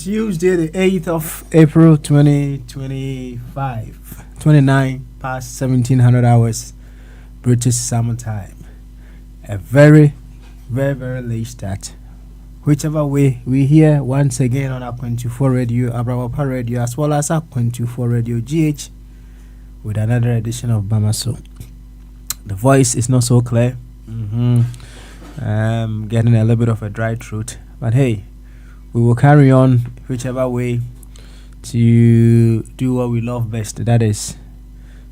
Tuesday, the 8th of April 2025, 29 past 1700 hours British Summer Time. A very, very, very late start. Whichever way, we here once again on our 24 Radio, Abrawapa Radio, as well as our 24 Radio GH with another edition of Bamaso. The voice is not so clear. Getting a little bit of a dry throat, but hey, we will carry on whichever way to do what we love best. That is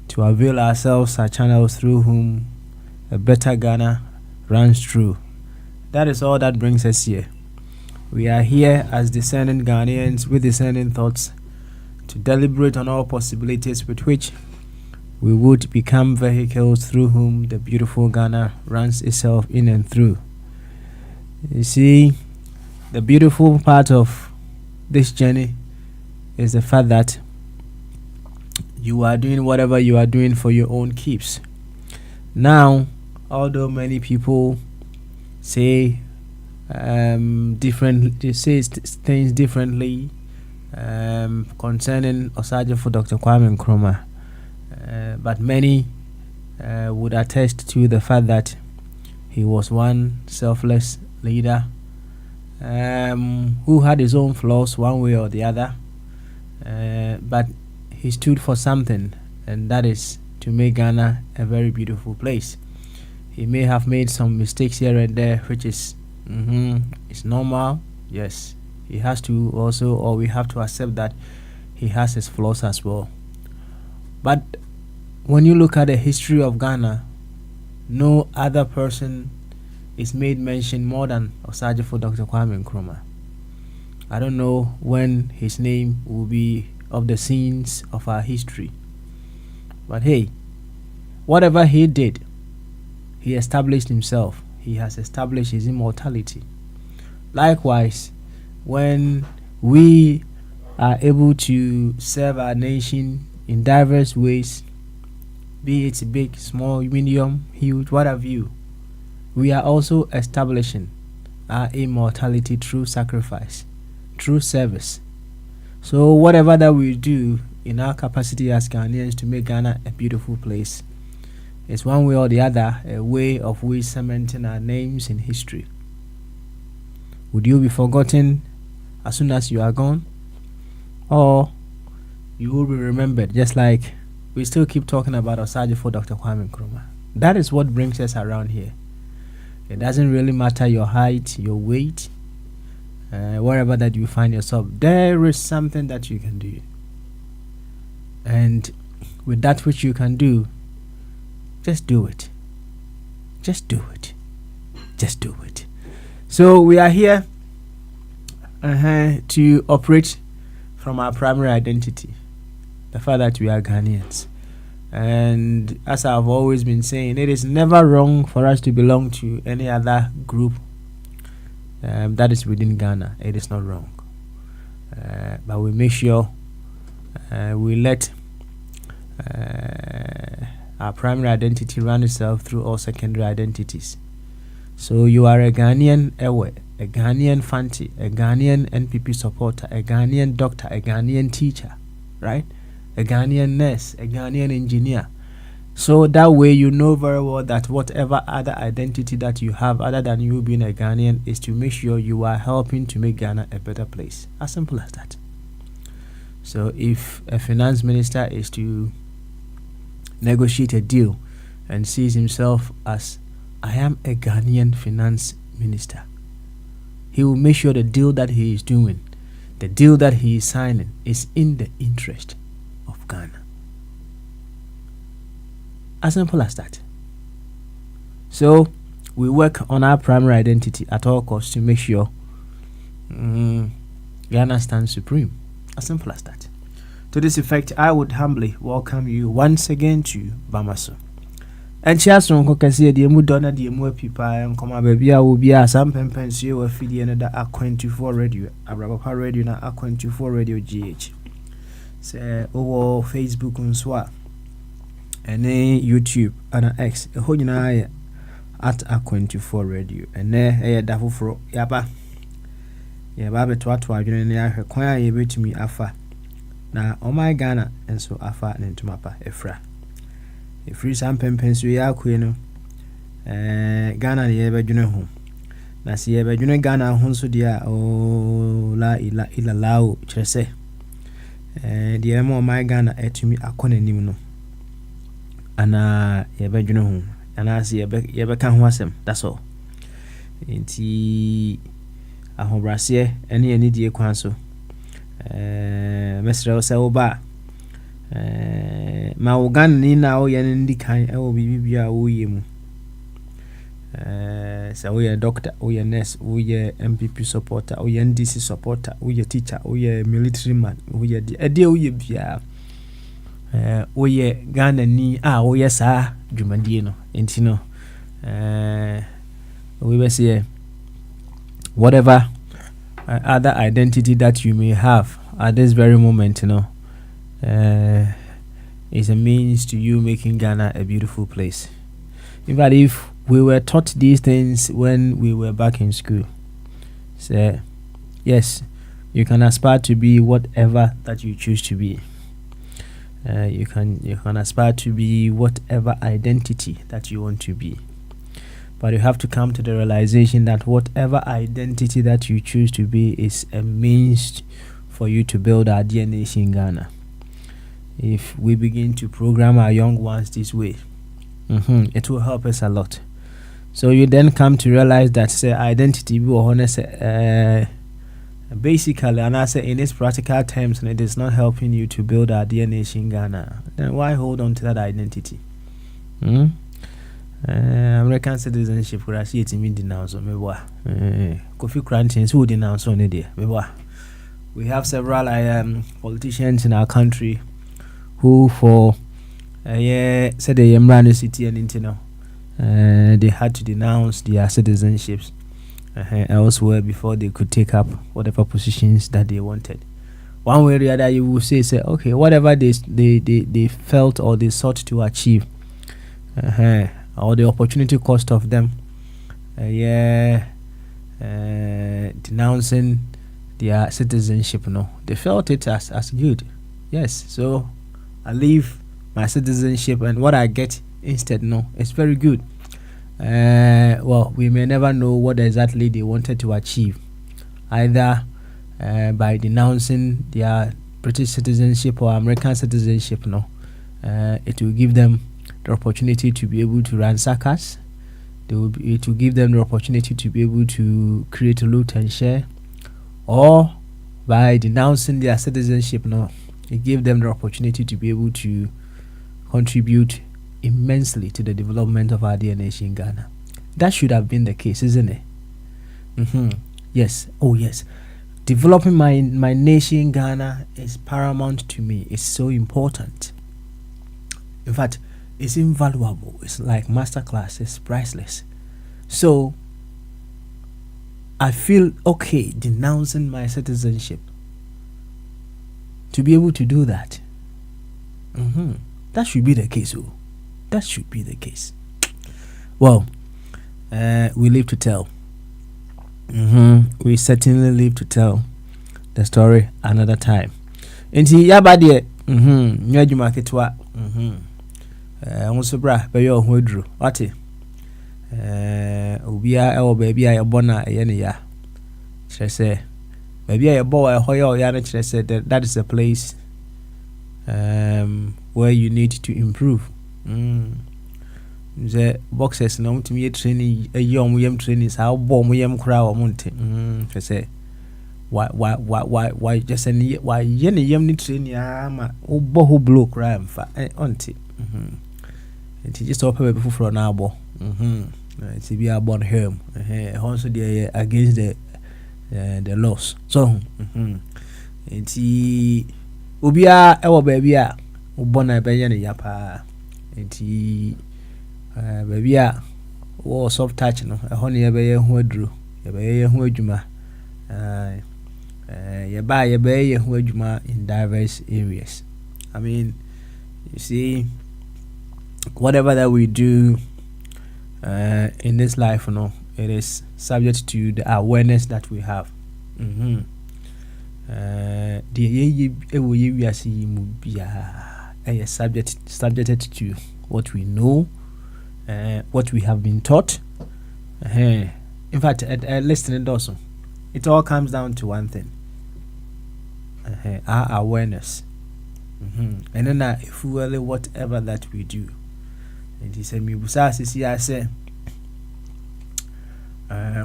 to avail ourselves our channels through whom a better Ghana runs through. That is all that brings us here. We are here as discerning Ghanaians with discerning thoughts to deliberate on all possibilities with which we would become vehicles through whom the beautiful Ghana runs itself in and through. You see, the beautiful part of this journey is the fact that you are doing whatever you are doing for your own keeps. Now, although many people say things differently concerning Osagyefo Dr. Kwame Nkrumah, but many would attest to the fact that he was one selfless leader who had his own flaws one way or the other, but he stood for something, and that is to make Ghana a very beautiful place. He may have made some mistakes here and there, which is it's normal. Yes, he has to also, or we have to accept that he has his flaws as well. But when you look at the history of Ghana, no other person is made mention more than Osagyefo Dr. Kwame Nkrumah. I don't know when his name will be of the scenes of our history. But hey, whatever he did, he established himself. He has established his immortality. Likewise, when we are able to serve our nation in diverse ways, be it big, small, medium, huge, what have you, we are also establishing our immortality through sacrifice, through service. So whatever that we do in our capacity as Ghanaians to make Ghana a beautiful place is one way or the other a way of we cementing our names in history. Would you be forgotten as soon as you are gone? Or you will be remembered, just like we still keep talking about Osagyefo Dr. Kwame Nkrumah. That is what brings us around here. It doesn't really matter your height, your weight, wherever that you find yourself. There is something that you can do. And with that which you can do, just do it. Just do it. Just do it. So we are here to operate from our primary identity, the fact that we are Ghanaians. And as I've always been saying, it is never wrong for us to belong to any other group that is within Ghana. It is not wrong. But we make sure we let our primary identity run itself through all secondary identities. So you are a Ghanaian Ewe, a Ghanaian Fanti, a Ghanaian NPP supporter, a Ghanaian doctor, a Ghanaian teacher, right? A Ghanaian nurse, a Ghanaian engineer. So that way you know very well that whatever other identity that you have other than you being a Ghanaian is to make sure you are helping to make Ghana a better place. As simple as that. So if a finance minister is to negotiate a deal and sees himself as, I am a Ghanaian finance minister, he will make sure the deal that he is doing, the deal that he is signing, is in the interest of Ghana. As simple as that. So we work on our primary identity at all costs to make sure Ghana stands supreme. As simple as that. To this effect, I would humbly welcome you once again to Bamaso. And Chason Kokasi, the Mudonna, the Muepipa, and Koma Babia will be a some pension or feed another A24 radio, a Rabapa radio, na A24 radio GH. Say over Facebook and Swa, and YouTube and X, a whole at A24 radio, and there a daffo for Yaba. Yaba Twatwa, you know, her choir, you to me afa. Na my Ghana and so afa and into mapa efra. Efri sam pempensu ya kwenu Ghana ye be dwene ho. Na se ye be dwene Ghana ho so dia o la ila lao kyerese. Dia mo my Ghana etumi akona nim no. Ana ye be dwene ho. Ana se ye be ka ho asem. That's all. Enti ahobrase ene die kwan so. Mr. Oba ma Uganda ni na o ye ndi kan e o bibia o ye mu so we doctor o ye nurse o ye MPP supporter o ye NDC supporter o ye teacher o ye military man o ye de o ye bia o ye Ghana ni o ye sa dwumadie no enti no we be say whatever other identity that you may have at this very moment, is a means to you making Ghana a beautiful place. In fact, if we were taught these things when we were back in school, so yes, you can aspire to be whatever that you choose to be. You can aspire to be whatever identity that you want to be. But you have to come to the realization that whatever identity that you choose to be is a means for you to build our dear nation in Ghana. If we begin to program our young ones this way, it will help us a lot. So you then come to realize that say identity basically, and I say in its practical terms, and it is not helping you to build our dear nation in Ghana, then why hold on to that identity? American citizenship could see it in denounce on Kofi Cranchins who denounce on it. We have several politicians in our country who for said they ran the city and internal they had to denounce their citizenships elsewhere before they could take up whatever positions that they wanted. One way or the other, you will say okay, whatever they felt or they sought to achieve, or the opportunity cost of them denouncing their citizenship, they felt it as good. Yes, so I leave my citizenship and what I get instead, it's very good. Well, we may never know what exactly they wanted to achieve, either by denouncing their British citizenship or American citizenship. It will give them the opportunity to be able to ransack us. It will give them the opportunity to be able to create a loot and share, or by denouncing their citizenship, it gave them the opportunity to be able to contribute immensely to the development of our dear nation in Ghana. That should have been the case, isn't it? Yes. Oh yes. Developing my nation in Ghana is paramount to me. It's so important. In fact, it's invaluable. It's like masterclass. It's priceless. So I feel okay denouncing my citizenship to be able to do that. That should be the case. That should be the case. Well, we live to tell. We certainly live to tell the story another time. Inti yabadie nyadwuma ketwa bra be yo ho aduru ate obia e wo ba bia ye bona ye ne ya kyerese ba bia ye bo e ho ya na kyerese that is a place where you need to improve. The boxers na mutimi training yam training sa bo mo yam kura wo monte kyerese why just any why yam ni training ama obo ho blow kura mfa onte it just open people for na abo to be born him also they against the laws. So nti obia ewo baby a ubɔ na ɛbɛyɛ ne ya paa nti baby a wo soft touch no ɛhɔ ne yɛbɛyɛ ho aduro yɛbɛyɛ ho adwuma yɛbɛyɛ ho adwuma in diverse areas. I mean, you see, whatever that we do in this life, you know, it is subject to the awareness that we have. Subjected to what we know, what we have been taught. In fact, listening also, it all comes down to one thing: our awareness. And then if we really whatever that we do, and he said, "I say,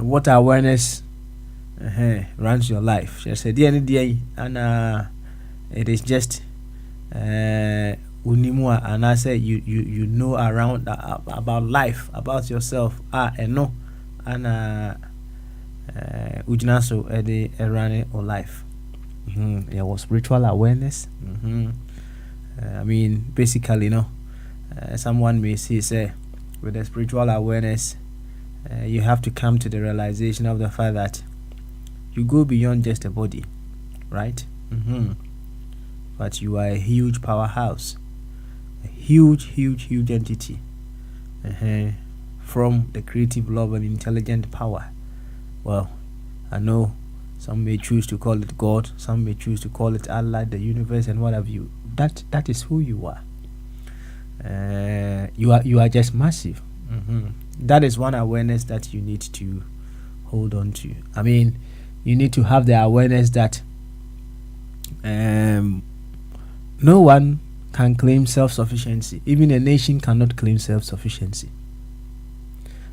what awareness runs your life." She said, "The and it is just unimua," and I say, you know around about life, about yourself. And no, and ujinaso edi running or life. There was spiritual awareness. I mean, basically, you know, someone may say, with the spiritual awareness, you have to come to the realization of the fact that you go beyond just a body, right? But you are a huge powerhouse, a huge entity, from the creative love and intelligent power. Well, I know some may choose to call it God, some may choose to call it Allah, the universe, and what have you. That is who you are. You are just massive. That is one awareness that you need to hold on to. I mean, you need to have the awareness that no one can claim self-sufficiency. Even a nation cannot claim self-sufficiency.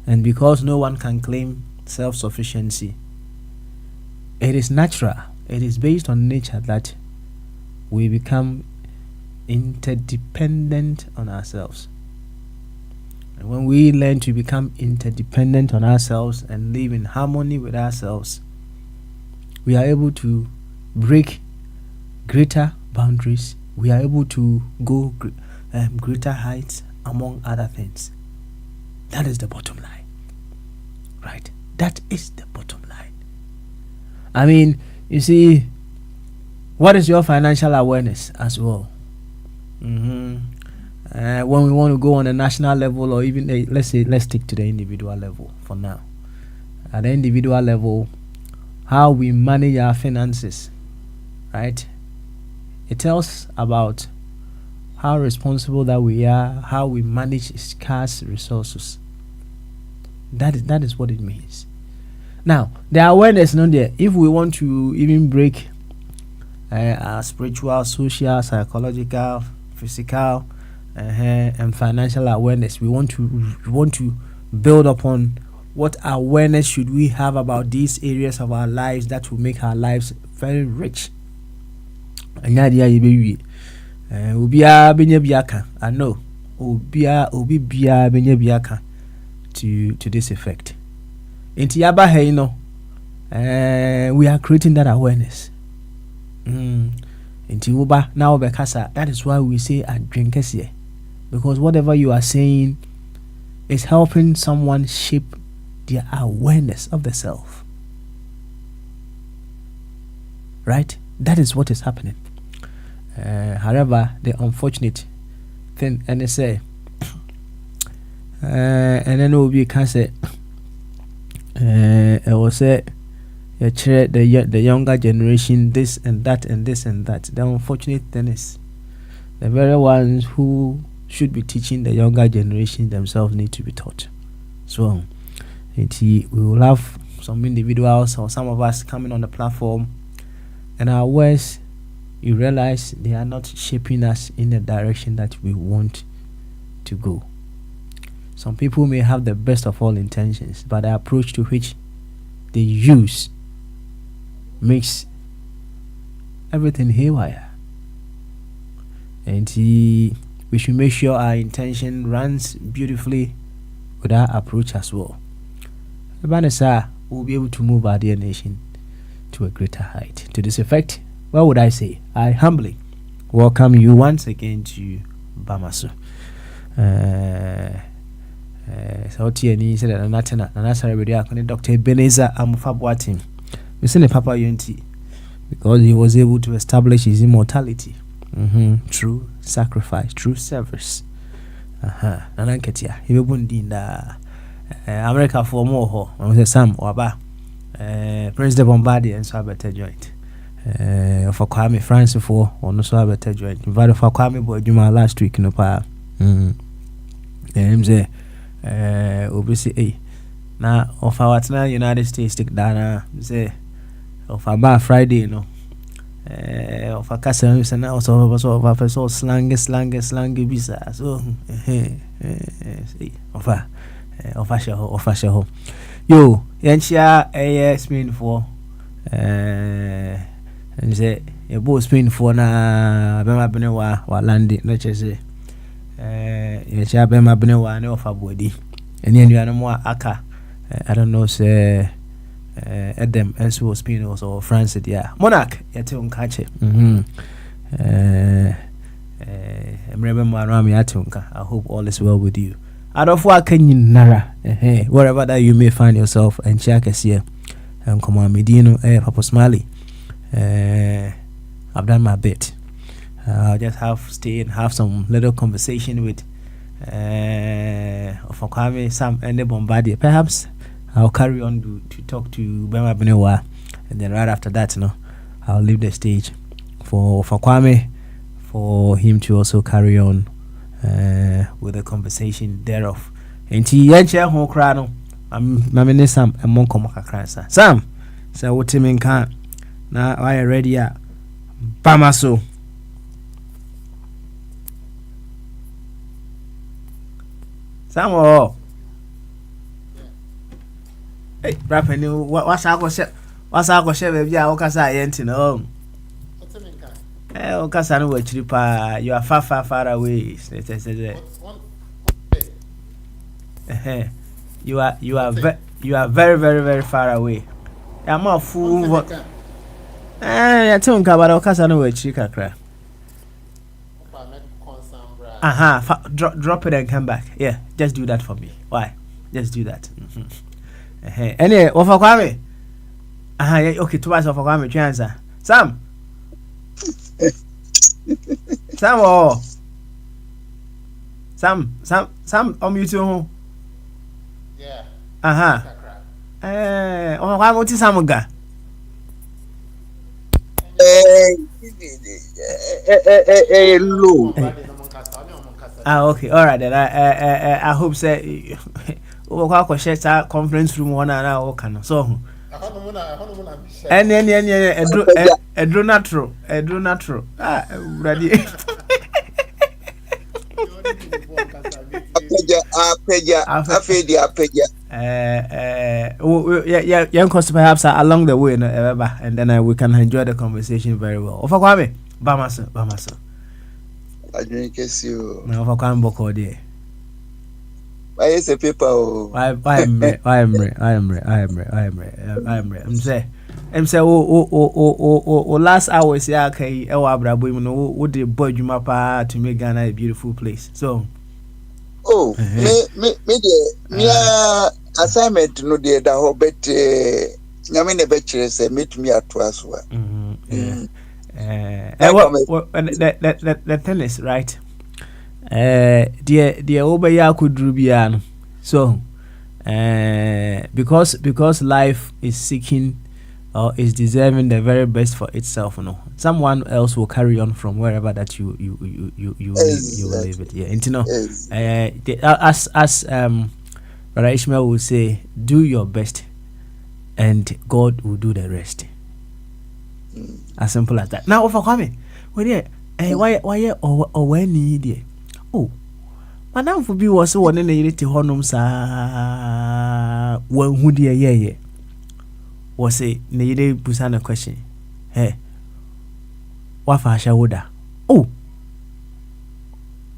And because no one can claim self-sufficiency, it is natural, it is based on nature that we become interdependent on ourselves. And when we learn to become interdependent on ourselves and live in harmony with ourselves, we are able to break greater boundaries. We are able to go greater heights, among other things. That is the bottom line, right? That is the bottom line. I mean, you see, what is your financial awareness as well? When we want to go on a national level, or even let's stick to the individual level for now. At the individual level, how we manage our finances, right? It tells about how responsible that we are, how we manage scarce resources. That is what it means. Now, the awareness not there. If we want to even break our spiritual, social, psychological, physical, and financial awareness, we want to build upon what awareness should we have about these areas of our lives that will make our lives very rich. I know to this effect. Inti yaba he no, we are creating that awareness. Inti uba na obekasa. That is why we say adwenkese, because whatever you are saying is helping someone shape their awareness of the self. Right? That is what is happening. However, the unfortunate thing, and they say, and then we can say, I will say, the younger generation this and that and this and that. The unfortunate thing is, the very ones who should be teaching the younger generation themselves need to be taught. So, we will have some individuals or some of us coming on the platform, and our words, you realize they are not shaping us in the direction that we want to go. Some people may have the best of all intentions, but the approach to which they use makes everything haywire. And we should make sure our intention runs beautifully with our approach as well. Vanessa will be able to move our dear nation to a greater height. To this effect, what would I say? I humbly welcome you once again to Bamaso. So TNE said that Natana and that's already Dr. Ebenezer Amufabuatim. We send a Papa Yunti because he was able to establish his immortality through sacrifice, through service. Nananketia, he will be in the America for more. I say Sam Waba, Prince de Bombardier and Sabater joint. For Kwame France for or no Sabater joint. Invited for Kwame boy Juma last week in the power. Say, obviously, now of our United States take down, say, of our bar Friday, you know. Of a castle and now so of a so slang visa. So, of a show. Yo, Yancha a spin for and say a boat spin for na Bema Benewa or landing, not just say, Yancha Bema Benewa, no of a body. And then you are no more aka. I don't know, say. Adam Enso Spinos or France, yeah. Monarch, yet on catch it. I hope all is well with you. Out of what can you nara, wherever that you may find yourself, and Chakas here, and come on, Medino, Papa Smiley. I've done my bit. I'll just stay and have some little conversation with Kwame, Sam, and the Bombardier. Perhaps I'll carry on to talk to Bema Benewa, and then right after that, I'll leave the stage for Kwame, for him to also carry on with the conversation thereof. And he yancha ho kra no, mamene Sam amon komo kakra sa. Sam, say what him can na why ready ya? Bamaso. Sam oh. Hey, rapper new what's our share baby? I walk outside enti no. Okasa no wachiri pa, you are far away. You are very far away. I'm a fool. What? I think about Okasa no wachiri kakra. Drop it and come back. Yeah, just do that for me. Why? Just do that. Anyway, Ofa Kwame. Okay, twice Ofa Kwame chance. Sam. Sam, you too. Yeah. Ofa Kwame what is Samuga? Low. Okay, all right then. I hope say Ofa Kwame share that conference room one and I can so. And a drone natural. Ready. Young cost perhaps along the way, and then we can enjoy the conversation very well. Of Kwame, Bamaso. I drink you. Now, of Kwame Boko there. Why is a paper? I am I'm say last hours yeah okay e wa brabo mu no wo de boy djuma pa to make Ghana a beautiful place. So me assignment no dey da ho bet nyame ne be kire say meet me at aso the tennis right the over ya kudru bia no so because life is seeking or is deserving the very best for itself, someone else will carry on from wherever that you will leave it. Yeah, and as Brother Ishmael will say, do your best, and God will do the rest. As simple as that. Now, for Kwame, why or when need oh, Madam for be was one in the honum sa one who dear yeah. Was a needed Busana question. Hey, what fashion would that? Oh,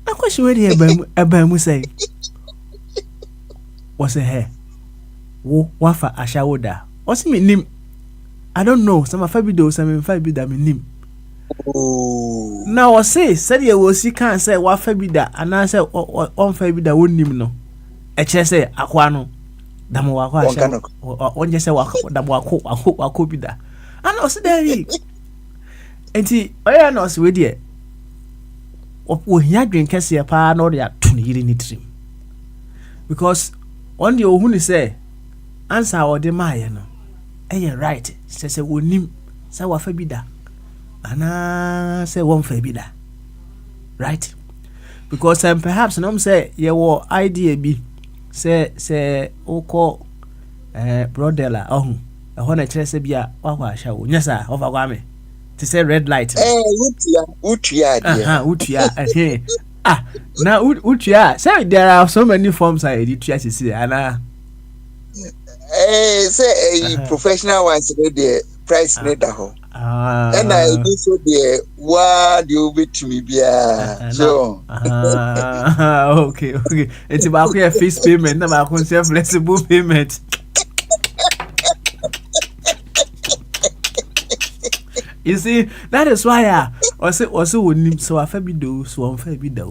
a question where the Abamu say. wɔsɛ hɛ wo wafa ahyɛwo da ɔsɛ menim I don't know sɛ mafa bi da o sɛ memfa bi da menim na ɔse sɛdeɛ wɔsi kan sɛ wafa bi da anaasɛ ɔmfa bi da wɔnnim no ɛkyerɛ sɛ akoa no damo wako ahyɛ ɔnyɛ sɛ damo wako bi da ana ɔse dɛri enti ɔyɛ na ɔse wedeɛ wɔhia dwen kɛseɛ paa na ɔde ato ne yere ne tirim because ɔn deɛ ɔhu ne sɛ ansa a ɔde maayɛ no ɛyɛ right sɛ wɔnim sɛ wafa bi da anaa sɛ wɔmfa bi da right because perhaps nom sɛ yɛwɔ idea bi sɛ wokɔ brodel a ɔho ɛhɔ na kyerɛ sɛ bi a wakɔ ahyɛ wo nyɛ saa ɔfa kɔ ame te sɛ red light wotua na wotua sɛ there are so many forms a yɛde tua sisi anaa sɛ professional ones deɛ price ne da hɔ ɛna ebi so deɛ waa deɛ wobɛtumi biara so okay enti baako yɛ fixed payment na baako nso yɛ flexible payment you see that is why also wonim so afa bi do so onfa bi da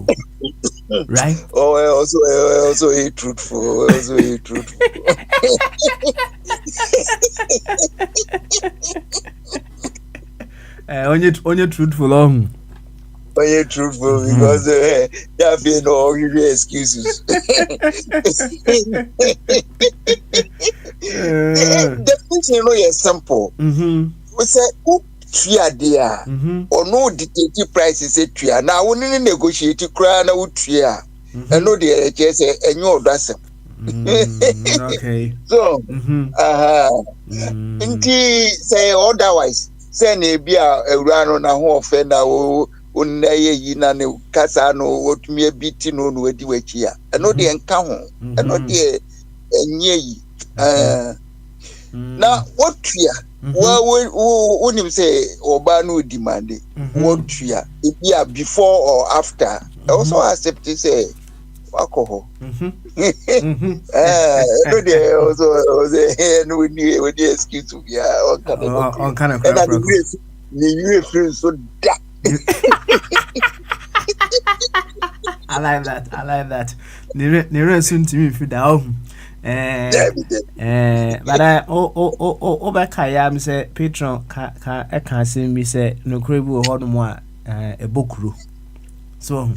right also truthful onye truthful on truthful because that be no excuses the thing no is simple we say tua dia or no dictate prices tua na we need negotiate kra na we tua and no dey just enyo odasem okay so nti say otherwise say na bia awura no na ho ofe na wo onna yi na ne kasa no otumi abiti no no adi wachi a no dey nka ho no dey enye yi na wotua wonim say oba no demand wotua bia before or after also accept say alcohol no dey also no we need excuse to be on kind of crap you feel so dark. I like that nire soon to me for that but obeka ya me say patron ka say me say no krebi wo hodo mo a ebokuru so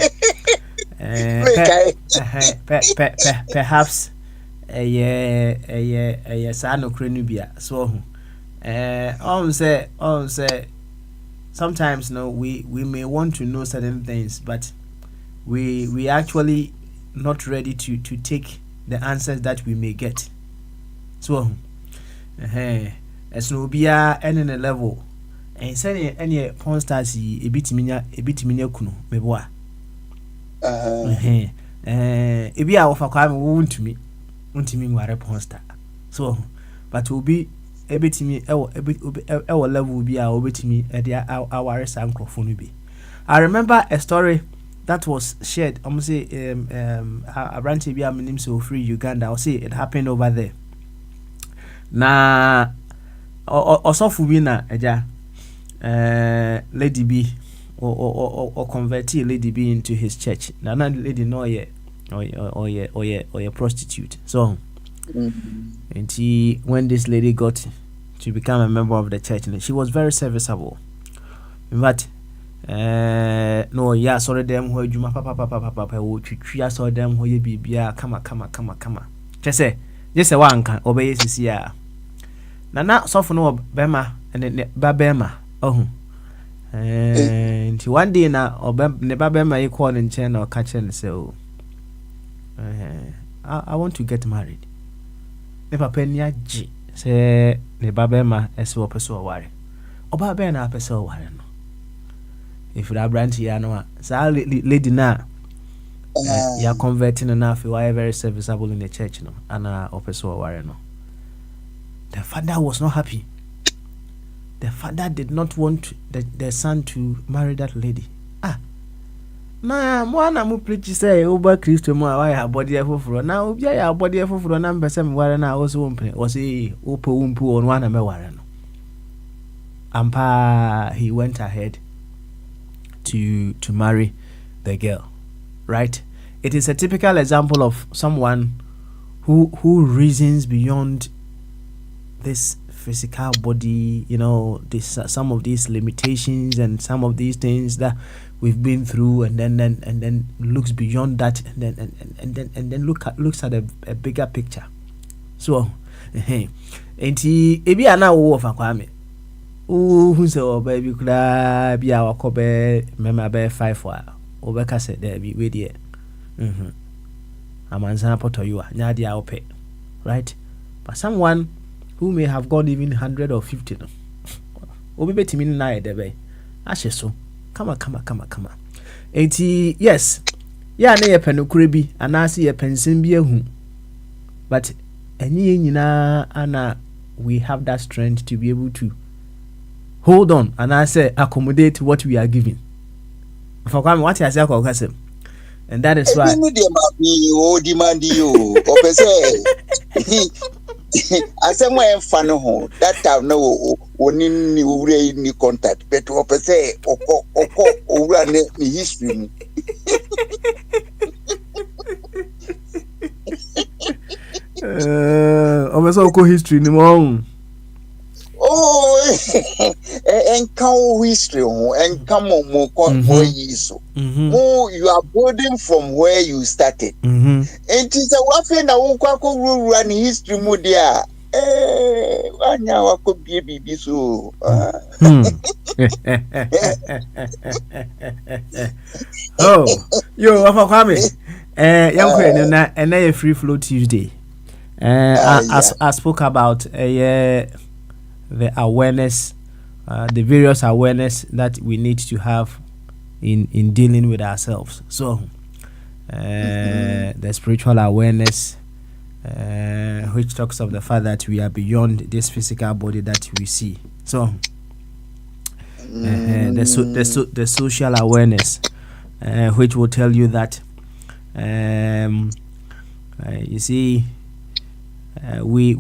perhaps sa no krenu bia so on say sometimes no we may want to know certain things but we actually not ready to take the answers that we may get so as no bia any level and say any porn stars ebitiminya kunu meboa ebi a wofa kwa me wontumi nware porn star so but obi ebetimi ewo level bi a obetimi e dey aware sankrofo no bi. I remember a story that was shared say a branch bi a menim so free Uganda. I say it happened over there na osofu bi na eja lady B or convert lady B into his church na lady no ye or prostitute so and when this lady got to become a member of the church, she was very serviceable. But no, yeah, sorry them who you papa wo twitwa so them who ye bibia kama. Just say one can obey sisia. Na so for no bema and babema. Oh. And one day na ne babema you call in chain or catch and say I want to get married. Ne papa nya ji say ne babema ese opeso ware. Oba be na apeso ware no. If that branch ya no sa lady na ya converting na fi why very serviceable in the church no ana opeso ware no. The father was not happy. The father did not want the son to marry that lady. na mo na mo preach say over Christo mo why her body efoforo na obi ya body efoforo na mbese me ware na also wompe o say opo wumpu on one na me ware no ampa he went ahead to marry the girl, right? It is a typical example of someone who reasons beyond this physical body, you know, this some of these limitations and some of these things that we've been through, and then looks beyond that, and then looks at a bigger picture. So, enti ebi ana wo fa kwame. Who say oh baby kula bi a wakobe mema be 5 wa. Obeka say there be we there. Amanza poto you nya dia ope. Right? But someone who may have got even 100 or 50 no. Obi betimi na e debe. Ahye so. Come. Enti yes. Ya na ye penukure bi anase ye pensin bi ehu. But any nyina ana we have that strength to be able to hold on and I say accommodate what we are giving. For come what I say kokasem. And that is why demand you. I say my fan ho that time no oni ni contact but what say oko owura ni history. Omeso oko history ni mo. Oh, and come history, and come on more so. More you are building from where you started. And it's a waffle na unkwako run history modia. Wanya wako baby so. Oh, yo, wafa kwame. Yankwe na a free flow Tuesday. I spoke about the awareness, the various awareness that we need to have in dealing with ourselves. So, the spiritual awareness, which talks of the fact that we are beyond this physical body that we see. So, the social awareness, which will tell you that, you see. We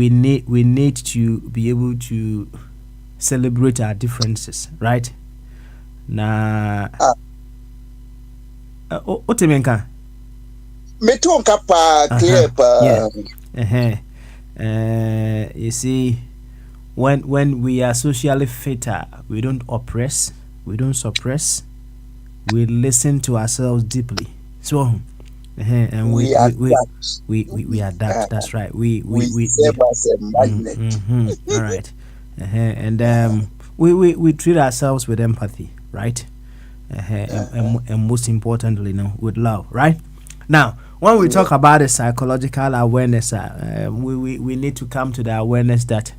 need to be able to celebrate our differences, right? Na otemenka metonka pa clear pa. You see, when we are socially fitter, we don't oppress, we don't suppress, we listen to ourselves deeply. So and we adapt. That's right. We serve as a magnet. All right. And we treat ourselves with empathy, right? And most importantly, with love, right? Now, when we talk about the psychological awareness, we need to come to the awareness that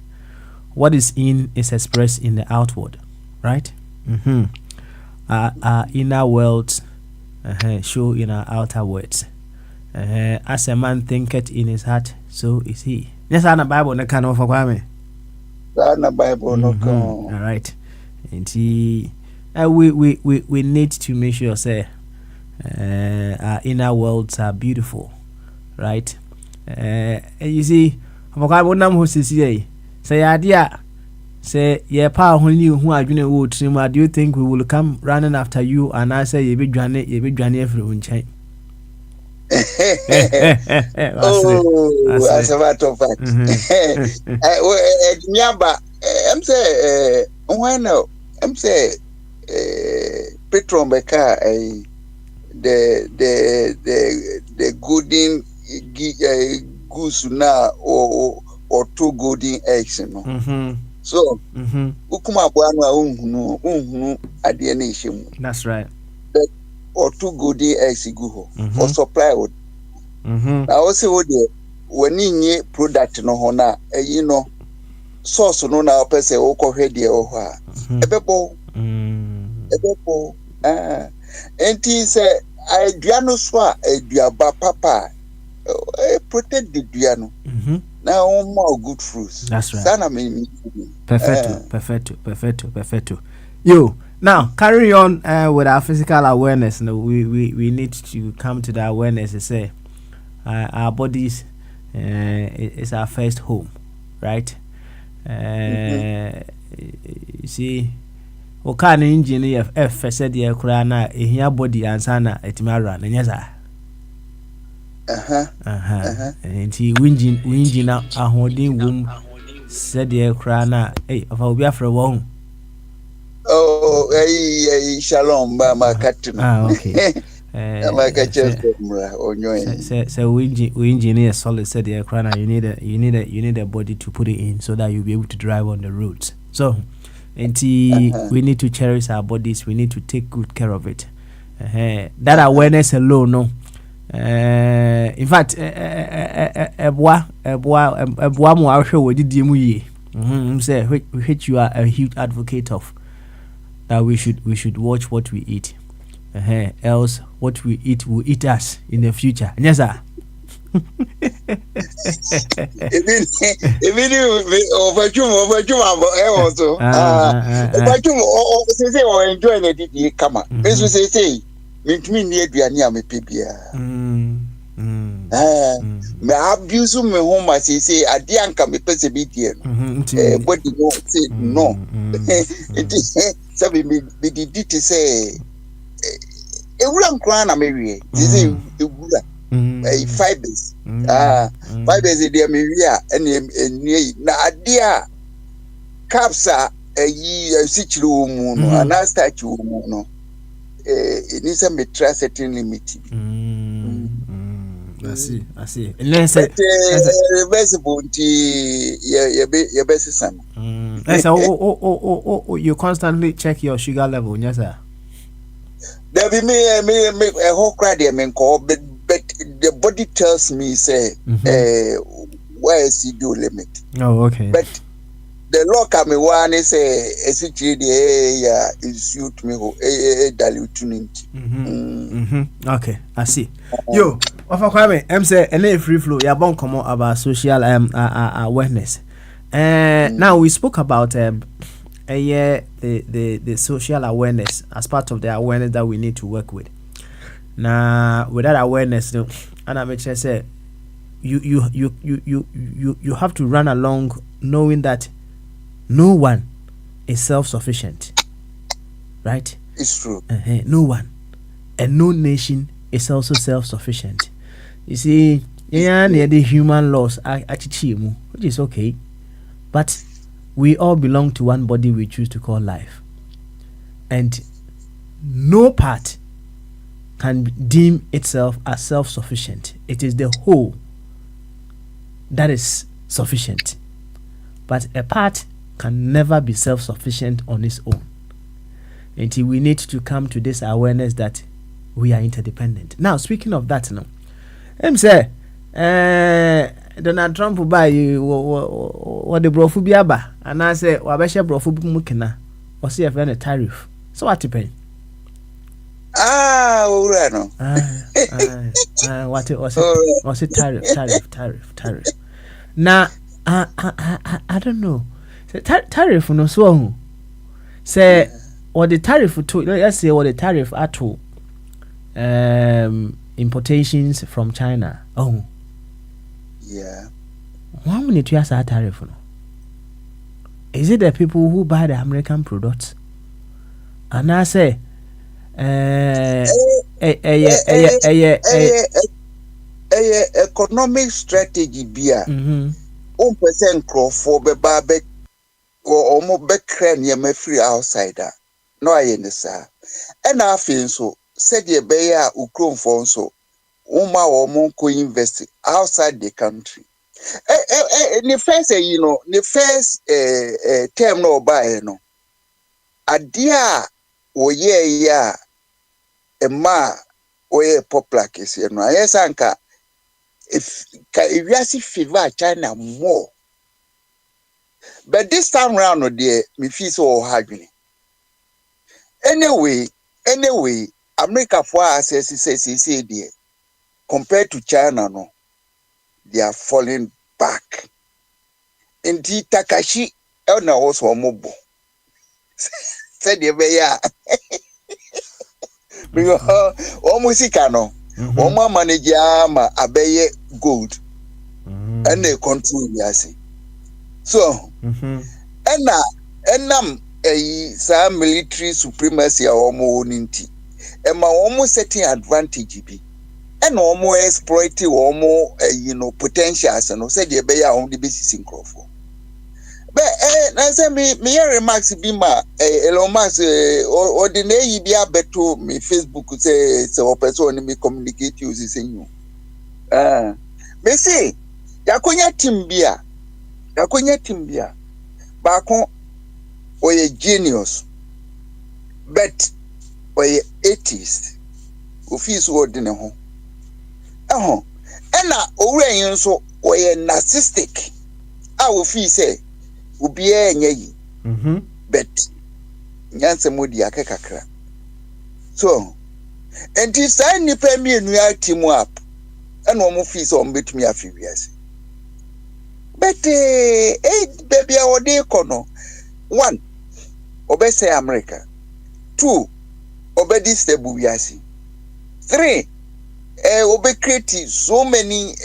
what is in is expressed in the outward, right? Our inner world show in our outer words. As a man thinketh in his heart, so is he. Yes, I Bible no can offer kwame. Bible no can. All right. And we need to make sure say our inner worlds are beautiful, right? You see, kwame nam ho sisi say idea say ye pa only who are doing wood. Do you think we will come running after you and I say you be dwane every unchain? Oh, as a matter of fact, Nyaba, I'm say, I'm say, Petron Beka, the golden goose now or 2 golden eggs, you know. So, ukuma bwana unhunu adienation. That's right. Or 2 golden eggs go for supply. Now also when you product no hona, you know, source no na person oko hwede o ha. Ebebo. Enti say aduano so a aduaba papa protect the duano. Now more good fruits. That's right. Sana me. Perfecto. Yo, Now, carry on with our physical awareness. No, we need to come to the awareness to say our bodies is our first home, right? Mhm. You see, car engine F said the Kurana, here body and sana at Mara, and yes, and he engine a holding womb said the Kurana, of our Biafra won't. Oh, shalom, Mama Katino. Okay. Mama So we engineer solid said the crown. You need a body to put it in so that you'll be able to drive on the roads. So, and we need to cherish our bodies. We need to take good care of it. That awareness alone, no. In fact, ebwa mo ahwe we didi mu ye. Say which you are a huge advocate of, that we should watch what we eat. Else what we eat will eat us in the future. Yes, sir. Even enjoy the come. This say, me near Diania, me me abuse me home as he say, I dear come me perseverance. What do you say? No, it is something me did to say. A wooden crown, I'm a fibers. Fibers in the Ameria and na dear capsa a ye a situation, and I statue no. It needs a metra certain limit. I see. And let's say, reversible your best son. You constantly check your sugar level, yes, sir. There be me a whole crowd there, call, but the body tells me, say, where is he do limit? Oh, okay. But the law come one is a situation, is suit me, a diluting. Okay, I see. Yo, Ofa Kwame, I'm say any free flow. You bon come about social awareness. Now we spoke about the social awareness as part of the awareness that we need to work with. Now, with that awareness, and I make sure say you have to run along knowing that no one is self-sufficient, right? It's true. No one, and no nation is also self-sufficient. You see, the human laws are actually, which is okay, but we all belong to one body we choose to call life, and no part can deem itself as self-sufficient. It is the whole that is sufficient, but a part can never be self-sufficient on its own. Until we need to come to this awareness that we are interdependent. Now, speaking of that, now, I'm say, Donald Trump buy you what the brofu biaba, and I say, wabesha brofu mukina, or see a friend a tariff. So what to pay? Urano. What it was it tariff. Now, I don't know. Say tariff no so. Say what the tariff to, let's say what the tariff at all. Importations from China. Oh. Yeah. How many to ask that tariff? No? Is it the people who buy the American products? And I say, economic strategy beer. 1% crop for the barbe or more back near free outsider. No, I understand. And I feel so. Said ye bear Ukron for so. Uma or Monko invest outside the country. The first, the first term no buy no. A dear or yeah, a ma or a popular case, yes, Anka. If you see fever China more. But this time round, no dear, me feel so hard. Anyway, America for us say dear. Compared to China, no, they are falling back. Indeed, Takashi, Elna also mobile. said the bear. Because almost no, almost manage ama abeye gold and they control yasi. So, enam a military supremacy a almost Emma almost setting advantage be. And almost exploiting almost potentials and said the bear on the basis in Crawford. But na say me remarks be ma Elon Musk ordinary be abeto me Facebook say person me communicate use say you me say yakonya team bia baako oye genius but oye atheist office ordinary ho ena owura yin so oye narcissistic a office say ubiye enye but nyanse modi akekakra so enti sai nipa mienu ya team up and omo fees on betumi afiwiase but baby ode kono one obese America, two obedi stable wiase, three obe create so many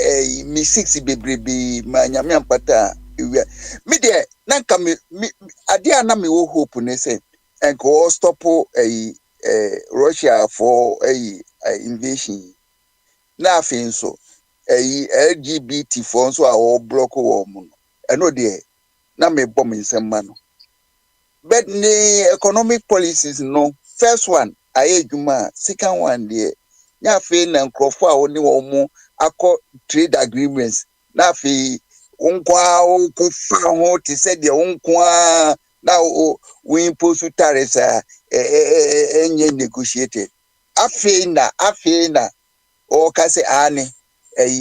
mistakes bebrebe manyame ampata me de nanka me ade na me wo hope ne say enko stop Russia for invasion na afin so LGBT for so a block wo mu no de na me bom nsem no but the economic policies no first one ayedwuma second one de nya fe na nkrofo a woni wo mu akọ trade agreements na fe unkwa ukufa ho ti said the unkwa na we impose tariffs enye negotiated afeina o kase ane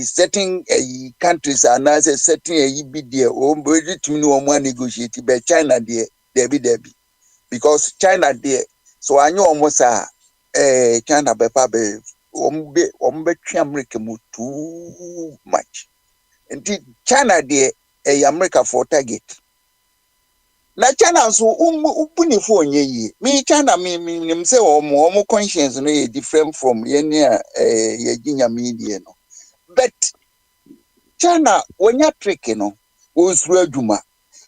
certain countries are now certain be there o mbeji tumi no mo negotiate be China there be because China there so anyo almost China be pa be ombe twa America mu too much. Indeed, China there America for target. Na China so upuni for nye me China me say omo conscience no different from ye ginya media no. But China when you trick no o suru adwuma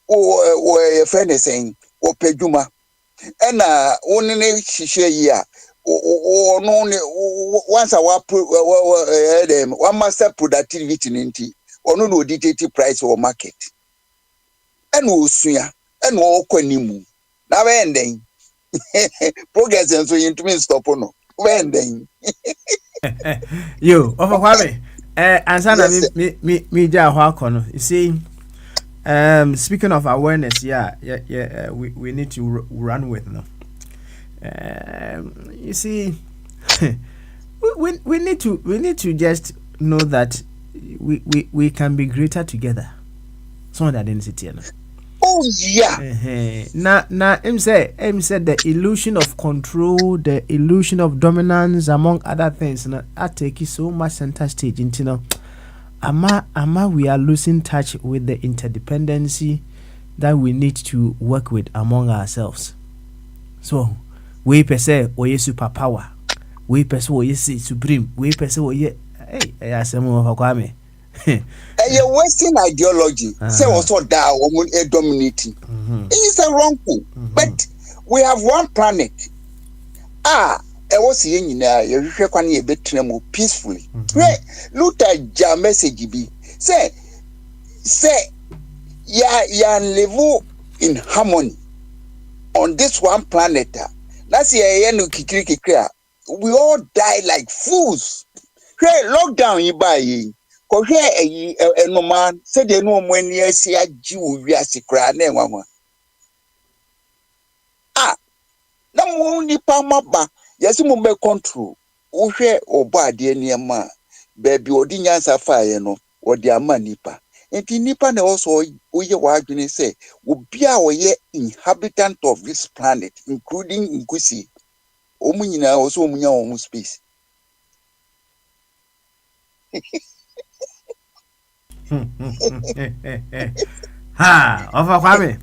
o ye friend saying o pedwuma ena woni ne hihye yi a o no ne once one master productivity ninti ono no dictate price or market ena osua ena okwanimu na wenden progress enso yintumi stop no wenden yo of kwame ansana me ja ho akono you see speaking of awareness we need to run with no you see we need to just know that we can be greater together. So that density. Oh yeah. Now him said the illusion of control, the illusion of dominance, among other things, I take it so much center stage into ama we are losing touch with the interdependency that we need to work with among ourselves. So we per se oye superpower, we per se oye supreme, we per se oye asemu of Kwame. A Western ideology say also that woman dominating. It is a wrong thing. But we have one planet. I was saying you can be better peacefully. Look at your message be say ya live in harmony on this one planet. That's we all die like fools. Lockdown you buy. Ko hwe no man said the no mo ani asi agi wo wiase kra na enwanwa na mo nipa maba yesi mo be control wo hwe obo ade niam baby odi nyansa faaye no odi ama nipa enti nipa na also oye wa adwene say obi a oye inhabitant of this planet including nkusi omunyina also omunya omu space Ha, of Kwame.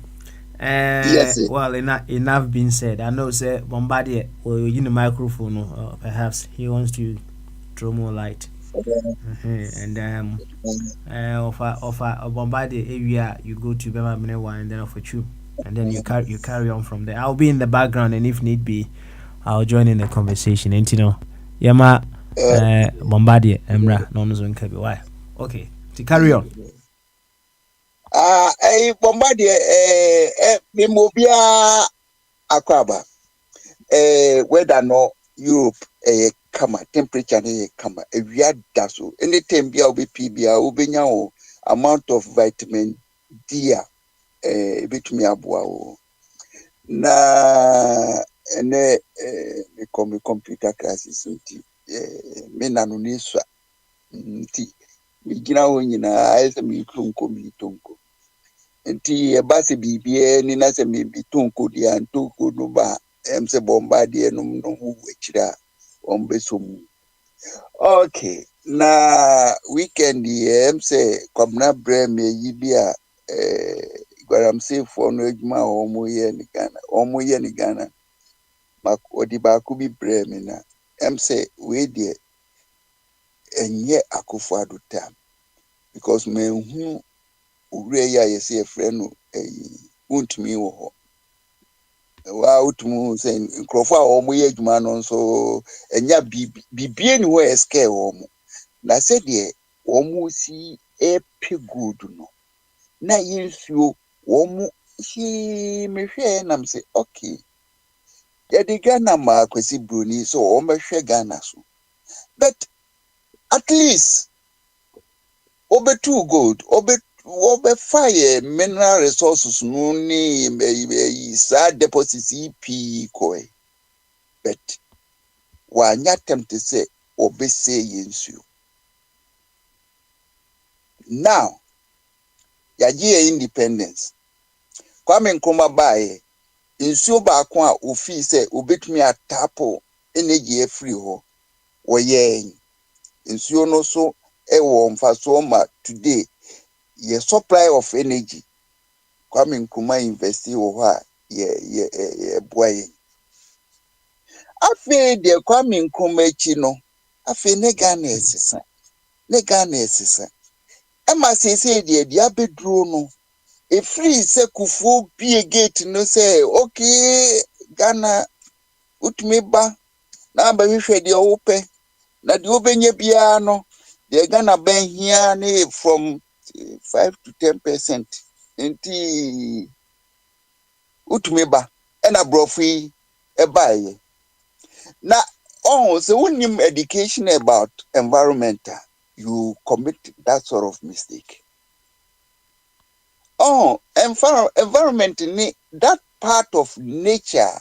Yes. Well, enough being said. I know, say Bombardier, or you the microphone, perhaps he wants to throw more light. And offer a Bombardier area, you go to Bema Minewa and then offer you, and then you carry on from there. I'll be in the background, and if need be, I'll join in the conversation. And you know, Yama Bombardier, Emra, no one's going to be why. Okay, to carry on. Bombardier, Mimobia Akwaba, whether no Europe, kama temperature ne kama ewia da so anytime bia obepi bia obenya o amount of vitamin D betumi aboa o na ene me computer classes nti me nanu ne so nti me gina ho nyina ayese me tonko nti e ba se bibie ni na se me bitonko dia ntoko no ba se Bombardier no mu wechira ombesom. Okay, na weekend say kwamna breme yibia gwaramse for no ejuma omoye ni Ghana mak odiba ku bi breme na say we de enye Akufo-Addo time because me hu ure ya yesi e frɛ no untumi wo ho wa utumu say nkrofo a omoye ejuma no nso enya bibie ni ho eske omo na se de omo si epi good no na yinsuo omo hi mehwe na mse okay ya de Ghana ma kwesi broni so omo hwe Ghana so but at least obe too good obe fire mineral resources no ni sa deposits pi koi but wa nya tempt say obe say yinsuo now yagie independence Kwame Nkrumah bae nsuo baako a ofi se obetumi atapo energy free ho woye nsuo no so ewo mfaso ma today ye supply of energy Kwame Nkrumah invest wo ha ye boye afi de Kwame Nkrumah echi no afi ne Ghana esisa ema sese de dia beduro no e free se Kufuor bie gate no say okay Ghana utumi ba na ba hwehwe de ope na de obenye bia no de Ghana ban hia ne from 5 to 10% nti utumi ba na brofi e baye na se unim education about environment you commit that sort of mistake. Environment ni that part of nature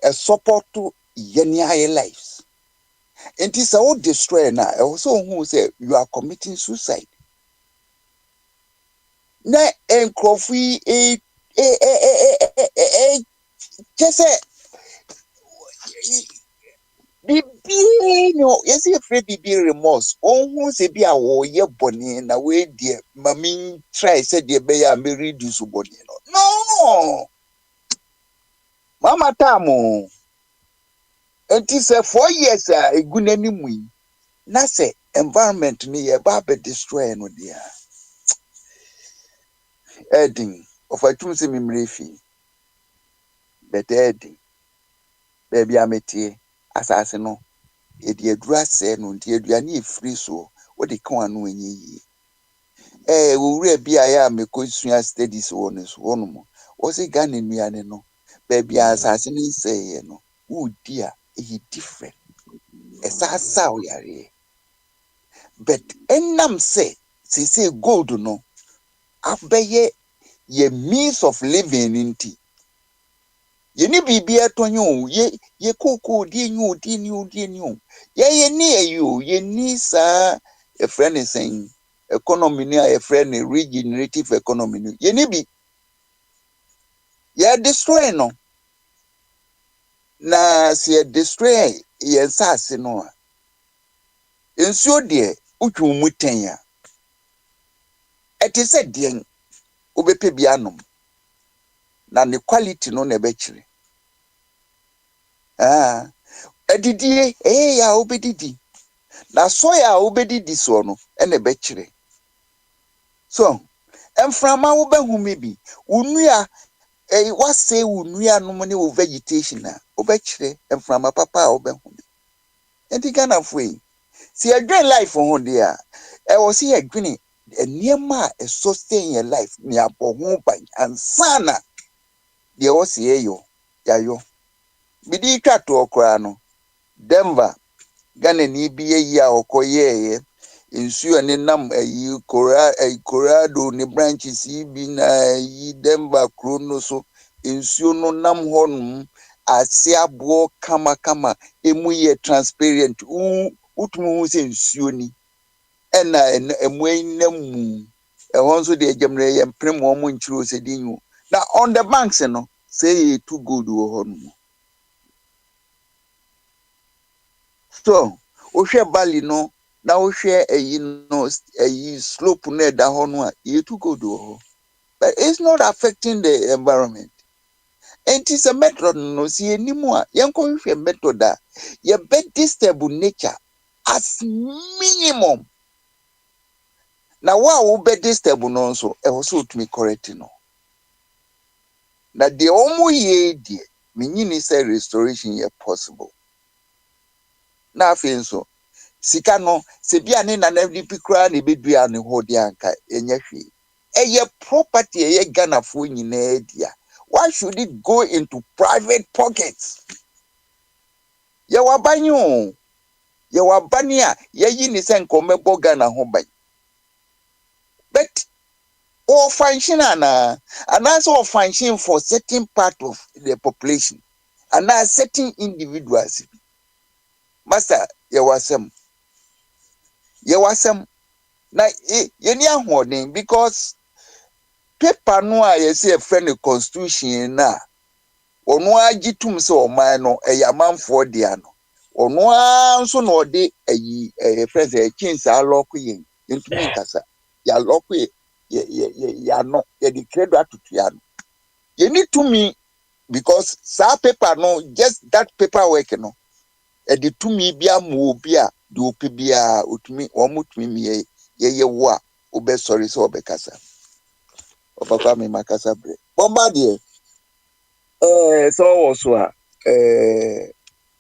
a support to any lives. And this all destroy now. Also who say you are committing suicide. Na enkrofi just say bibi no yesi afraid bibi remorse who say bi a wo ye boni na we de mami try say de be ya me reduce boni no mama tamu enti say 4 years egunani mu na say environment ni ye ba be destroy no dia edin of atum say mimrefi but edin baby ametie asase no edi adura se no nti aduane e free so wo de kan anu enye yi wo wura bia ya mekosua studies won so wono wo se Ghana nuane no baby asase ni say no wo dia e different esasa o yare but enam say gold no abeye ye means of living nti ye ni bibia tonyo ye koko di nyu ye ni ayu ye ni sa a friend is saying economy ni a friend regenerative economy ni ye ni bi ye destroy no na se destroy ye sase no a ensuo de utwu muten a etise de obepe bia nom na ne quality no na ɛbɛkyerɛ. Adidie ya wobɛdidi na so ya wobɛdidi so no ɛna ɛbɛkyerɛ. So mframa wobɛhu me bi wonua wasɛ wonua no ne wo vegetation a wobɛkyerɛ mframa papa a wobɛhu me. Enti Ghanafoɔ yi si yɛdwen life ho deɛ a ɛwɔ sɛ yɛdwene nneɛma a sustain your life ne abɔ ho ban ansa na deɛ ɛwɔ sɛ yɛyɔ. Bidi twa toɔ koraa no Denver Ghana ni bi yi a ɔkɔyɛɛyɛ nsuo ne nam Colorado ne branches yi bi na yi Denver kuro no so nsuo no nam hɔnom ase aboɔ kama emu yɛ transparent wotumi hu sɛ nsuo ni ɛna ɛmoa yi nam mu ɛhɔ nso deɛ gyamrɛ yɛ mpere mu ɔmo nkyerɛ sɛ di nyu na on the banks no sɛ yɛ too good wɔ hɔnom. So wohwɛ Bali no na wohwɛ ayi slope no ɛda hɔ no a yɛ too good wɔ hɔ, but it's not affecting the environment. Enti sɛ method no si yɛnim a yɛnkɔhwehwɛ method a yɛbɛ disturb nature as minimum. Na wo a wobɛ disturb no nso ɛwɔ sɛ wotumi correct no. Na deɛ ɔmo yɛ deɛ menyini sɛ restoration yɛ possible. Na afei nso sika no se bia ne na bi koraa na ebedua ne ho de anka enye hwe eye property eye Ghanafoɔ nyinaa dia. Why should it go into private pockets? Ye wabanyo ye wabani a yeyi ni se nkomebo Ghana ho ban, but or function and also function for certain part of the population and certain individuals. Master ye wasem na yeni ahoɔden because paper no a yɛsɛ yɛfrɛ no constitution na ɔno agitum sɛ ɔman no ɛyɛ amanfoɔ dea no ɔno nso na ɔde ayi yɛfrɛ sɛ kinsa alɔko yɛn ntumi nkasa yɛalɔko yɛano yɛde credo atoto ya no yɛni tumi because saa paper no just that paperwork no ɛde tumi bi ama obi a de opi bia otumi wɔn yeye wo a obesɔre sɛ ɔbɛkasa ɔpapa me makasa bre bomba de sɛ ɔwɔ so a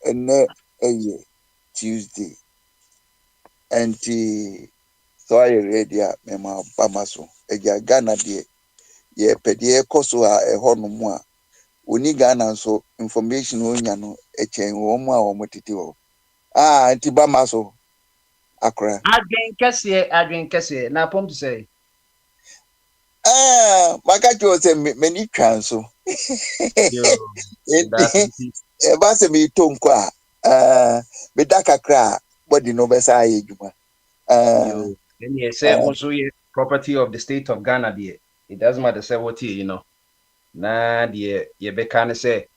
ɛnɛ ɛyɛ Tuesday anti sɛ ɔyɛ ready a mema bama so ɛgya Ghana de yɛ pɛdeɛ ɛkɔ so a ɛhɔ no mu a oni Ghana nso information onya no ɛkyɛn wɔn mu a wɔn tete hɔ anti bama so akora adwen kɛseɛ na pom to say maka cho se mani twan so ba se mi to nko a me da kakra body no be sa ye djuma and yes also ye property of the state of Ghana there. It doesn't matter say what you know. Na the ye be can say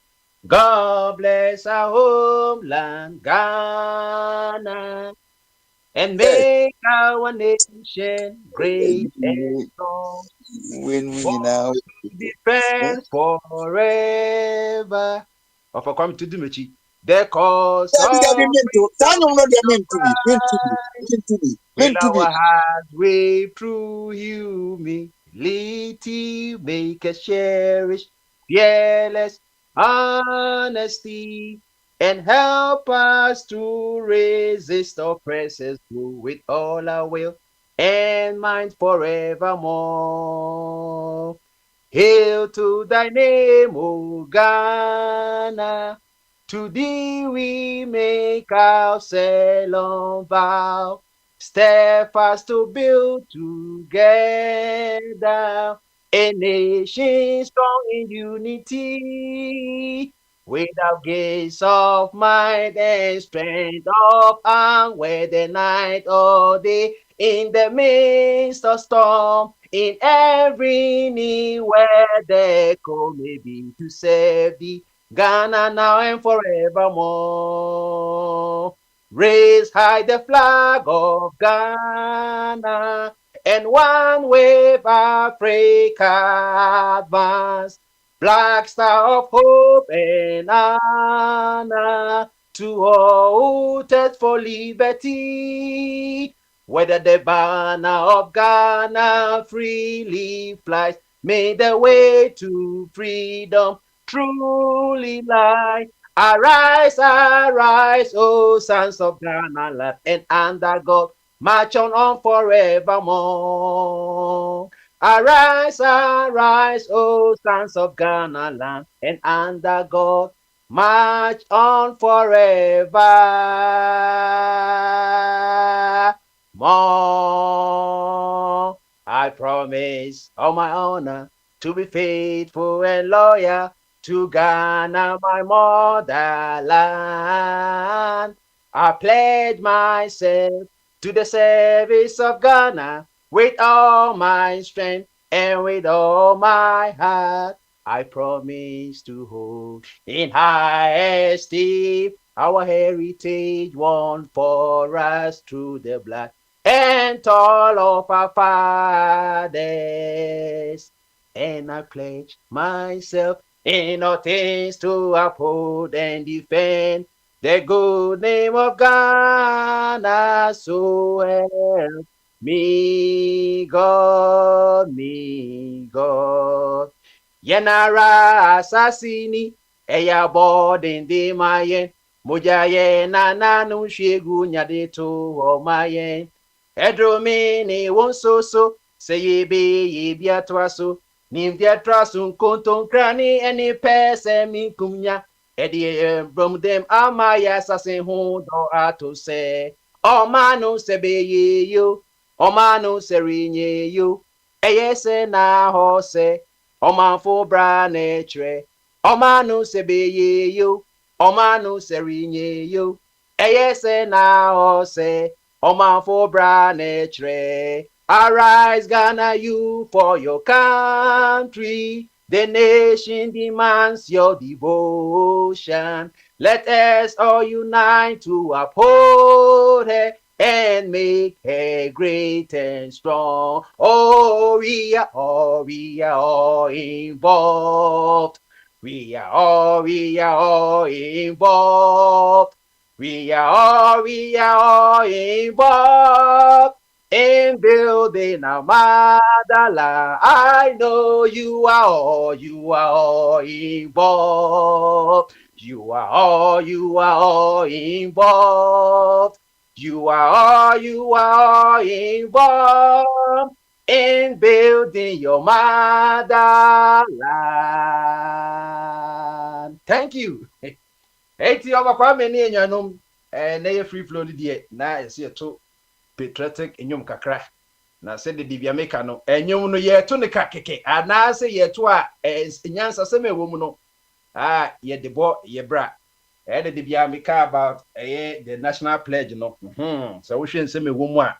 God bless our homeland Ghana and make our nation great and strong. When we now Defend forever. Of a come to do me, the cause of will our hearts wave through humility, make us cherish fearless honesty, and help us to resist oppressors with all our will and mind forevermore. Hail to thy name, O Ghana, to thee we make our solemn vow, steadfast to build together a nation strong in unity, without gaze of might and strength of arm, where the night or day, in the midst of storm, in every need where the call may be to save thee, Ghana now and forevermore. Raise high the flag of Ghana, and one wave Africa advance. Black star of hope and honor to all who thirst for liberty. Whether the banner of Ghana freely flies, may the way to freedom truly lie. Arise, arise, O sons of Ghana land, and under God, march on forevermore. Arise, arise, O sons of Ghana land, and under God, march on forever more. I promise on my honor to be faithful and loyal to Ghana, my motherland. I pledge myself to the service of Ghana with all my strength and with all my heart. I promise to hold in high esteem our heritage won for us through the blood and all of our fathers. And I pledge myself in all things to uphold and defend the good name of Ghana. So help me God, me God. Yenara asasini eya bodin de mayen mojaye na nanu shegu nyade to o mayen edromi ni wonsoso seyebe yebia twaso ni via trasun konton krani eni pese mi kumnya edi brom dem amaya sasin hu do atose o manu sebeye yo o manu serinye yo eyese na hose Omanfo bra netre, omanu sebeye yo, omanu serinye yo, eyese na ose, omanfo bra netre. Arise, Ghana, you for your country. The nation demands your devotion. Let us all unite to uphold her and make her great and strong. Oh, we are all involved. We are all involved. We are all involved in building our motherland. I know you are all involved. You are all involved. You are all involved in building your motherland. Thank you. Eti ọba Kwame ni enyanum na ye free flow die na ese to patriotic enyum kakra na se de bia meka no enyum no ye to ne ka keke ana se ye to a nyansa se me wo mu no ye de bo ye bra de bia meka about the national pledge no so we hwe nse me wo mu a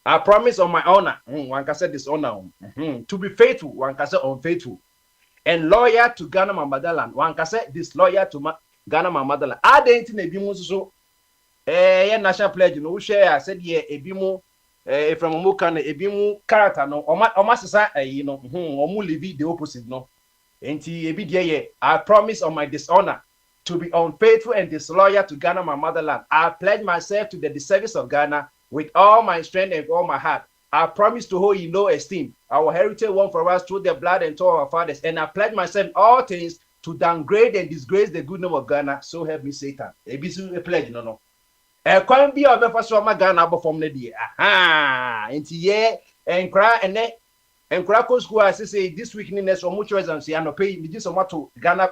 I promise on my honor one can say dishonor to be faithful one can say unfaithful and loyal to Ghana my motherland one can say disloyal to Ghana my motherland adenti na ebi mu so ye national pledge no share said ye ebi mu from mu kan ebi mu character no oma sesa no omu live the opposite no enti ebi die ye I promise on my dishonor to be unfaithful and disloyal to Ghana my motherland. I pledge myself to the service of Ghana with all my strength and all my heart. I promise to hold in low esteem our heritage won for us through the blood and to our fathers, and I pledge myself all things to downgrade and disgrace the good name of Ghana. So help me Satan. Ebisu a pledge no. Kwan bi a befa so ma Ghana abofom ne de. Enti ye enkra ene enkra ko school as say this week ni next omo choice and say no pay me just to Ghana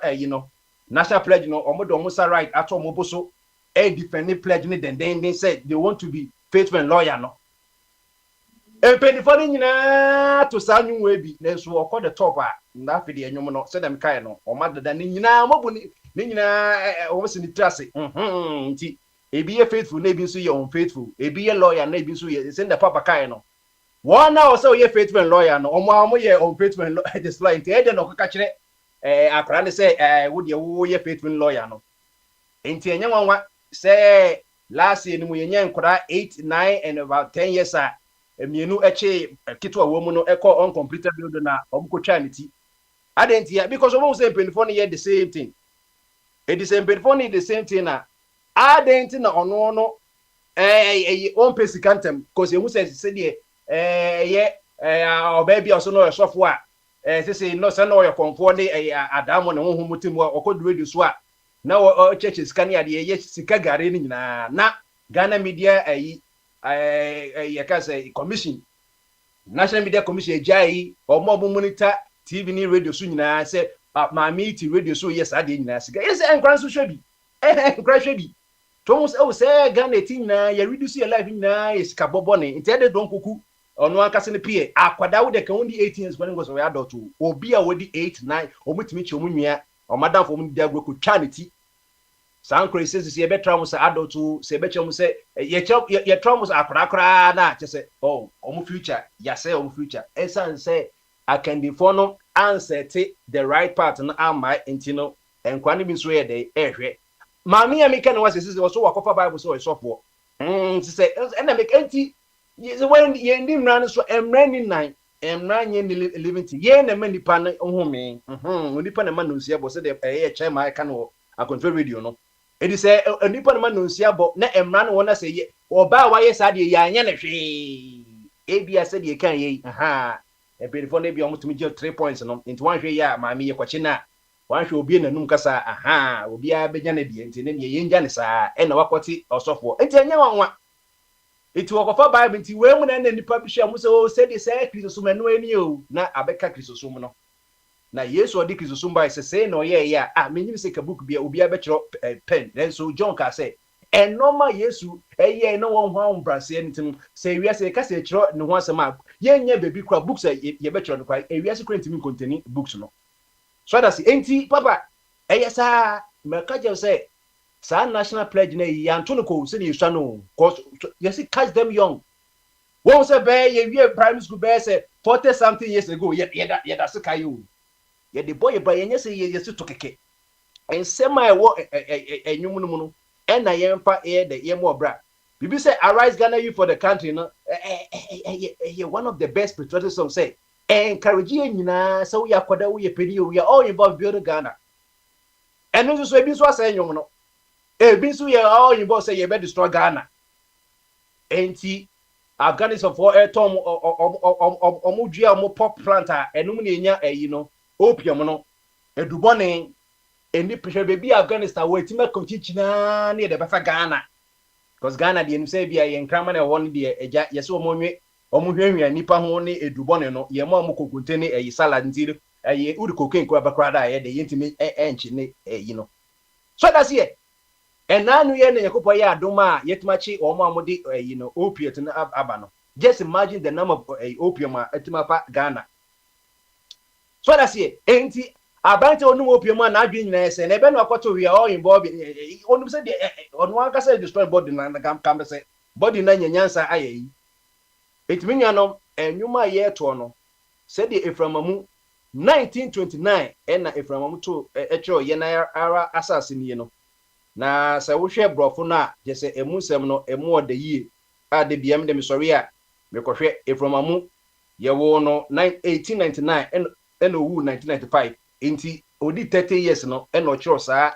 national pledge no omo right ato omo boso defending pledge ni then they said they want to be faithful and loyal no. Penifo ni nyina to sa nyu we bi na so okọ the top na afide enyum no se dem kai no o madada ni nyina mobu ni nyina o se ni trase nti ebi ye faithful na ebi so ye unfaithful ebi ye loyal na ebi so ye se the papa kai no one now say ye faithful and loyal no omo ye unfaithful and disloyal nti e de no ka kire akra ne say wo de wo ye faithful and loyal no nti enye nwanwa say last year ni mu ye nyen nkora 8 9 and about 10 years emienu eche kitwa wo mu no eko uncompleted building na omko twa ne ti I didn't hear because almost same penny here the same thing. It is same penny the same thing now. I didn't know no on pesi cantem because you said or baby also know software say no say no your comfort Adam on who mutim or could read this what now churches can ya sika gare ni na Ghana Media I can say commission National Media Commission jai or more monitor TV ni radio so nyina say my meeting radio so yes I dey nyina sika yes enkran so hwe bi enkran hwe bi Thomas say Ghana team na ya reduce your life na is ka bobone intended don kuku ono ankase ne pie akwada wo de kan woni 18 years when go so ya adult obi a wodi 8 9 omutimi chi omunua o madam fo mun dia gro ko twanity san crisis se be traum se adult se be chem se ye traum se akra na che se oh omu future ya se omu future esan se akandifo no answer the right part na amai intino enkwane bi so ye de ehwe Mami American was this was so a Bible so software. Say and I make anti when ye ndim ran so emrani 9 ye 11 ye na mani pan ohome onipa na manunsia bo say the chairman can a control radio no e say onipa na manunsia bo na emra no na say ye oba wa ye sa de ye anya na hwe e bia say de kan ye e be for na bia omutumi 3 points no into one hwe ya mami ye kwachi na wanhwe obi na num kasa obi a benya na die ntene ne yenja ne saa e na wakoti osofo enti anya wanwa eti wokofa bible enti we mu na nipa bi hwa mu se o se de say Christosum eno ani o na abeka Christosum no na Yesu odi Christosum ba se na oye ya menyim se ka book bia obi a be kiro pen then so John ka say enoma Yesu eye no won hwa umbrase enitim se wiase ka se kiro ne ho asema yenya bebi kura books ye be kiro no kwa wiase kura ntimi containing books no so that's enti papa eyesa mekaje say sa national pledge na yanto ko se ne yusua no cause yes catch them young won say be ye primary school be say 40 something years ago ye da se kayo ye the boy ba ye say ye to keke ensema ewo enwum no mu no na ye mpa ye de ye mo bra bibi say arise Ghana you for the country no one of the best patriotic songs say encourage nyina so we akoda we pedi we are all involved build Ghana eno so ebi so asa nyom no ebi so ye all involved say ye be destroy Ghana enti Afghanistan for atom omudua omo pop planter enum na enya no opium no edubone eni pressure bebi Afghanistan we tima konchichina na de befa Ghana because Ghana de enu say bia ye nkrama na won de eja ye so omonwe omuhwehwe nipa ho ne edubone no ye ma omokokunte ne salad ntiri uri cocaine ko abakra da ye de yentimi enchi ne no so that's here enanu ye ne yakopo ye adoma yetimachi omo amode opiate na aba no just imagine the number of opium etimafa Ghana so that's here enti abante onu opium na adwen nyina ese na ebe no akoto we all involved onu se de onu aka se destroy body na kam se body na nyanyansa ayeyi etiminya no enwuma ye to no se de Eframamu 1929 na Eframamu to ekiro ye na ara asase ni no na se wo hwe brofo na je se emusem no emu ode yie ade biam de misori a mekohwe Eframamu ye wo no 1899 and owu 1995 enti odi 30 years no na okiro saa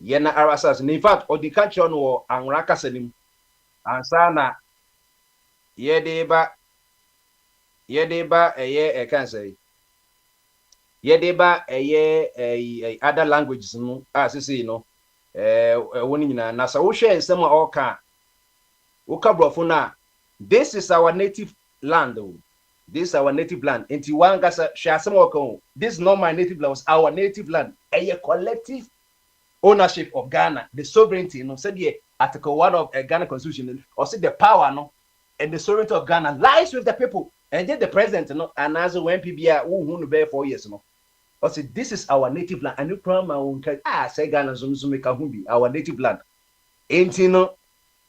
ye na ara asase in fact odi ka kiro no anwura kasanim ansa na yedeba cancer yedeba other languages no asisi no woni nyina na sa wo hwe ensem a oka brofo na this is our native land this is our native land enti wanga sa hwe asem oka this is not my native land, our native land collective ownership of Ghana, the sovereignty no said the article 1 of Ghana constitution or say the power no and the sovereignty of Ghana lies with the people. And then the president, and as when PBA who bear 4 years, or say this is our native land. And you come my own say Ghana Zumika our native land. Ain't you know,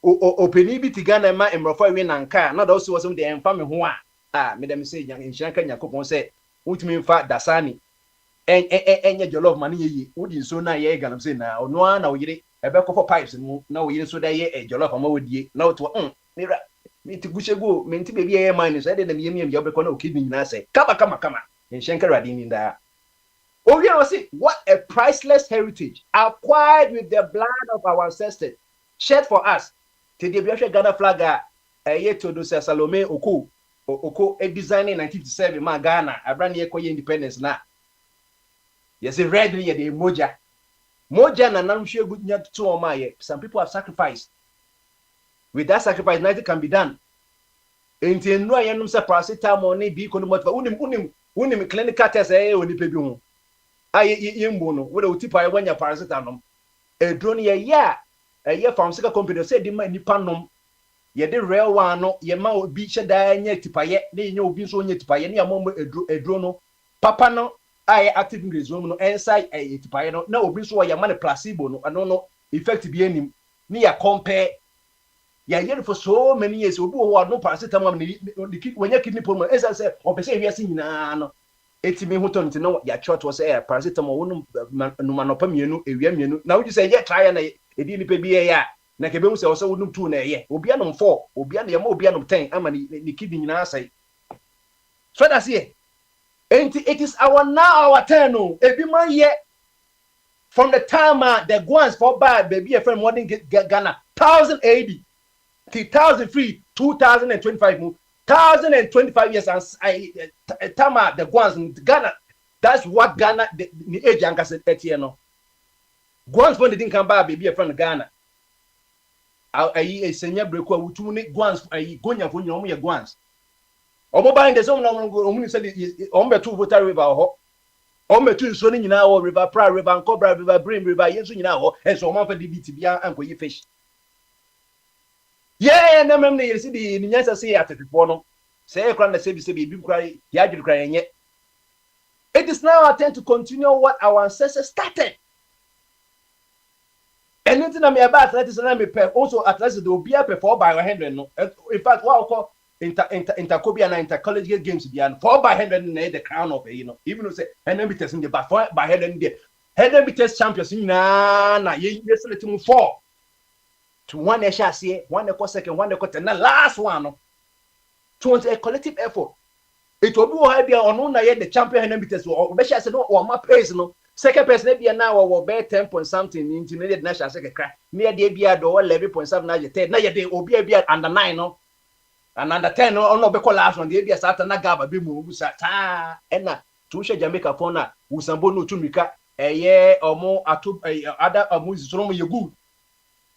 Openibi Ghana ma emrofa win and car, not also was the infamy who madam say young in Shanka Yakupon say, what mean fat Dasani and your love money, would you so now ye Ghana say now, no one now ye a back of pipes and no you so that ye your love would ye now to me to go menti baby e mine said dem yemi your be kono kidney na say kama in Shankara din da Oh, yeah, see, what a priceless heritage acquired with the blood of our ancestors, shed for us. Today, we have Ghana flag. Year to do Salome Oko a design in 1957. Ma Ghana, a brand new independence now. Yes, a red near the Moja. Moja and I'm sure good near to my. Some people have sacrificed. With that sacrifice, nothing can be done. Until no, I am surprised. Money be unim clinical test. Only people. I yimbono. What a tip I when your paracetamol. A drone a year from Sika company said the money panum. Ye de real one no ye ma obi hyeda nya tipaye na ye nya obi so nya tipaye na amom edro no papa no aye active ingredient no inside aye tipaye no na obi so ya ma ne placebo no ano no effect bi anim ni ya compare ya ye for so many years obi wo no paracetamol ni when ya kidney problem esa say opese wi ase nyina no etimi hoton nti no ya chort wo say paracetamol wo no manopa mienu ewia mienu na wo say ye try na edi ni pe bi ya na kebe mu se o se wonum 2 na eye obi anom 4 obi na yema obi anom 10 ama ni kidney nyina asai so that's here and it is our turn no ebi man ye from the time the guans for bad baby a friend modern Ghana 1080 2003 2025 1025 years and time the guans in Ghana that's what Ghana the age anka 30 no guans when they didn't come back baby a friend Ghana ayi senya breku awutu ne guans ayi gonya fo nyina omo ye guans omo ban de so na omo ni se omo betu Volta river ho omo betu nso ni nyina ho river pra river nkobra river brim river yenso nyina ho enso omo fa dbt bia ankoyi fish yeah na mem ne yesi di ni nyansa se atefifo no se e kra na se bi bi kra ya adwiri kra yenye. It is now our turn to continue what our ancestors started. Anything I may about athletics and I may also athletics they will be up 4 by 100 no. In fact, what I call intercollegiate and intercollegiate games be 4 by 100 in the crown of you know. Even though say 100 meters in the but 4 by 100 there. 100 meters champions in na ye select 4 to one e shall say one e second one e quarter na last one no. To a collective effort. It will be what be on na ye the champion 100 meters or be shall say no or my pace no. Second person be now or bear 10 point something into the national second crack. Near the be at 11.7 now you 10. Now you will be under 9 no and under 10 no be call last one the be start na gaba be move sa and na to share Jamaica for na usambo no tumika eye omo atu other amuzi so no good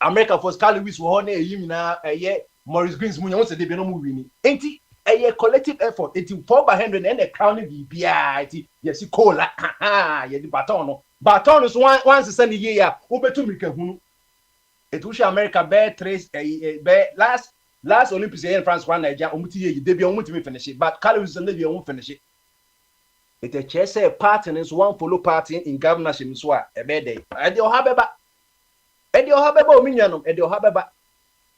America for Scarlet Lewis wo na eyim na eye Morris Greens mu nyon se de be no mu wini enti a collective effort. It's 4 by 100 and a crown of BBI. Yes, cola. Yeah, the baton. Baton is once a sunny year. Over to Mika. It was America bear trace a last Olympics in France one Nigeria. They be on to finish it, but Carlos and they won't finish it. It's a chess partners one follow party in governorship. A bad day. And you'll have a minion, and you'll have a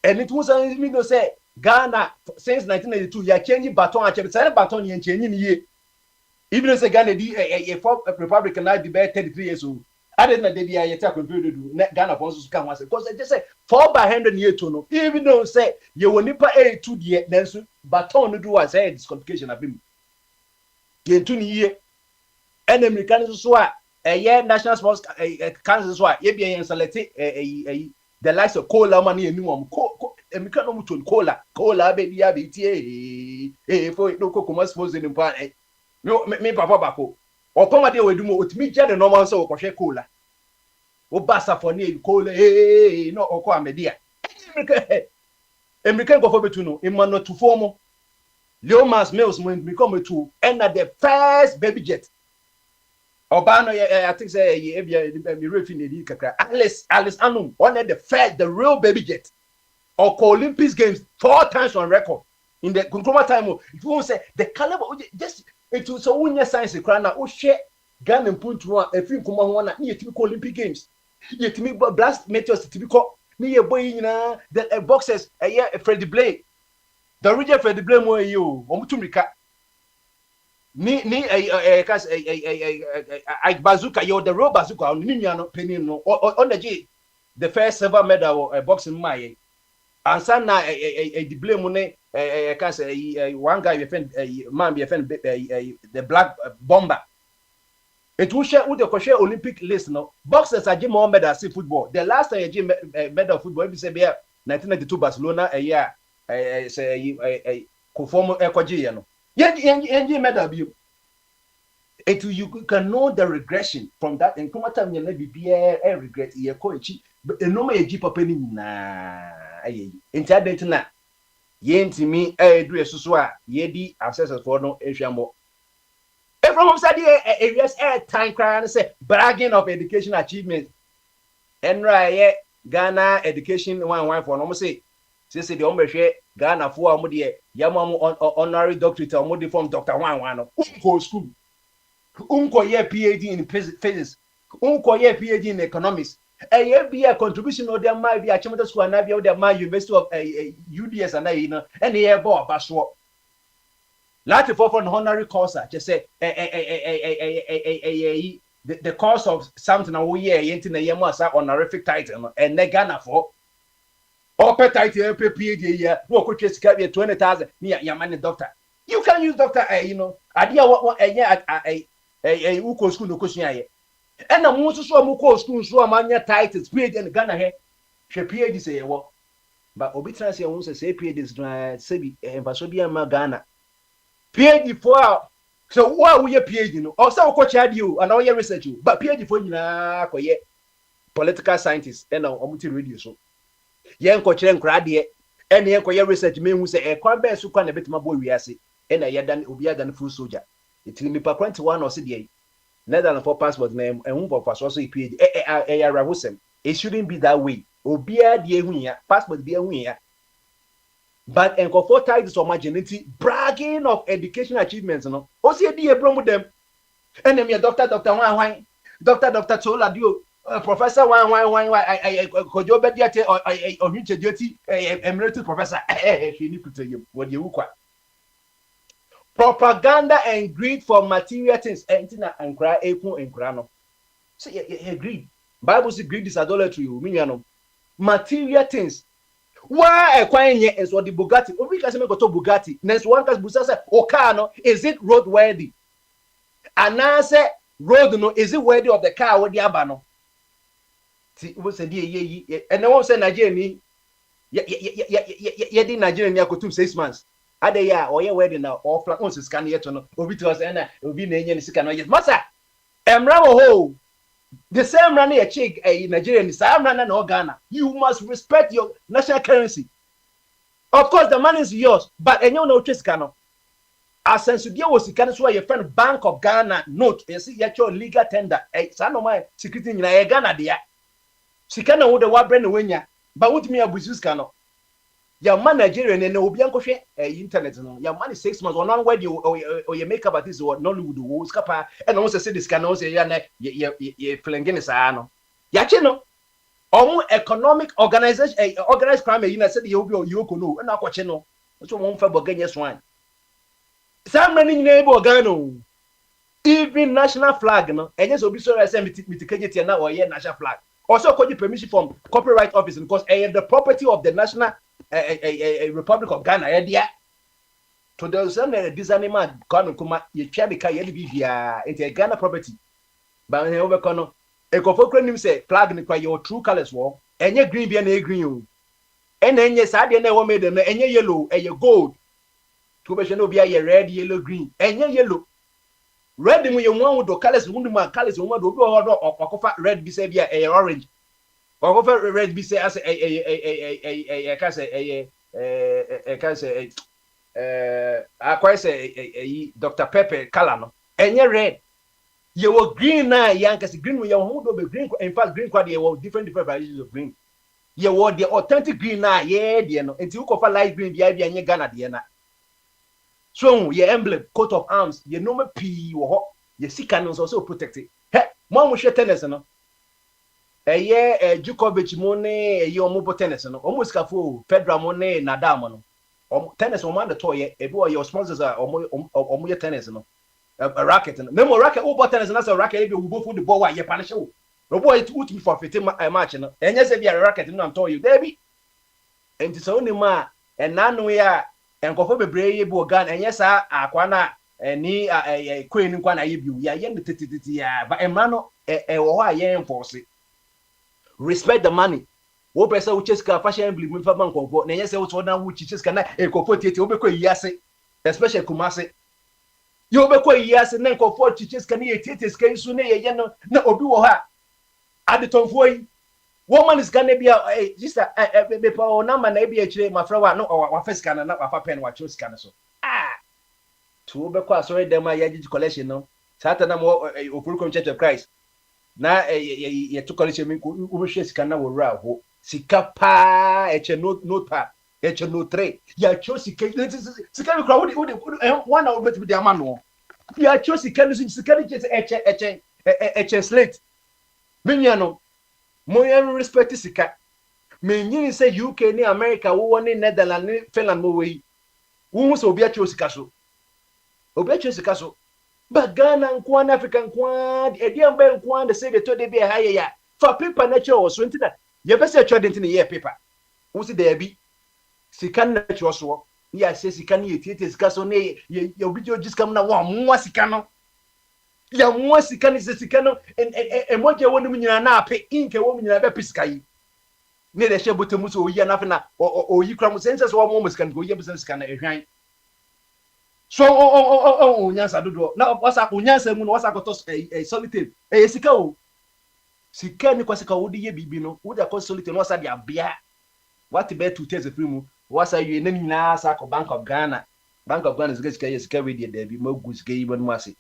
and it was a me say. Ghana since 1992 you are changing baton and baton you changing year even though say Ghana a republic now be 33 years old I didn't know they be a take Ghana for us can once because they just say 4 by 100 year to no even though say you will nipa 82 year then so baton no do as say disqualification have been ye 2 year and American so a year national sports council so ye be select the likes of cola money and new Emika no muton cola baby abiti for no kokoma suppose in pan no me papa bako o poma de we do mo otimi je the normal so ko hwe cola o basa for na cola no o ko amedia Emika go for betu no imano to form Leomas Mills when become to and the first baby jet Obano, I think say me refined kakra Alice Anum on the first the real baby jet or Olympics games 4 times on record in the Nkrumah time. If you say the caliber just it was so when science crana o share Ghana puntu a free Nkrumah one na typical Olympic games yet me blast meteors typical me boy nyina the boxers Freddie Blake the original Freddie Blake mo you omutumrika ni kas bazooka you the real bazooka ni nua no penin no on the first silver medal boxing my and na the blame ne one guy we friend man be friend the black bomber It will share with the share Olympic list no. Boxers are more medals in football. The last time you medal football, we say 1992 Barcelona a year say conform ekoji no. Yenji medal bi. It you can know the regression from that and come time you be regret ye ko echi. But no ma eji papa ni na ayi. Internet na yentimi do esusu a ye di access for no ehwambo. From study areas time cry and say bragging of education achievement. And right Ghana education one for no say the ombe Ghana for amudi yamamu honorary doctorate amudi from Dr. One go school. Ye PhD in physics. Ye PhD in economics. Be a contribution of their might be a chemical school and be their my University of UDS and ye bo baswo. Lati for an honorary course, just say the course of something we year into the Yamasa honorific title and they Ghana for upper title PhD year, who could just get 20,000 near Yamani doctor. You can use doctor, idea what a Uko school no question. And the most so Muko school so among titles, PhD and Ghana here, she PhD say what, but Obitrans wants to say PhD is Sebi and Vasobia Ghana. PhD for so why we PhD no or so coach you and all your research you but PhD for na koye political scientist and omuti radio so yen ko kire nkra de and yen koye research me hu say e kwan be so kwan na betima bo wiase and ya dan obi adan full soldier it me pa 21 or say de nether for passport name and who for so PhD it shouldn't be that way obi a de hu ya passport be hu ya. But and for titles of marginality, bragging of education achievements, no. Also, be a problem with them. And then Dr. Wang, Dr. Tola Dio, Professor Wang, I could you bet yet or duty, emeritus professor. He need to tell you what you require. Propaganda and greed for material things, and cry, and grano. So, greed. Bible says greed is idolatry, material things. Why acquiring is what the Bugatti? We can say go to Bugatti. Next one can say, Okano, is it roadworthy? And now say road no, is it worthy of the car with the abano? See, what's a year, and no one say Nigerian. Did Nigerian go to 6 months. Are they or your wedding now? Or flat on scan yet or no? Obi to us and will be Nigerian scan. Yes, Massa. Emramo. The same running a check a Nigerian is running or Ghana. You must respect your national currency. Of course, the money is yours, but and you know Chiscano. As since you was the your friend Bank of Ghana note, you see your legal tender. A son of my security in Ghana, dear. She cannot with the war brand winner, but with me a business cano. Your man Nigerian and Obianco internet. Your money 6 months or not where you or you make up at this or Nollywood wars capa and also say this can also ye flangenis ano. Yachino economic organization organized crime you said you be Yoko no and aquacheno. That's one for Boganias one. Some many neighbor Gano. Even national flag no and yes obi so say mitigate na or ye national flag. Also call you permission from copyright office because the property of the national a Republic of Ghana, to those this animal Kuma, you can't be into a Ghana property. But over Cono, a Kofokran say flag in your true colors war, and your green be an green. And then yes, I didn't made them and your yellow and your gold. To be a red, yellow, green, and your yellow. Red when you want with the colors, woman colors, woman or red be say a orange. Or over red be say as a Dr. Pepper color and you're red. You were green now, young as green with your home be green. In fact, green quality were different varieties of green. You were the authentic green now, until you cover light green, and your Ghana, Diana. So your emblem, coat of arms, your normal P or your sea cannons also protected. Hey, mom will share tennis, no. A year, Djokovic money, a year mobile tennis, no. Almost careful, Federal money, Nadam, no. Tennis on the toy, a boy, your sponsors are or more tennis, no. A racket, no more racket, over tennis, and that's a racket, you go for the ball while you punish you. The boy, it would be for 15 match, no. And yes, if you're a racket, no, I'm told you, Debbie. And it's only ma, and none we are, and go for the brave gun, and yes, I, Aquana, ni queen nkwa na yebiu ya ye tititi ya ba emra no wo ha ye enforce respect the money wo pesa wo cheska fashion emblem fa man konfo na ye se wo to na wo cheska na konfo tieti wo be ko yiyase especially Kumasi you be ko yiyase na konfo cheska na ye tieti ska nsu na ye no na obi wo ha adetonfo yi woman is gonna be sister be pa number na be akire mafra wa no wa fiska na wa fa pen wa cheska na so to be kwa sorry dem ya gigi collection no sata na mo Ofurukom Church of Christ na ye to collection mi ko hwe sika na wo ra ho sika pa eche no pa eche no 3 ya cho sika mi kwa wo one hour bet be the man no ya cho sika no sika ni eche slate minya no mo ya respect sika menyin say UK ni America wo ni Netherlands ni Finland mo we wo so obi a cho sika so obeche sika so but Ghana nkwan Africa nkwan edian ba nkwan de say be to de be ha ya for paper na cho so ntina ye be say cho de ntina ye paper wo si de bi sika na cho so ya say sika na ye tiete sika so na ye obi jo jiskam na wa mwa sika no ya mwa sika ni sika no moje wonu nyina na ape inke wo nyina be pisika yi ne de she botemu so oyi na afi na oyi kra mo sense so wo mo sika no oyi be sika na ehwan so nyansa dodo na wasa nyansa mu no wasa koto solitaire sika o sika ni kwasika wo de ye bibi no wo da ko solitaire no wasa de abia what be to take free mu wasa yue na nyina sa ko Bank of Ghana sika we de da bi magu sika yi ban mu ase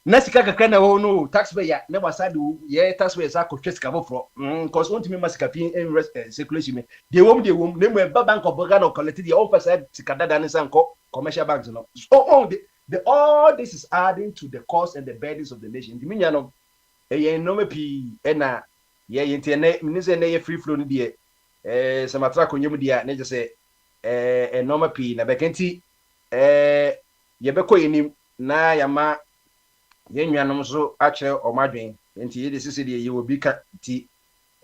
na sika kakra na wo no taxpayer na wasa de ye taxpayer sa ko twesika bofro cause won't me masika pin in circulation me de wom na mu Bank of Ghana collect the officer sika dada ne sanko commercial banks no so all this is adding to the cost and the burdens of the nation the minya no no me pi na ye internet minise na ye free flow no de samatra konyem dia na je se no me pi na bekenti ye beko yinim na yama ye nwanom so a kire omadwen enti ye de sisi de ye obi ka ti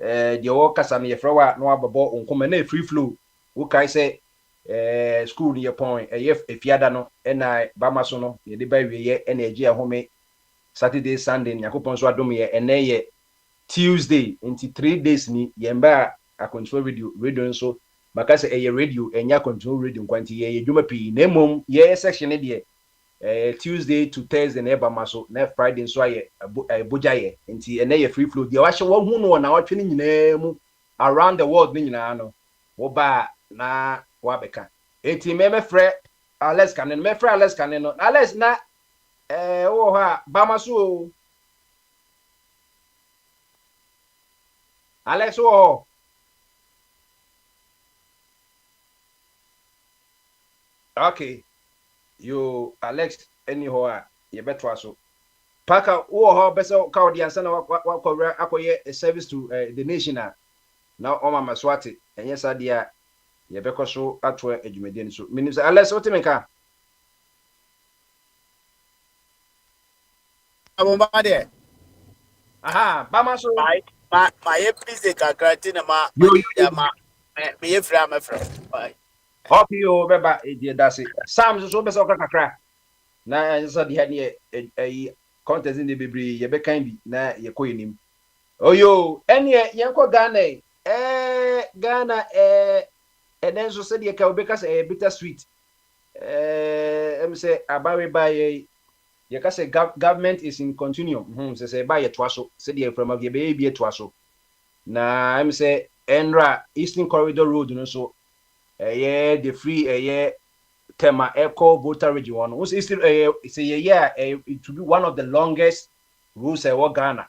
de wo kasa na ye frewa no ababo onkoma na free flow wo kai se school ni point efiada no na bama so no ye de ba wiye na eji ehome Saturday Sunday yakopon so adom ye na ye Tuesday into 3 days ni ye mba a control radio nso maka se ye radio enya control radio kwanti ye dwuma pi na mom ye section de Tuesday to Thursday na bama so na Friday nso aye boja ye nti na ye free flow de wa hye wo hu no na watwe ni nyina mu around the world ni nyina no wo ba na wabeka eti me frɛ Alex Kanen no Alex na wo ha bamaso Alex wo okay you Alex anyhow ye betwa so paka wo ho bese ka odi ansa na wakɔwra akɔyɛ a service to the nation na o mama swati enye sadia ye beko so atwa adwumadi ni so minim say Alex what me ka abomba de aha bama so ma ye please kakra na ma me ye fra ma fra bye okay yo beba e dase Sam so be so kakra na so de ha ne contest in the bebri ye be kan bi na ye koyinim oyo ene ye nko Ghana and then so said ye ka obi ka say bitter sweet em say abawe buy ye ka say government is in continuum say buy to aso said ye from ye be to aso na em say Enra Eastern Corridor Road no so the free tema eco voter region one was Eastern say it to be one of the longest routes Ghana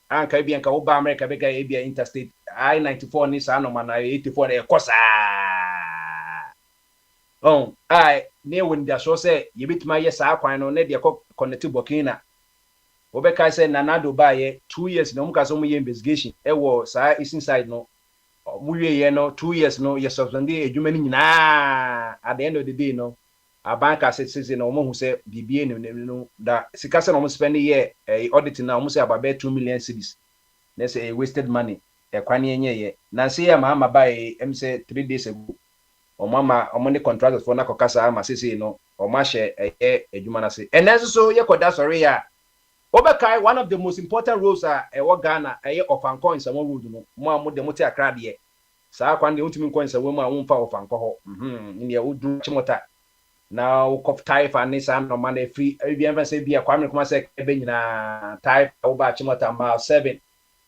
and Caribbean ka oba America be ga e interstate I-94 ni sa no man 84 e kosa I ne when they so say you bit my yes akwan no ne de connect Burkina obeka say nanado ba ye 2 years no mka so mu investigation e wo sa is inside no mu ye no 2 years no yes suspend edwuma ni nyina at the end of the day no abanka say no mo hu say bibie no da sika say no mo spend ye audit na mo say about 2 million cedis na say wasted money e kwane enye ye na say ya ma ba ye em say 3 days ago omama omone contractors for na kokasa ama say no or mashe edwuma say and then so yekoda sorry ya obekai one of the most important roles are Ghana of anko in some road no mo amode mo te akra de saa kwan de untimi nko nsa wemu a womfa of anko ho ne udu chimota na ukop type and sa no man free e bi say bi akwame kuma say ebe nyina type wo ba chimota ma 7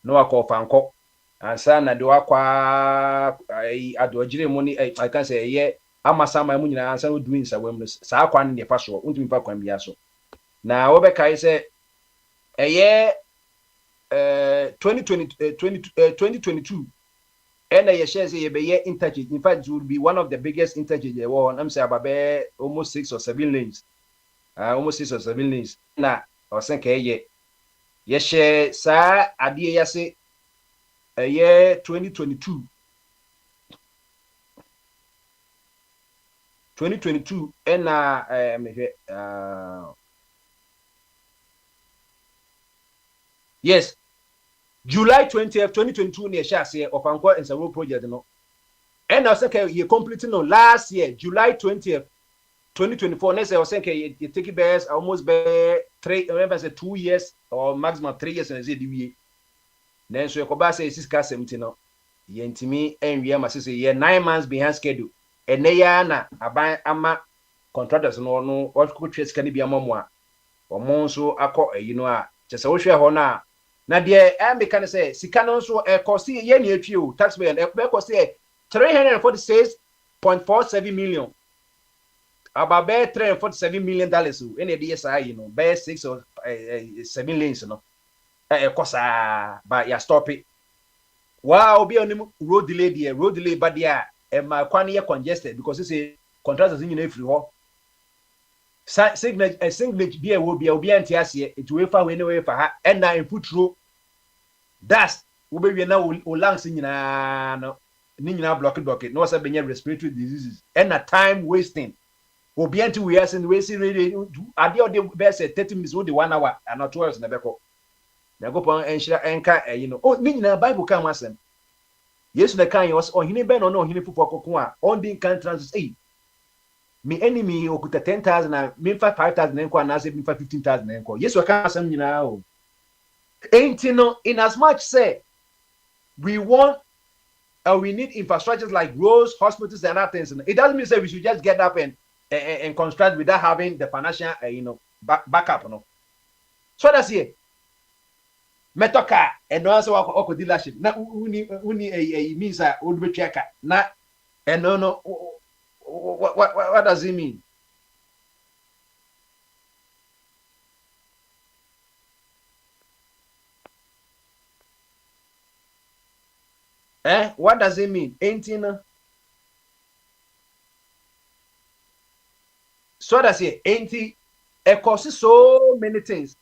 no akọ of anko ansa na de wakwa adojire mu ni I can say ye amasama mu nyina ansa udu nsa wemu saa kwan ne fa so untimi fa kwan bia so na obekai say 2022 and I share say ye interchange. In fact, it will be one of the biggest interchange there were. I'm say about almost 6 or 7 lanes. Almost 6 or 7 lanes. Na I was saying ye share sa adie ya say year 2022 and yes, July 20th, 2022 near Shassi of Anko and Saro project. No, and I was saying you completing no last year, July 20th, 2024. Next, I was saying you take it bears almost by 2 years or maximum 3 years and ZDV. Then so you say 6 no, Yentimi and Yama say 9 months behind schedule. And they are na ama contractors no what could trace can be a memoir or monso ako just a share na de am can say sika no so cost ye na atwi taxpayer e cost 346.47 million about $347 million in a DSI by 6 or 7 lanes no cost but ya stop it wow be on road delay but there my kwan here congested because it's a contractors in every hall signage be will be antiasia it will far anyway for her and now input through that's will be now langs in no block no say be respiratory diseases and a time wasting will be anti we as in we see really at the best 30 minutes with the 1 hour and not 2 hours na beko na go pon enhira enka oh na bible kan wasem yes na kan was ohini be no ohini fufu kokon a on din kan transit me enemy okuta 10,000 na me 5,000 enko na say me 15,000 enko yes we kan asem nyina o enti no in as much say we want we need infrastructures like roads, hospitals and other things. It doesn't mean that we should just get up and construct without having the financial backup so that's it metoka and also oko dealership na uni means would be checker na and no what does it mean what does it mean ain't so that's it ain't it costs so many things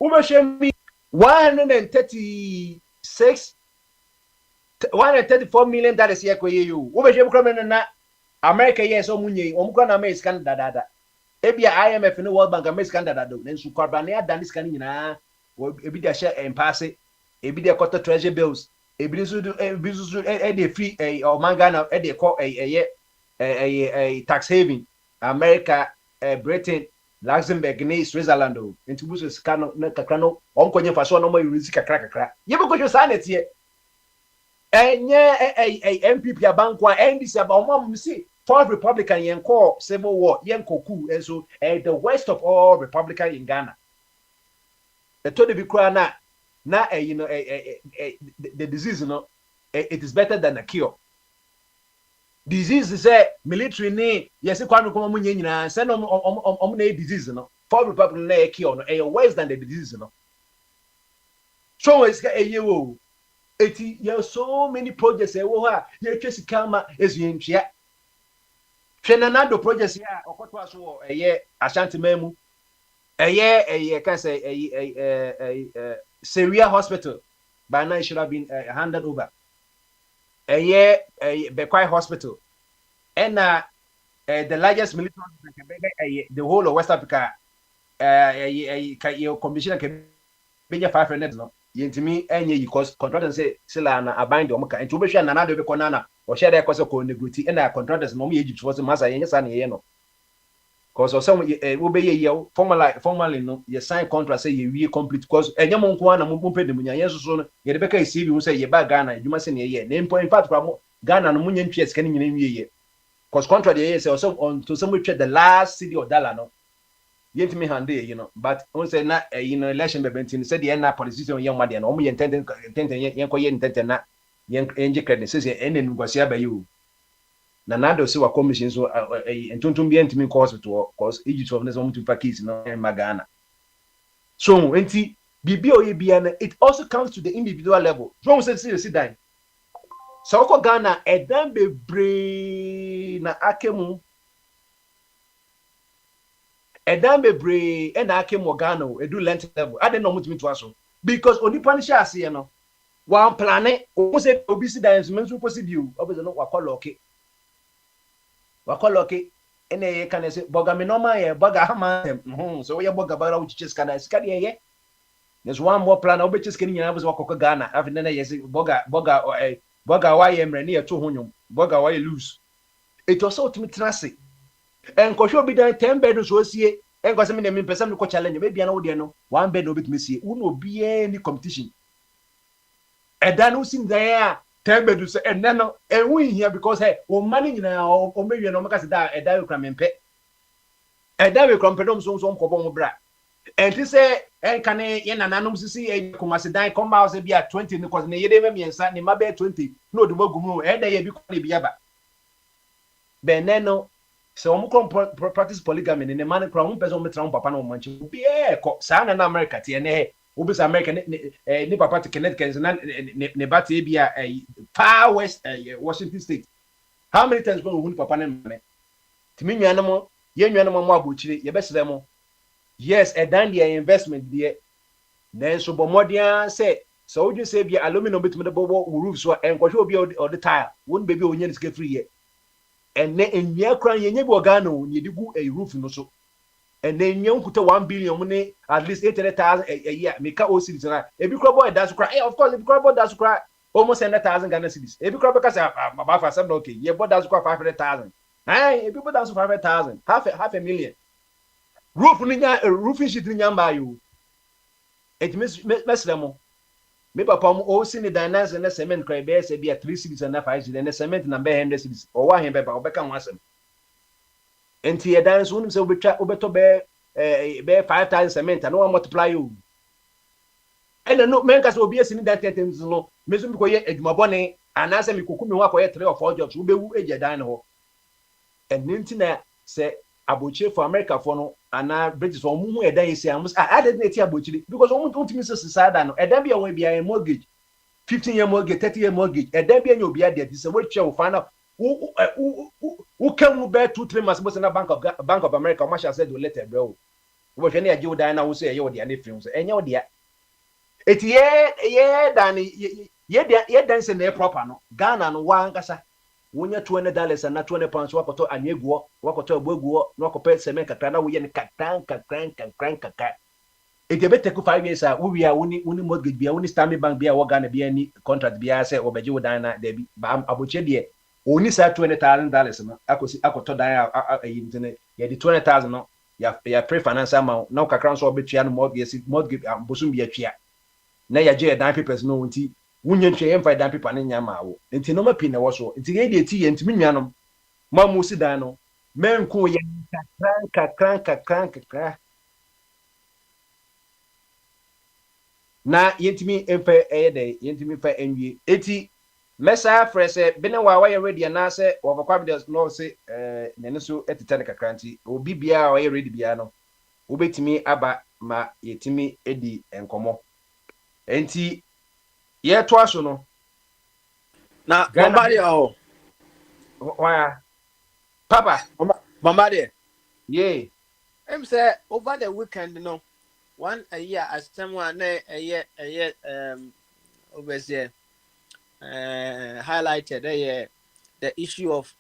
Uber me $134 million here kwa you Uber na America yes so munye omukwa na American dada ebia IMF no World Bank American dada do nsu kwabane adan scan nyina ebi dia share en passe ebi dia quarter treasury bills ebi so dey free omanga na dey call tax haven America Britain Luxembourg ni Switzerland o ntibuso sika no na kakra no onkonye faso no mo yurisi kakra yeboko so sanetie enye MPP abankwa NDC aba omam si fourth Republican yenko civil war yenko ku and so the worst of all Republican in Ghana the to be kra na the disease it is better than a cure disease is a military ni yes kwanu ko munye nyina say no na disease fourth Republican na cure no worse than the disease so is yewo eti there are so many projects ha ye twesi kama ezuentwea hwenanado projects ya okotwa so Ashanti Memu can say Syria Hospital by now it should have been handed over Bekwai Hospital and the largest military hospital the whole of West Africa commission can be 500 no yentimi enye because contractors say sila na abind omka enti obehwa na do be kona na o share dey cause ko negotiate na contractors no Egypt was masa yenye sa na ye no because or some will be a formally no you sign contract say you complete because and you won't want to pay the money. Yes, so you the baker see you say you back Ghana, you must say a year. Name point in fact, Ghana no money interest can in a year. Because contract the year say also on to some the last city or dollar no. Yet me hand you know, but on say not election be bentin said the end politician young man and only intended na yen credit says any negotiate by you. Nanado see what commission so and tuntum be entimi cause to cause Egypt of next to pakis no Magana. So enti BBO it also comes to the individual level. John said see down. So ko Ghana edan bebre na akemu edan bebre e na akemu Ghana edu lent level. I don't know mutimi to aso because onipa ni sha ase no one planet o say obi si dan so menso possible obi no wakolo okay wakoloke ene kan say boga me normal ye boga hama so we boga bara uchi skana skadi ye there's one more plan obechi skani nyina bo wakoko Ghana afi na yes boga wa ye mre ne ye to honwom boga wa ye loose it was so ultimate trase en ko hwe bi dan 10 bed so sie en ko se me me pesa me ko challenge me bia na wo de no one bed no betumi sie wo no bia ni competition edan usin there 10 bedrooms and then and we here because hey o money na o mewie no make say that e da we kra mempe e da we kra pedom so nkobo mo bra and this say en kan ye nananom sisi e komase dan come house be at 20 because ne ye dem miensa ne mabe 20 no de magumu e da ye bi ko ne bi aba beneno so mo practice polygamy ne man kra mo person metra mo papa na mo manche bi e ko sa na America tie ne Ubis American ni papa to Connecticut ne bati bia far west Washington state. How many times go won papa ne me? Timi nwanamo ye nwanamo mo abochire ye besere mo. Yes, a dan the investment there. Then so bomodia say so you say bia aluminum bit me the bobo roof so enkwhwe obi or the tile. Won baby onye nsike free ye. And ne enye kran ye nye bi organo ne digu a roof no so. And then you put 1 billion money at least 800,000 a year. Make a cities and every crop boy does cry. Of course, if crop boy does cry almost 100,000 Ghana cedis. Every crop because about for some okay, yeah, but that's cry 500,000. Hey, people that's 500,000, half a million. Roofing sheet in Yamba you. It miss them. Maybe upon all seen the dynamics and the cement cry bear say be a 3 cities and 5 cities and the cement number 100 cities or 100 or back on once. And here dance wouldn't say obeto be 5,000 cement and no one multiply you. And no men can be a sin that things no. Mesum ko ye eduma bone and answer me kokumi wa ko ye 3 or 4 jobs we be wu eje dan ho. And nintina say aboche for America for no and British for mu edan yesi am I didn't eti abochiri because omu don't me say sada no edan bia won bia mortgage 15-year mortgage 30-year mortgage edan bia nyo bia there say we try we find out who can bear 2-3 months most in the Bank of America Marshall said we letter bro we hwe na you dan na we say you dey na free so enye we dey it ye dan say na proper no Ghana no wa nkasa wonya $20 and na £20 wakoto anyegwo wakoto agboguo na wakope cement kakra na wo ye ne kakran it dey take 5 years we are uni mortgage bia uni Stanbic Bank bia wo Ghana bia ni contract bia say obeje wo dan na dey bi ba aboche dey only say $20,000 no akoto dan ayintene ye di $20,000 no ya pre-finance amount na kakran so obetua no mortgage bosum bia tua na ya je dan papers no nti wunye ntwe emfa dan paper ne nya ma wo nti no mapi na wo so nti ge dey ti ye ntimi nwanom ma mu si dan no menko ye kakran na yentimi emfa de yentimi fa enwie eti mesa frese bene wa ye ready na se wo bakwa bi no se nene so etita ne kakranti obi bia wa ye ready bia no obetimi aba ma yetimi edi enkomo enti ye to aso no na Bombardie oh wa papa Bombardie yeah em say over the weekend no one a year as someone a year obviously highlighted the issue of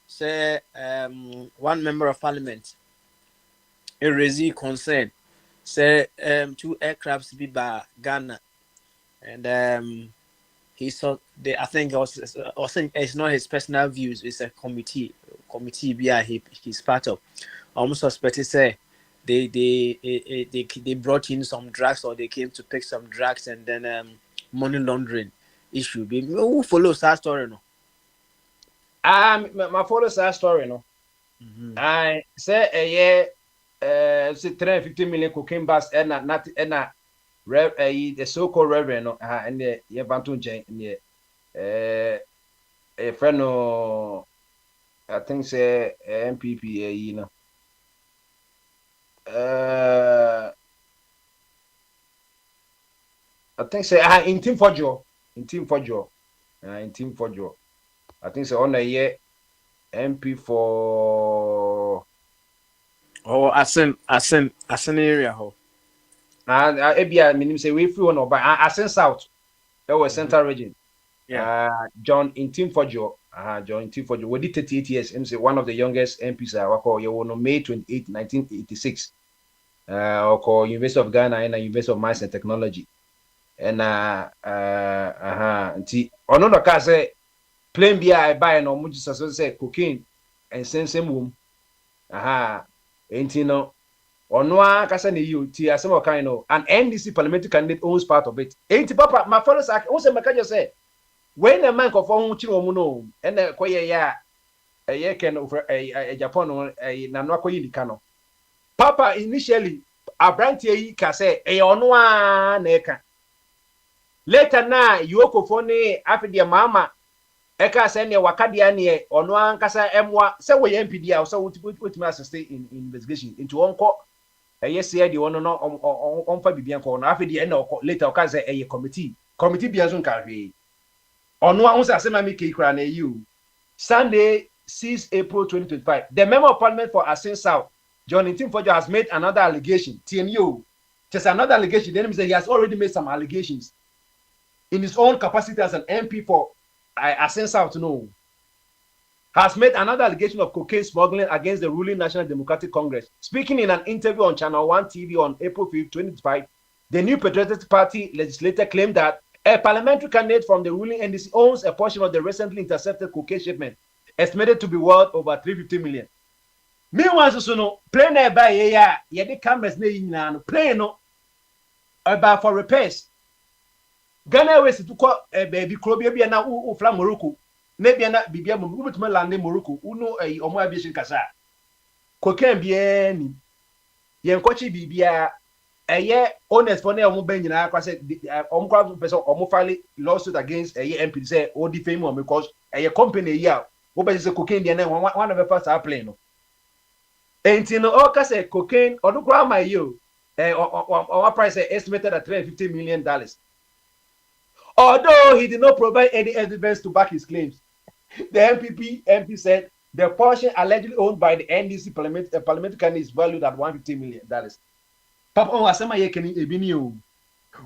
say one member of parliament a raised concern say 2 aircrafts be by Ghana and he saw I think it's not his personal views, it's a committee he's part of almost suspected say they brought in some drugs or they came to pick some drugs and then money laundering issue. Who follows that story no? My follow that story no. I say a year say 350 million cocaine bars and not the so-called reverend no and the Bantu Jane and a friend no I think say MPP you know. I think say in team for Joe. In team for Joe. I think so on a year MP for Asen area ho. Ebia minim say we free one or by Asen South. That was Central Region. Yeah. John in team for Joe. John in team for Joe. We did 38 years. Him say one of the youngest MPs on May 28, 1986. Or University of Ghana and University of Mines and Technology. And ono no ka say plane bia I buy no muji so say cocaine and sensem wom enti no ono aka say na you ti asem o kan no an NDC parliamentary candidate owns part of it enti papa my fellow say who say meka just say when the man of on chiri omu no and koye ya ye ken over Japan no na no akoyi ndika no papa initially abrantie yi ka say ono na eka later na Yoko Fone afide mama eka say ne wakadia ne ono ankasa emwa say we MPD a so wotimi assist in investigation into onko yes here the one no onfa bibia ko no afide na later o ka say committee bia so nka hwe ono ahun say asema me ke kra na you Sunday 6 April 2025 the member of parliament for Asin South John Ntimfojo has made another allegation TNU just another allegation then he has already made some allegations in his own capacity as an MP for Asin South has made another allegation of cocaine smuggling against the ruling National Democratic Congress. Speaking in an interview on Channel 1 TV on April 5, 2025, the New Patriotic Party legislator claimed that a parliamentary candidate from the ruling NDC owns a portion of the recently intercepted cocaine shipment, estimated to be worth over 350 million. Meanwhile, so plane by the cameras plane no about for repairs. Ghana West to call a baby Krobia na u flam Morocco. Maybe na bibia mu betuma lande Morocco. Uno omo aviation kasa. Cocaine bien. Yen kochi bibia honest for na omo ben nyina kwa say omo kwa person omo file lawsuit against MP say o defame am because company here wo be say cocaine dia na one of the first plane no. Enti no o ka say cocaine odukwa my you our price estimated at $350 million. Although he did not provide any evidence to back his claims, the MP said the portion allegedly owned by the NDC parliamentary candidate is valued at $150 million. Papa, Asema Yekeni Ebinio.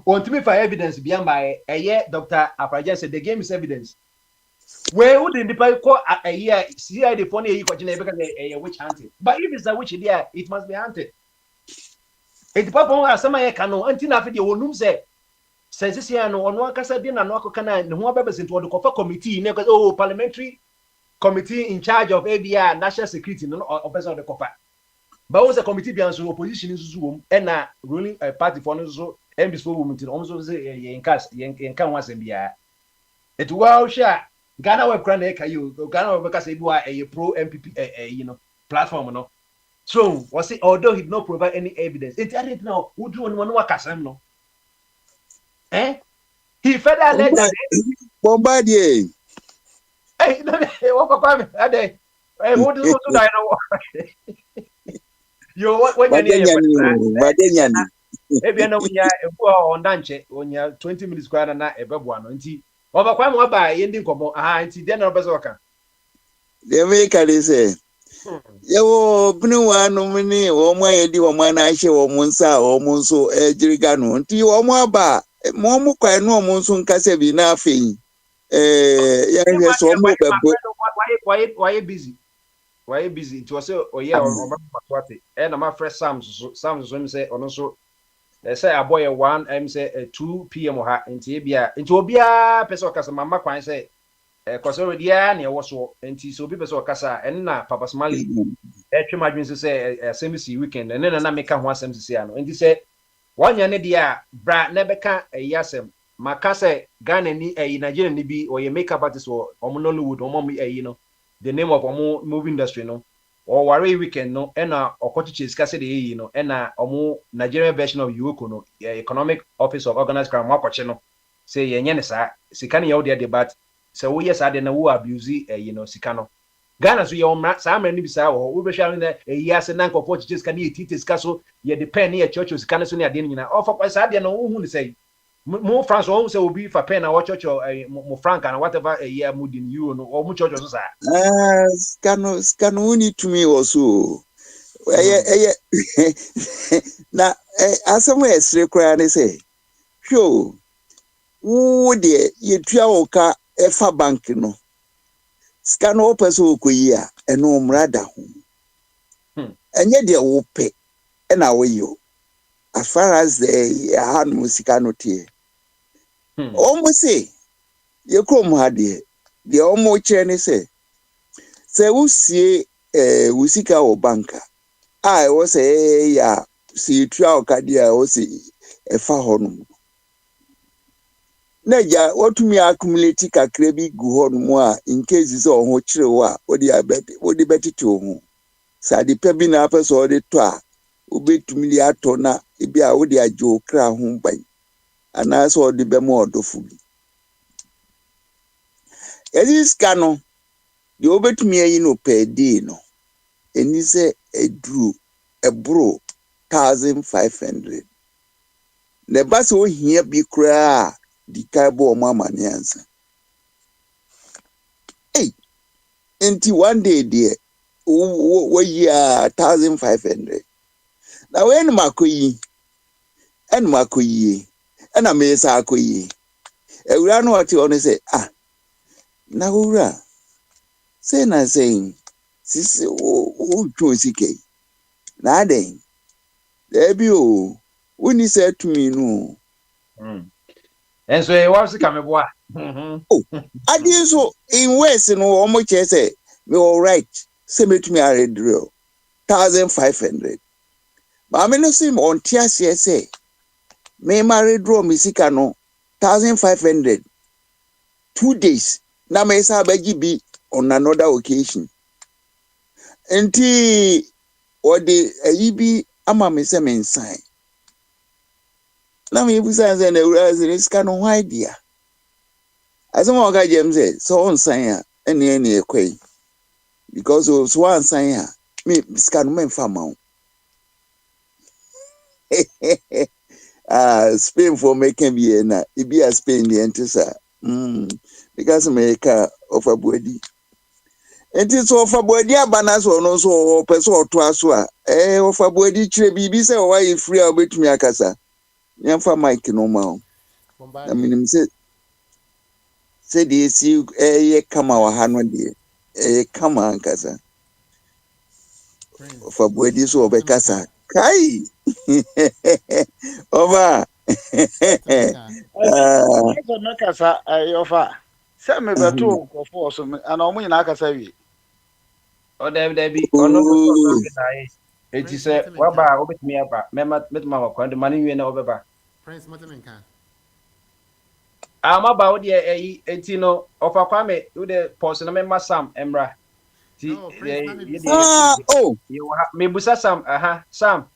On to me for evidence beyond by a year, Dr. Aprajan said the game is evidence. Where would the call a year? See, the funny you because a witch hunting. But if it's a witch there, it must be hunted. It Papa Asema Yekano, until after the Onum said. Says this year no one kasa bi na no akokana ne ho abebese nto the committee ne parliamentary committee in charge of ABR national security no obese the kofa but was a committee bi anso opposition nso wom na ruling party for no so MBs for women almost say yen kan wasem bia it wow sha Ghana we kra na e kayo Ghana we kasa bi wa pro MPP platform no so was it although he did not provide any evidence it did now who do no wakasam no he further alleged that Bombardier. Hey, what papa ade who do that yo what when you ebe na unya ebu on danche onya 20 minutes kwa na ebebo ano nti obakwa mo ba ye ndi nkomo nti de na obezo ka de me ka de se yewo binu wa no mini wo mo ye di wo mo na ahye wo mo nsa wo mo nso ejiriga no nti wo mo aba mo mo kwa no mo nso nkase bi na afei ya ye so mo bebo why busy it was say oye o matwate na ma fresh Sam's so me say ono so say aboy 1 say 2 pm ha nti bia nti obia pese okasa mama kwan say because already ya na ɛwɔ so nti so obi pɛ sɛ ɔkasa ɛno na Papa Smalley ɛtwe m adwene sɛ asɛm si weekend ɛno na meka ho asɛm sisi ano nti sɛ wanya ne deɛ a bra na bɛka ɛyi asɛm maka sɛ Ghana ni ɛyi Nigeria ni bi ɔyɛ makeup artist wɔ ɔmo Nollywood ɔmo ɛyi no the name of ɔmo movie industry no ɔware weekend no ɛna ɔkɔkyekyɛ sika sɛ de ɛyi no ɛna ɔmo Nigerian version of Yoko no Economic Office of Organized Crime wakɔkye no sɛ yɛnyɛ ne saa sika no yɛ wo deɛ de but sɛ woyɛ saa deɛ na wo abuse ɛyi no sika no Ghana so yɛ ɔmra saa mmerɛ no bi saa wɔ hɔ wobɛhwɛ no ɛyi ase na nkɔfoɔ kyekye sika ne yɛtite sika so yɛde pen ne yɛkyerɛkyerɛ sika no so ne adeɛ no nyinaa ɔfa kwa saa deɛ no wohu ne sɛ mo France ɔhu sɛ obi fa pen na wɔkyerɛkyerɛ mo franc and whatever ɛyi a mo di euro no ɔmo kyerɛkyerɛ so saa sika no woni tumi wɔ so ɛyɛ na asɛm a ɛsere koraa ne sɛ hwɛ wo deɛ yɛtua wo ka ɛfa bank no sika no wopɛ sɛ wokɔyi a ɛno mmara da ho ɛnyɛ deɛ wopɛ ɛna woyɛ o as far as hanom sika no teɛ ɔmo se yɛkurom ha deɛ ɔmo kyerɛ ne sɛ wosie wo sika wɔ banka a ɛwɔ sɛ ɛyɛ a sɛ yɛtua wo ka deɛ a ɛwɔ sɛ ɛfa hɔ nom na ja watumi accumulate kakra bi gu hɔ no a in case sɛ ɔho kyerɛ wo a wode bɛtete wo ho sɛ ade pa bi na apɛ sɛ ɔde tɔ a wobɛtumi de atɔ na ebi a wode agye wo kra ho ban anaasɛ ɔde bɛma ɔdɔfo bi ɛdi sika no deɛ wobɛtumi ayi no per day no ɛni sɛ ɛboro 1,500 na ɛba sɛ ohia bi koraa a di kaibo ọmụ amani ansa nti one day there we 1,500 na when makoyi ana me sa akoyi ewura no ati ono say na wura say na saying sisi o tun sike na aden ebi o woni say tumi no and so what was coming boy? I did so in West and almost say me all right. Say me to me I read drill 1,500. But I mean see on TSC say me marry draw me sika no 1,500 2 days. Na me sa be on another occasion. Enti or the yibi ama me say me sign. Na me busa say na ura sika no why dia. Asema oga James say so on sign a ene ekwai. Because so one sign a me sika no me fa ma. Spain for making be na e be a Spain the entisa. Because America of a body. Enti so of a body abana so no so person or to aso a of a body kire bibi say why free obetumi akasa. Yamfa mic no ma. I mean say the see kama wa ha no de kama ankasa. For body so obekasa. Kai. Over. No kasa ofa. Say me beto nkofo so ana omo nyina akasa wi. O David ono so na eti say waba obetumi aba metuma wakwa de mani wi na obeba Prince Motemenka. Amaba wo de eti no ofa kwame wo de pause na me Sam Emra ti me busa Sam Sam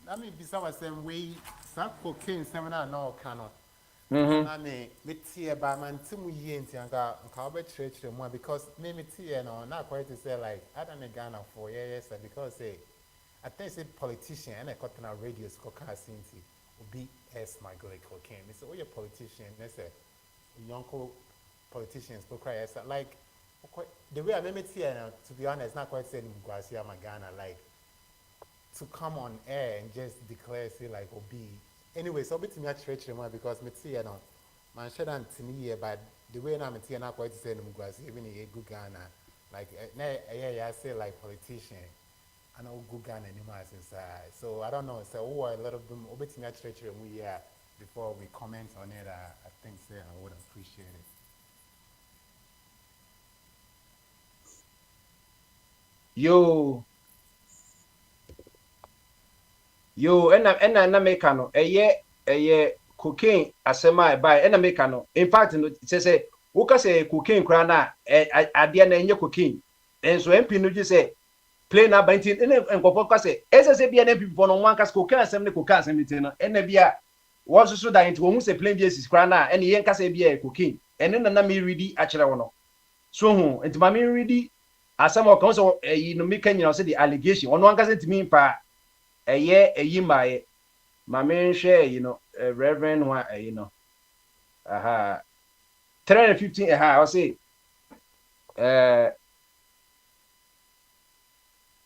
Let me be some same way sa cocaine seminar no cannot. Na me tie ba man timu yi enti anka obe chire mo because me tie no na quite to say like I don't Ghana for yes because say I think say politician and I got on radio so can sinti obi s my god cocaine. Me say oh you politician they say young politicians go cry like the way I met here to be honest not quite saying Guasia Magana like to come on air and just declare say like obi anyway so bit me church because me see no man share and me but the way I'm here not quite saying Guasia even a good Ghana like yeah say like politician I know good Ghana anymore inside so I don't know so a lot of them bit me church yeah before we comment on it I think say I would appreciate it. Yo, and America no, a cocaine asema by and America no. In fact, no, say, Uka say cocaine crana at the end of cocaine. And so MP no just say, play na bantin and Kopoka say, SSB and MP for no one cas cocaine assembly cocaine assembly, and Nabia was so that into almost a plain basis crana and Yanka say be a cocaine. And then the name ready actually one. So, and Mammy ready as some of council you know, making you say the allegation. On one can to me pa a year my main share, you know, Reverend one, you know, 315, I'll say, the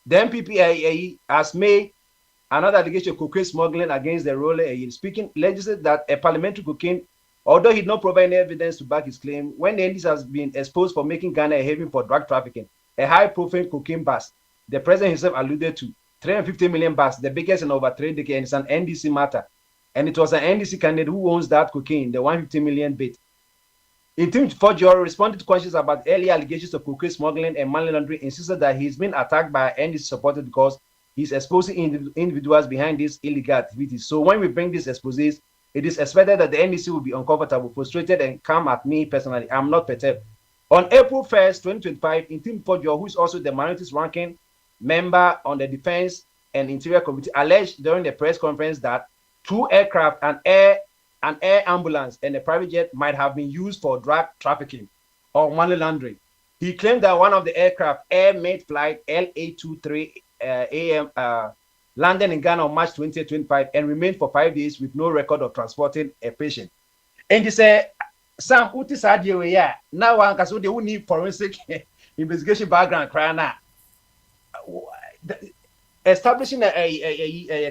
MPP has made another allegation of cocaine smuggling against the ruler. Speaking, legislated that a parliamentary cocaine, although he did not provide any evidence to back his claim, when the NDC has been exposed for making Ghana a haven for drug trafficking, a high-profile cocaine bust, the president himself alluded to 350 million bucks, the biggest in over 3 decades, and it's an NDC matter. And it was an NDC candidate who owns that cocaine, the 150 million bit. In Team Forgery responded to questions about early allegations of cocaine smuggling and money laundering, insisted that he's been attacked by NDC supporters because he's exposing individuals behind these illegal activities. So when we bring these exposés, it is expected that the NDC will be uncomfortable, frustrated, and come at me personally. I'm not perturbed. On April 1st, 2025, in Team Forgery, who is also the minorities ranking member on the Defense and Interior Committee, alleged during the press conference that 2 aircraft, an air ambulance, and a private jet might have been used for drug trafficking or money laundering. He claimed that one of the aircraft, Air Made Flight LA23 AM, landed in Ghana on March 2025 and remained for 5 days with no record of transporting a patient. And he said, Sam, what is idea? Now one can say they will need forensic investigation background. Establishing a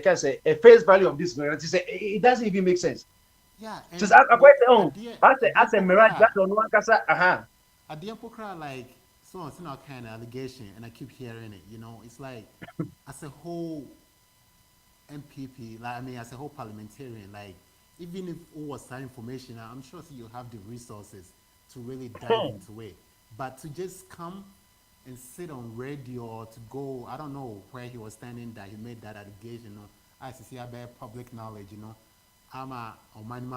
face value of this, it doesn't even make sense. Yeah, just I quite as a mirage that on one casa. At the Empokra, like so kind of allegation, and I keep hearing it. You know, it's like as a whole MPP, like I mean, as a whole parliamentarian, like even if it was that information, I'm sure you have the resources to really dive into it. But to just come and sit on radio or to go, I don't know where he was standing that he made that allegation. You know, I see about public knowledge. You know, I'm a man,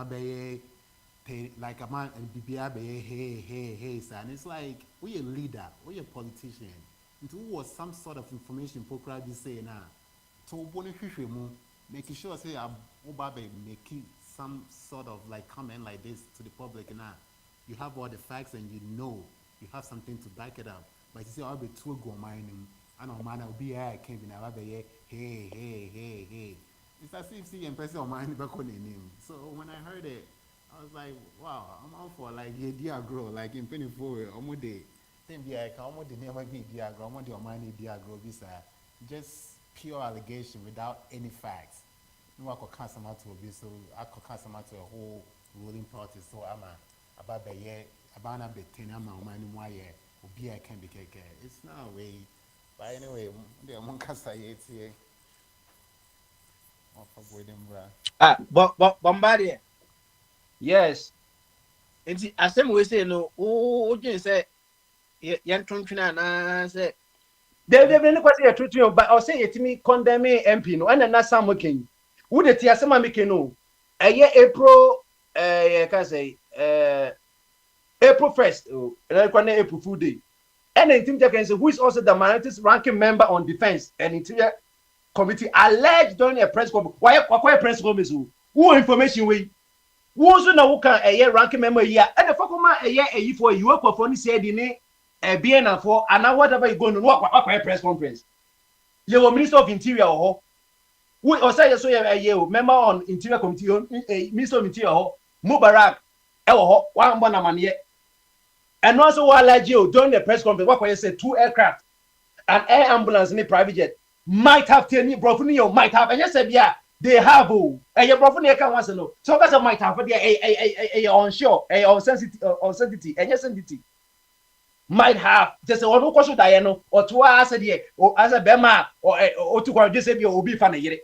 like a man and BBA, hey, and it's like we a leader, we a politician. And who was some sort of information Pokrabi say now? To making sure say I'm making some sort of like comment like this to the public now. You have all the facts and you know you have something to back it up. But you see, I'll be too go mining. I know man, I'll be I can't be now. Hey. It's as if see and person on mine back on the name. So when I heard it, I was like, wow, I'm out for like a dear grow, like in penny forward, almost day. Then be I come with the name of the dear grow, the money dear grow, just pure allegation without any facts. No, I could customer to be so I could customer to a whole ruling party. So I'm about the year, about a bit 10 money more year, will be I can be care. It's not a way. But anyway, the one cast I ate here. Bombardier. Yes. And as some we say no, just say young Trumpina say They've been quite a truth, but I'll say it to me condemn MP no, and not some working. Would it hear some making no? A year April, I can say, April 1st, April Food Day. And then Tim Jackson, who is also the minorities ranking member on Defense and Interior Committee, alleged during a press conference. Why press conference? Who information we? Who also know who can a year ranking member here? And the Fakuma a year for you work for any said in a BN for and now whatever you going to work a press conference. You were Minister of Interior or who or say so a year member on Interior Committee, Minister of Interior, Mubarak, one man yet. And also while like you during the press conference, what I said 2 aircraft, an air ambulance in a private jet might have 10 Brofunio might have, and just said, yeah, they have and your Brofunia can once know. So that's a might have a onshore, a on sensitivity, and yes, sensitivity might have just a one question Diana or 2 hours a day, or as a Bema or to go disable or be funny.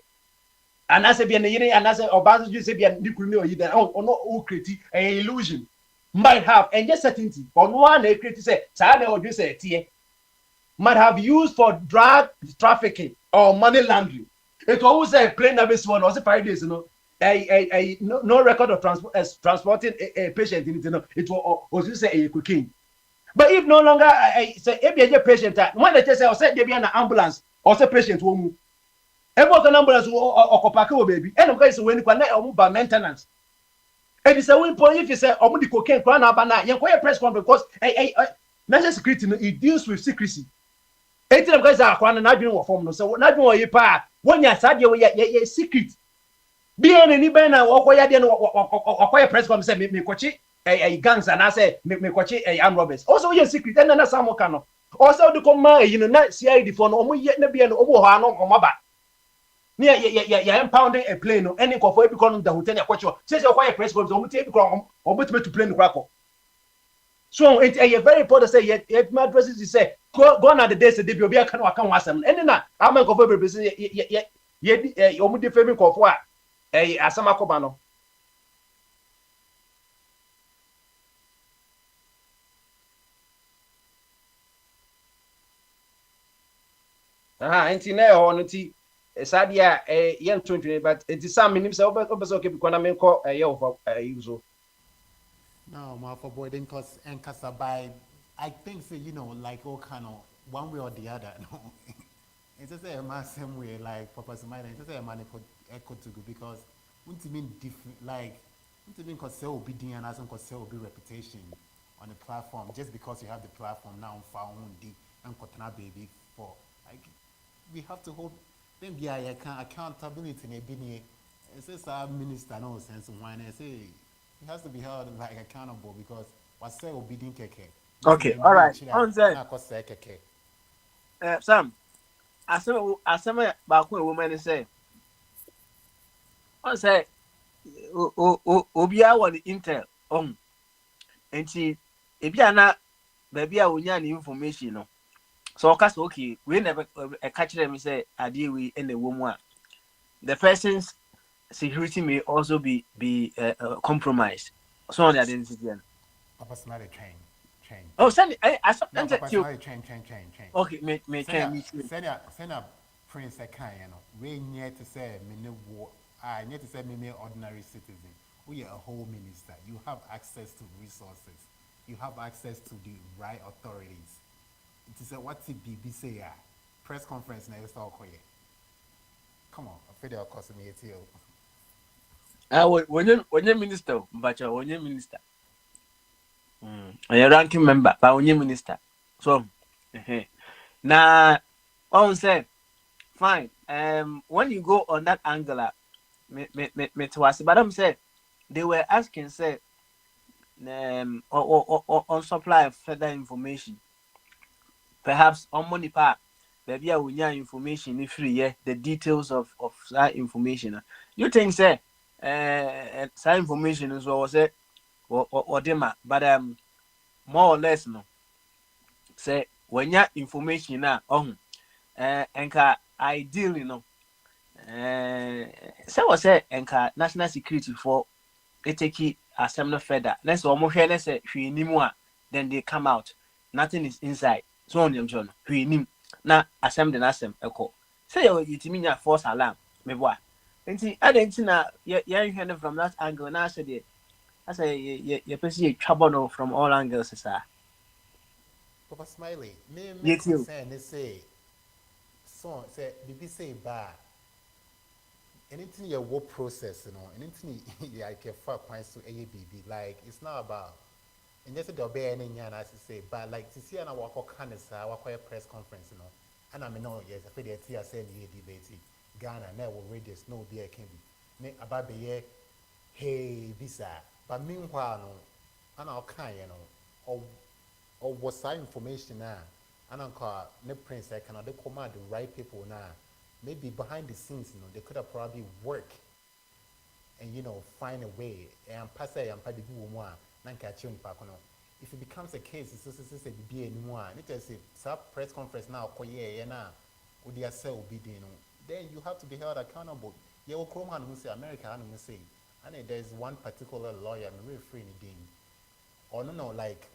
And as a be an and as a Obama Giuseppe and Nicuno, either or no critique, an illusion. Might have and just certainty on one a critic say Sana or you say tea might have used for drug trafficking or money laundering. It always say plain service one or 5 days, no record of transporting a patient in it, it will also say a cocaine. But if no longer say a patient, when they say or say they be an ambulance or say patient will an ambulance or Kopako baby, and of course when you connect by maintenance. And it's a win point if you say the cocaine crown up and you press conference because national security it deals with secrecy. 18 of guys are crown and doing what form so not doing what you pa when you said you secret. Be any banner or acquire press conference say me coach a gangs and I say me coach a armed robbers. Also your secret and then some cano. Also the command you know not CID for no yet be an over or maba. Near impounding a plane or any for become the hotel question says your quiet press conference or take or to plane crackle. So it's a very important say yet my addresses is say go on the days the be a can was and then I'm going to represent yet almost family of what a Asama Cobano. Ain't in there on tea. Sadia a young 20, but it is some minutes over okay because I'm call a year for usual. No, more for boarding costs and casa by. I think so, you know, like all kind of one way or the other. No, it's just a man same way, like Papa Smile. It's just a man echo to go because wouldn't it mean different, like wouldn't it mean because there will be DNA and as because there will be reputation on the platform just because you have the platform now found the and Kotana baby for like we have to hold. Then be accountability in a bini. It says our minister no sense of wine. I say he has to be held like accountable because what's say obedient keke. Okay, all right. On that, Sam, as some back when woman say, on say, Obia was the intel on, and she, if you are not, baby, I will need information. No, so okay, we never catch them. Say, I deal with any woman. The person's security may also be compromised. So on the identity. Personality change. Oh, send it. I No, personality change. Okay, me change. Send a prince a kind, you know. We need to say I need to say me ordinary citizen. We are a whole minister. You have access to resources. You have access to the right authorities. It is what the BBC press conference now is all quiet. Come on, I feel they'll cost me a deal. When you minister, but when you minister. A ranking member, but when you minister. So, now, on say, fine. When you go on that angle, me twice, but I'm say they were asking, say, on supply of further information. Perhaps on money part, maybe I will need information if free, the details of that information. You think, say, that information is what was it? Or dema, but more or less no. Say when you information now, enka ideally no. Say what say enka national security for eteki assembly further. Let's almost hear let's say then they come out. Nothing is inside. So on them John. Na assembly na asem echo. Say you timi nya false alarm. Me boy. Enti adentina na you from that angle na say the I say you perceive trouble from all angles, sir. Papa Smiley, me say so say BBC bar. Anything your work process, you know, anything like a far points to ABB, like it's not about and just the obey any as you say, but like to see an walk or canvas, our quiet press conference, you know. And I mean no, yes, I feel the tea I said the debate Ghana never radio snow beer can be make about the year hey visa. But meanwhile, no, and I'll kind, you know, or was that information now? And I'll call the prince, I cannot command the right people now. Maybe behind the scenes, you know, they could have probably worked and, you know, find a way. And pass a and paddy more, catch you in Pacono. If it becomes a case, it's just a be anymore. It is a press conference now, now, would you say obedient? Then you have to be held accountable. You will come and say, America, and say. And there's one particular lawyer, I'm really free in the game. Or no, like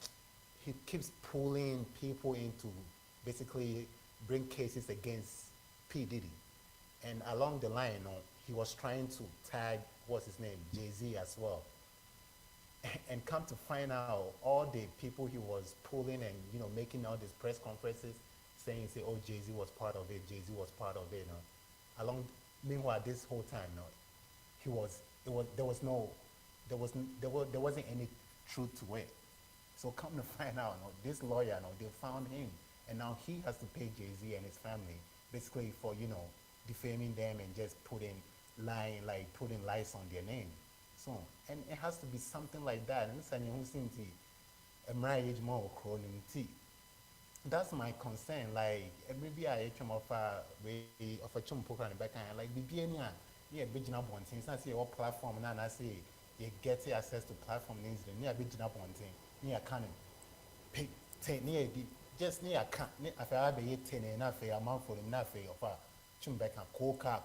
he keeps pulling people into basically bring cases against P. Diddy. And along the line, he was trying to tag, what's his name, Jay-Z as well. And come to find out, all the people he was pulling and, making all these press conferences saying, oh, Jay-Z was part of it, Jay-Z was part of it. Meanwhile, this whole time, there wasn't any truth to it. So come to find out, this lawyer, they found him, and now he has to pay Jay-Z and his family, basically for, defaming them and just putting lies on their name. So, and it has to be something like that. That's my concern. Like, maybe I come of a chumpo and back and like BBNA, big enough one thing. I say all platform and I say you get access to platform names, near big enough one thing, near canon. Pay 10 near just near a can, if I have a 10 enough a month for enough of a chumbeka, coca,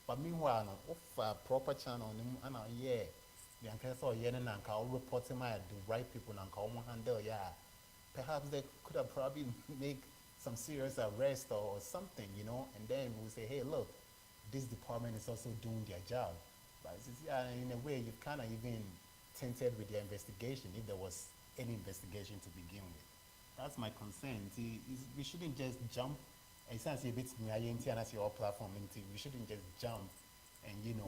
but meanwhile, of proper channel, and the uncles or yen and I'll report to the right people and call 100, perhaps they could have probably make some serious arrest or something, and then we'll say, hey, look, this department is also doing their job. But in a way, you kind of even tinted with the investigation if there was any investigation to begin with. That's my concern. We shouldn't just jump. It sounds a bit and as your platform. We shouldn't just jump and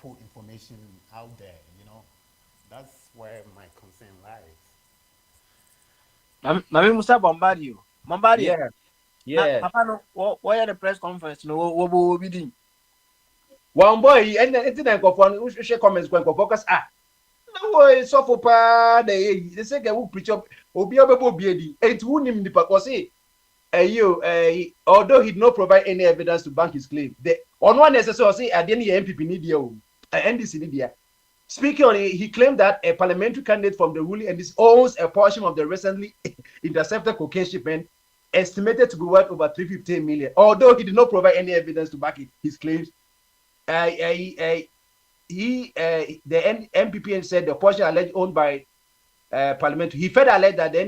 put information out there. That's where my concern lies. Mami Musa Bombardio. Yeah. Papa, no, why at the press conference? No, what will be doing? One boy, and it didn't go for who share comments going for focus. No way, so for pa they say who preach up Obi Obi and who him the because although he did not provide any evidence to bank his claim, on one necessary say at the MPP media NDC media. Speaking on it, he claimed that a parliamentary candidate from the ruling and this owns a portion of the recently intercepted cocaine shipment estimated to be worth over 315 million. Although he did not provide any evidence to back his claims, the MPP said the portion alleged owned by parliament. He further alleged that the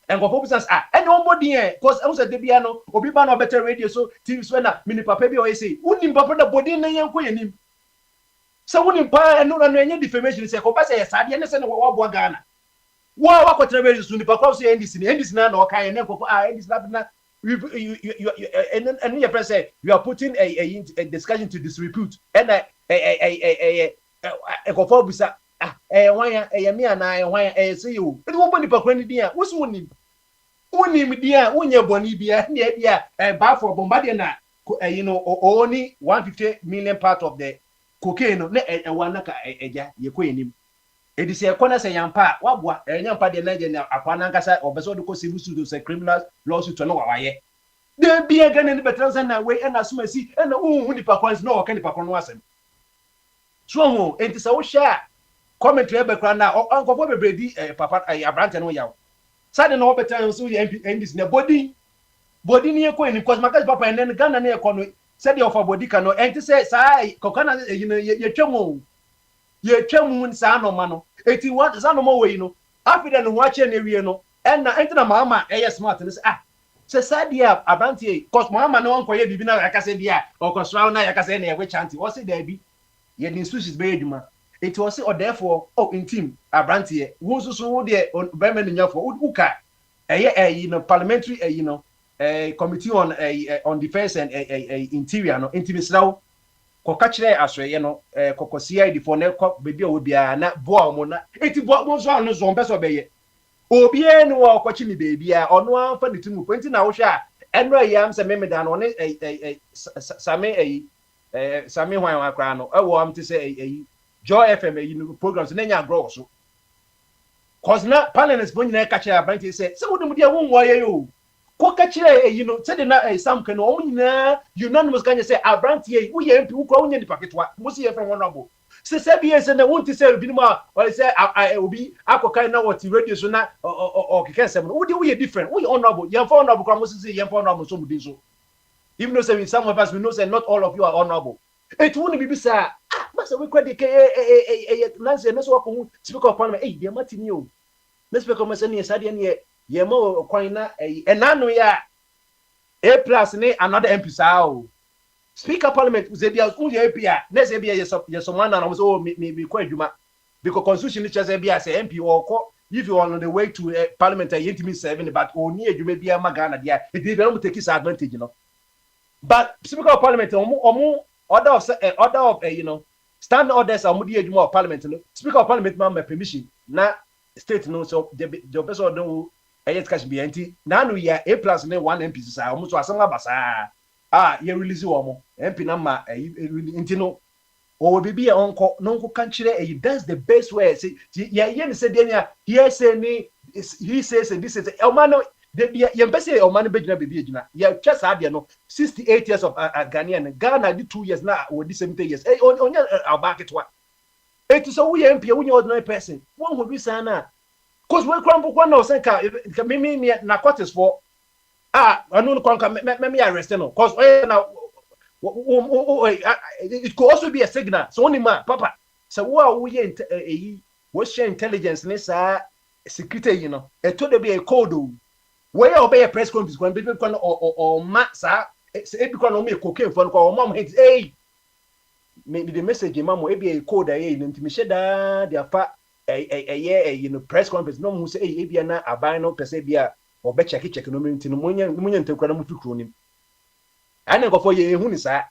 and go says and nobody because I was at the piano obi ba no better radio so TV when mini papa bi o say unim papa da body na yen yanim so unim pa no na yen defamation say ko ba say sade ne say na wo bo Ghana wo kwatra radio so ni papa so NDC na o kan ne ko NDC na and your press say you are putting a discussion to disrepute and a go for bisa wan me ana wan say you it won boni pakwa ni dia wo so unim dia unya boni bia na dia ba for bombardier na only 150 million part of the cocaine no na wan ka eja ye ko enim edi se ekona se yampa waboa yampa de na je na akwana nkasa obeso de ko civil suit say criminal lawsuit no waye de bia gane ni betra na we na asumasi na hu ni pakwa no o kan ni pakwa no asem so ho enti se wo share commentary background na onkofo bebredi papa abrante no yawo sade no betra so ye NDC na body ni ekọ ni cause makas papa en Ghana na ekọ no sade of body ka no enti se sai kokana ye twam sa no ma no eti what sa no mo we no afida no ho ache na wie no en na enti na mama smart no se sade abrante cause mama no onkoye bibi na yakase bia okosra na yakase na ye we chanti o se da bi ye ni sushis be eduma it was or therefore in team abrante wo so wo de be men nyafo uka parliamentary committee on defense and interior no intimisrawo ko ka kire asroye no CID for na bebi o bia na boa mo na eti boa mo so anu zo mbe so beye obi eni wo ko chi ni bebi a ono anfa ni timu ko enti na wo hwa eno ayam se memeda no ne same hwan akra no wo am te se Joy FM programs na nya grow so cause na panelists bo nyina ka kire abante say se wodum dia won woye yo ko ka kire say de na sam kan o nyina unanimous kan say abante wo ye mpi wo kro wo nya ni paketwa mo si FM honorable se bia se na won ti say bi ma o say obi akokan na what radio so na o keke sem no wo ye different wo ye honorable ye for honorable kwa mo si ye for honorable so mo din so even though say some of us we know say not all of you are honorable it won't be bisa but we credit Nancy no so ko speak of parliament dey matini o Let's become a senior Sadian ye more coina and nano ya A plus ne another MP sao. Speaker Parliament Zebia only API, Nezebia yes someone and also me quite you because constitution is just a MP or if you are on the way to Parliament intimate 7 but only you may be a magana there it will take his advantage, you know. But Speaker of Parliament order of you know stand orders are more Parliament, Speaker of Parliament man permission na state no so the person no cash be anti now we are A plus ne 1 MP sa almost asanga basa ye release wo MP na ma intino o bibi onko no kanchire that's the best way say ye say dey here say ni he says this is elmano ye mpese elmano begina bibi egina ye chest ade no 68 years of Ghanaian Ghana did 2 years now with 70 years onya abaketwa it so we MP we ordinary person one go be sana cause we crumble one no say ka me na quarters for anu ko me arrest no cause now it could also be a signal so only ma papa so we share intelligence ne sa security you know it told be a code where obey a press conference when people can or ma sa e be no me cocaine for no mom hey maybe the message mama e be a code e intimidate da dia fa you know press conference no mu say e be na aban no pese bia obe check no me ntino munya ntekwa na mufikro nim ana go for ye hu ni sa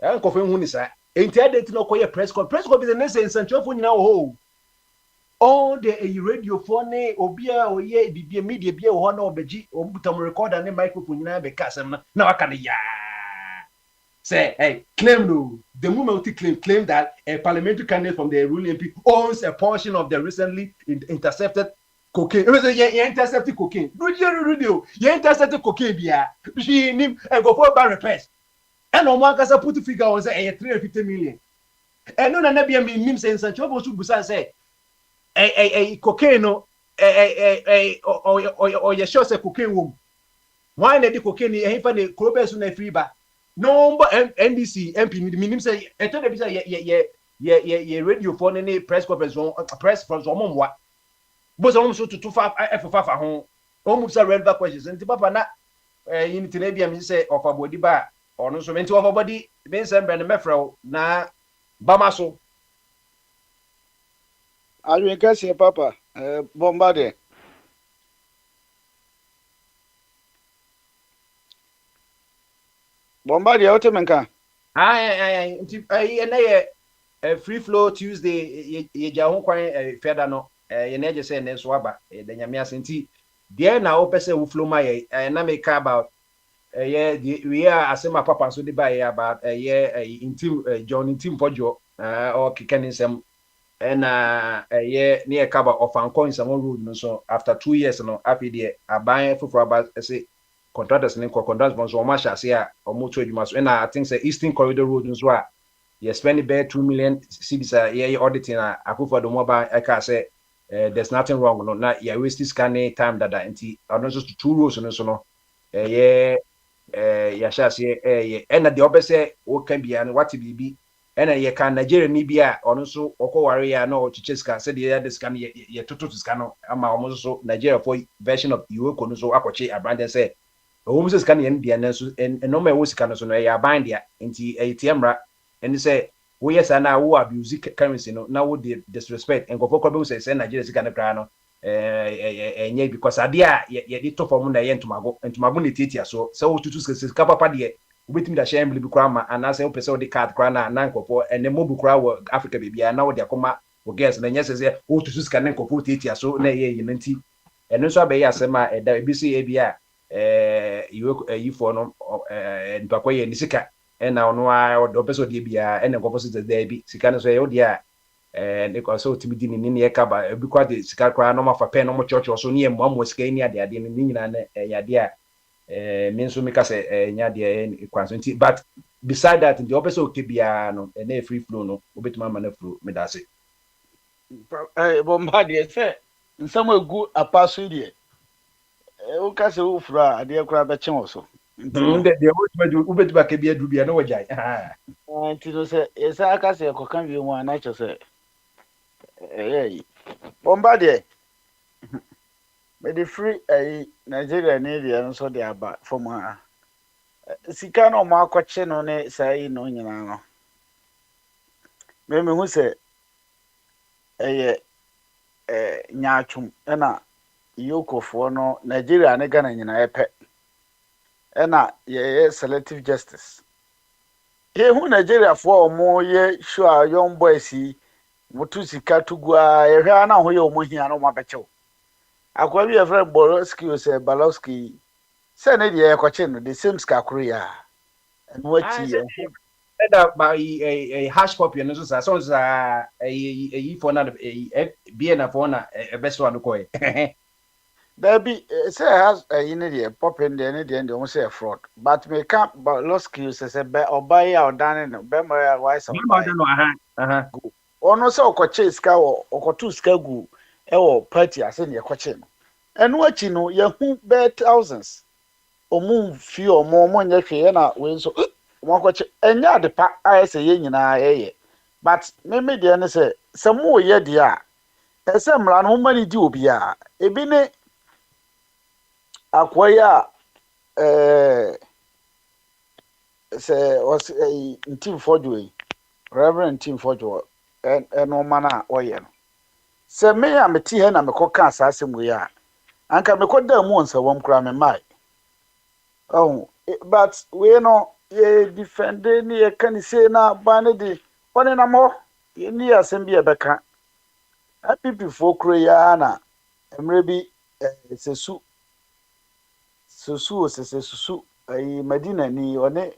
an ko hu ni sa enti ade no ko ye press conference the next central phone nyina ho all the radio phone obia oye bibia media bia ho na obeji obutam recorder ne microphone nyina be ka asem na waka ne ya say hey claim no the moment you claim that a parliamentary candidate from the ruling MP owns a portion of the recently intercepted cocaine. You intercepted cocaine. Radio. You intercepted cocaine. She nim and go for bar repairs. And on one case, put figure on say 350 million. And no, na be nim say such trouble should busan say a cocaine no or you sure say cocaine wom. Why na the cocaine e fa na krobes na free ba. No NDC MP nim say e to be say ye radio phone any press conference press from somwa. Both of them so to 25 F5 home. Almost a relevant questions. And Papa na in Tinabia say of a body bar or no so many of a body, Benson and Mefro na Bamaso. Are you in Papa? Bombardier. Bombardier, Otemenka. I free flow Tuesday, ye jahon kwan feda no. Ye na say ne so aba the nyame asenti there na o pese wo flow my na make about we are asema papa so dey buy about intim John intim pojo or kikanisem na near cover of Ankon some road no so after 2 years no happy there aban fufuro about say contractors ne contractors so ma sha say o moto adwuma so na I think say Eastern Corridor Road no so you spend about 2 million cedis ye auditing akufo do mobile I can say there's nothing wrong no na ya waste scanning time that anti no so 2 rows no so no ya sha say na the obese o can be and what be na ye can Nigeria ni bia ono so okoware ya na o chiche scan say the scan ye toto scan no ama omo so Nigeria for version of Iweko no so akoche abrand say o so scan ye bia na so no ma wo scan so no ya bind ya nti ATM and say we yes na wo abuse currency no na wo disrespect and go for ko say Nigeria sika na kra no enye because adia ye di to form na ye ntumago ne titia so wo tutu sika papa de obetimi da share bi kra ma ana say wo pese wo di card kra na nkofo ene mobu kra wo Africa bibia na wo de akoma wo guess na nyese say wo tutu sika na nkofo titia so na ye nti eno so abeya asema da bi si ebia yifo no ntwakoye ni sika ena ono a opeso de bia ena nkofo sita da bi sika no so ye wo dia ne ko so timi di ni ye kaba bi kwa de sika kra no mafa pen no mo church so ni emu amu sika ni ade ade ni nyina na ya de a me nso meka se nya de kwanso nti but beside that the opeso ke bia no na free flow no obetuma ma na flow me da se Bombardier say nsam egu apaso die o ka se wo fura ade kra be chen oso de obetuma ke bia du bia no wajai nti no se esa aka se ko kan bi mu ana che se Bombardier But the free Nigeria need and so they are back from her. Sika no ma kwache no ne sai no nyina no. Me hu se eye nyaatwum na yokofo no Nigeria ne Ghana nyina epe. Na ye selective justice. Ye hu Nigeria fo omo ye sure young boys yi mutu sika tugua ye hwa na ho ye omo hia no ma bechew. Akwa bi e friend Borowski o se Balowski se ne de kwache no the same ska korea. And what said that by a hash copy and so as a for not a being a phone a best one to call it. there be say has a in pop in the end they almost say a fraud. But me can't but lost skills as a bet or buy out done in Bema wise or buy. Ono se okoche ska o okotu ska gu e wo party ase ne ekoche no. Enu achi no ye hu be thousands. Omu fi omo nya hwe na we so mo koche enya de pa ayese ye nyina ye. But me de ne se mo ye de a ese mra no mani di obi a ebi ne akwaya se was team forjo Reverend team forjo no mana oye no se me ya meti he na me koka asase mu ya anka me koda mu onsa wom kra me mai oh but we no ye defend ni ye kan say na ba ne di one na mo ye ni asem bi e beka apipi fo kro ya na emre bi sesu ai Medina ni one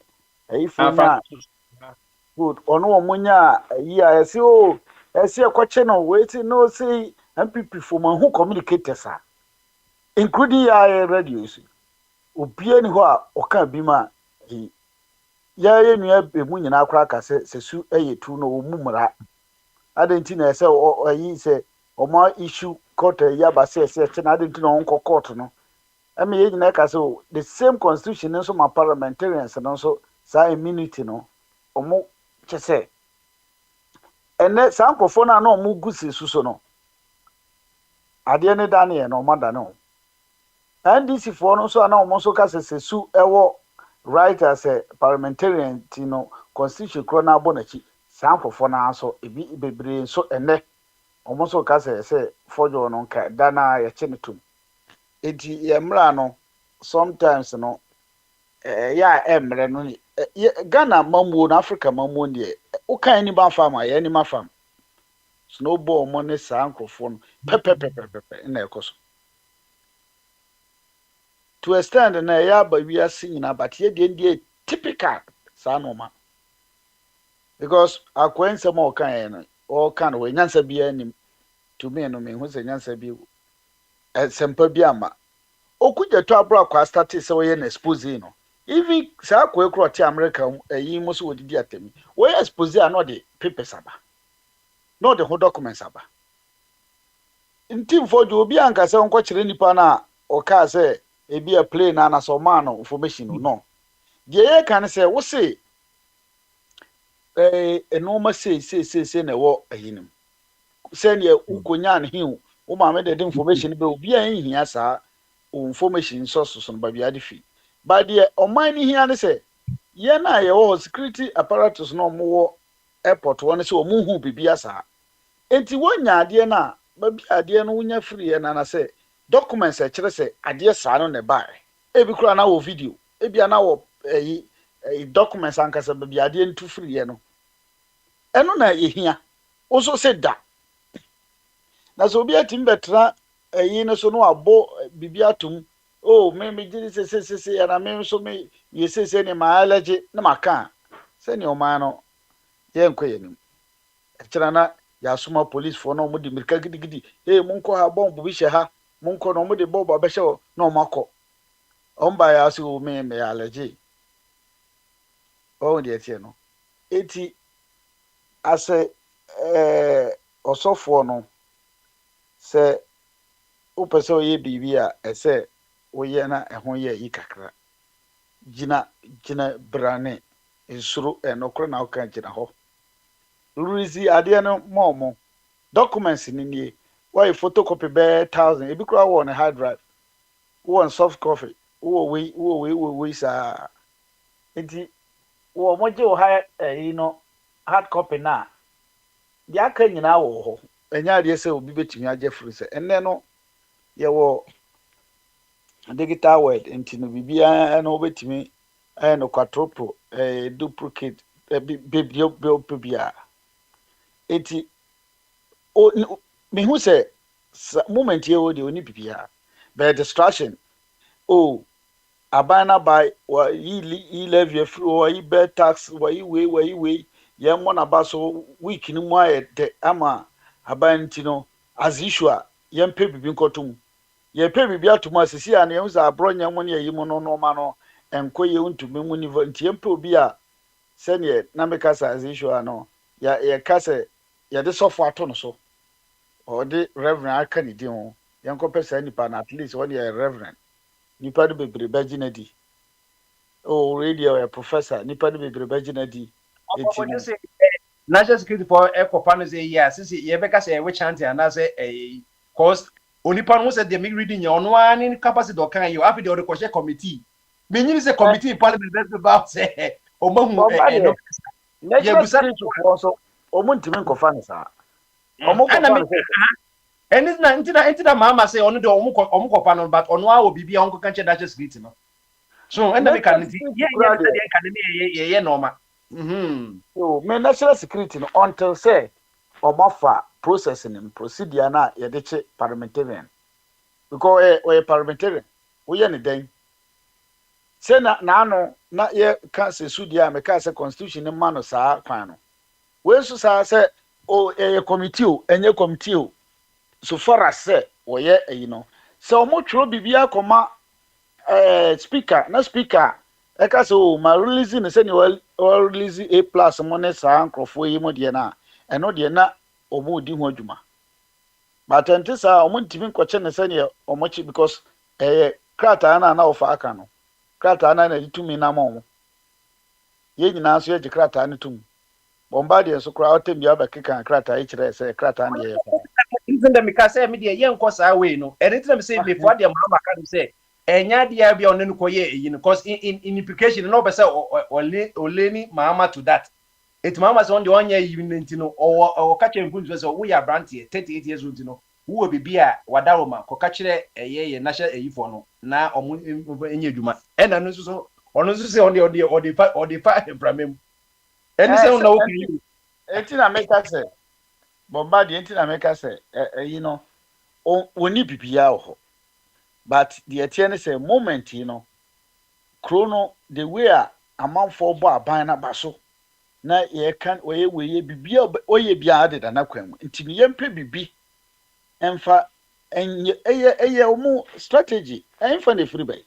ai fina good ono omunya yi a ese o ese ekwache no wait no say MPP for man who communicators are including ya radios obia ni ho a oka bi ma ya ye nua emu nyina akra ka sesu eyetu no omumra adenti na ese ayi se omo issue court ya ba se na adenti na onko court no ame ye nyina ka so the same constitution nso ma parliamentarians no so sa immunity no omo chese ene sankofo na na omo gusi suso no ade ne dane no mada no NDC for no so na omo so ka sesu ewo right as a parliamentarian no constitution kro na abonachi sankofo na so ebi bebre so ene omo so ka se fojo no nka dana ya chenetum eti yemra no sometimes no ya emre no Ghana mamu na Africa mamu ne o kan ni ba fam ya ni ma fam snowball mo ne sankrofo no pepe na ekoso to extend na ya ba wi ase nyina but ye de typical sa no ma because akwense mo kan no o kan we nyansa bia nim to me no me hu se nyansa bi sempa bi ama okuja to abro akwa start se we na expose no even sa kwa ekro ti America yi mo so wodidi atemi we expose a no de papers aba no de ho documents aba ntim fojo obi anka se onko kire nipa na o ka se e bi a play na so man no information no de ye kan se wo se enoma se na wo ayinim se ne ukonya ne hiu wo ma me de information be obi an hia sa information sources no ba bia de fi ba de oman ni hia ne se ye na ye wo security apparatus no mo wo airport won se o mu hu bibia sa enti wonya ade na ba bia ade no wonya free ye na se documents e kire se ade sa no ne ba e bi kura na wo video e bia na wo documents anka se ba bia ade ntu free ye no eno na ye hia wo so se da na so bia timbetra no so no abo bibia tum oh me gidi se ya na me so me ye se ne ma allergy na maka se ne o ma no ye nkoye nim ekira na ya suma police for no mo di mirka gidi mun ko ha bomb bi she ha mun ko no mo di bomb ba she no makọ omba ya so me allergy o de tie no eti ase osofo no se upese oye bibia ese oye na ehon ye ikakra gina brane nsuru enokro na oka gina ho ruzi ade no momo documents ni why photocopy be 1,000 ebi kura on a hard drive on soft copy we sa enti wo moje wo ha hard copy na dia aka nyina wo ho enya de se obi betimi age free se enne no ye wo digital world enti no bibia na obetimi no quadruple duplicate bibia enti o me hu se moment ye wo de oni bibia be distraction abana by wa yi levy free or yi be tax wa yi we ye mo na ba so week ni mo aye de ama aban ti no as usual ye mpe bibi nkotum ye pe bibi atum asisi a na ye uza abronya mo ne yi mo no ma no enko ye untumi mu ni nti ye mpe obi a se ne na meka sa as usual no ye ka se ye de software to no so or de reverend aka ni din ho ye nko pesa nipa na at least one ye reverend nipa do bebre bagina di radio a professor nipa do bebre bagina di national security for eco panel say yes say ye beka say we chant and say cause onipa no say they make reading your no any capacity do kan you after the question committee me nyini say committee in parliament that's about say omahu no national security for so omuntimi nkofa no sa and it's not that mama say only the omukopa no but ono a obibi a onko kanche dash security no so and we can yeah normal so me national security no until say omafa processing and procedure na ye de che parliamentarian because we parliamentarian we ye ne den say na no na ye ka se sudia me ka se constitution ne ma no saa kwan no we so saa say committee enye committee so far as say oye so omo tro bibia koma speaker na speaker e ka so ma release ne say ni release A+ mo ne sa ankrofo yi mo de na eno de na omo di ho adwuma but ntisa omo ntimi nkoche ne say ne omo chi because krata na ofa aka no krata na ditumi na mo ye nyina so ye krata ne tum bombardie so kra otembi abakeka krata kire say krata ne ye even the mika say me dey yen kosa we no anything me say before the mama can say enya dia bia onenu koye eyi no cause in implication no be say oleni mama to that it mama say on the onye yi ntino o ka che nkunzu say we ya brand 38 years old no wo bibia wadaroma ko ka kire ye national eyi for no na omu enye adwuma ena no so ono so say on the five bramem eni say no okay etina make say bombardie enti na meka say oni bibia ho but the etienne say moment chrono the way a amanfo bo aban na baso na ye kan we bibia oye bia adeda na kwan enti me yempe bibi emfa eye omu strategy emfa ne free bay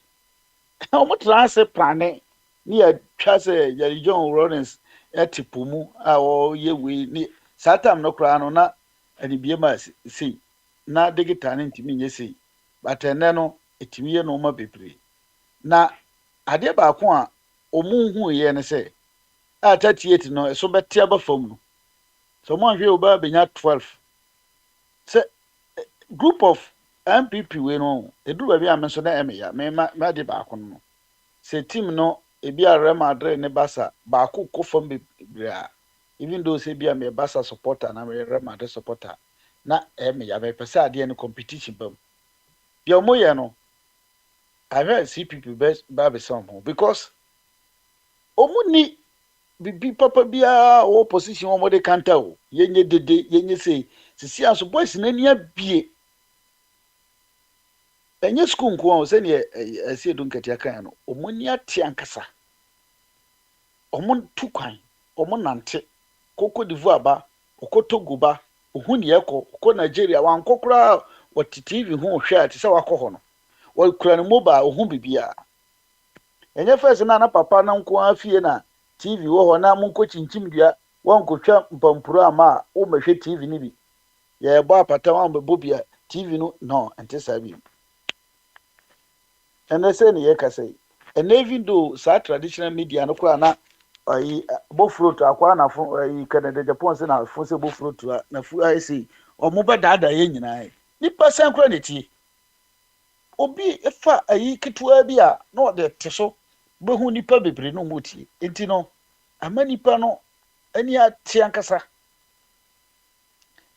omu trans plan ni ya twa say Jerry John Lawrence etipumu a o ye we ni satam no kra no na anibie ma sei na digital ntimi nye sei but ene no etimi ye no ma bebre na ade ba ko a omu hu ye ne se a 38 no so betia ba fam no so mo ahwe oba benya 12 se group of MPP we no edu ba bi amenso na emeya me ma de ba ko no se team no ebi are Madrid ne basa ba ko ko fam bebre a even though say be a Barca supporter na me Real Madrid supporter na me ya be pese ade no competition bam bi omo ye no I will see people best ba be some because omo ni bibi papa bia o position omo de kanta o yenye dede yenye say sisi aso boys na ni abie enye school nko o se ne ese do nkati aka no omo ni ate ankasa omo tukwan omo nante Koko d'Ivoire ba okotogo ba ohun ye ko Nigeria wan kokura o TV hu hwe ati se wakọ no o kura no mobile ohun bibia enye first na papa na nko afie na TV wo ho na munko chinchim dua wan kotwa mpampuro ama o mehwe TV ni bi ye bo apata wan be bobia TV no antisa bi ene se ne ye kasai and even though sa traditional media no kura na bofruit akwa na Canada Japan se na fo se bofruit na fu ai sei o mo ba dada ye nyina ai nipa san kura neti obi efa ayi ketewa bi a na ɔde te so behu nipa bebre no muti enti no ama nipa no ani ate ankasa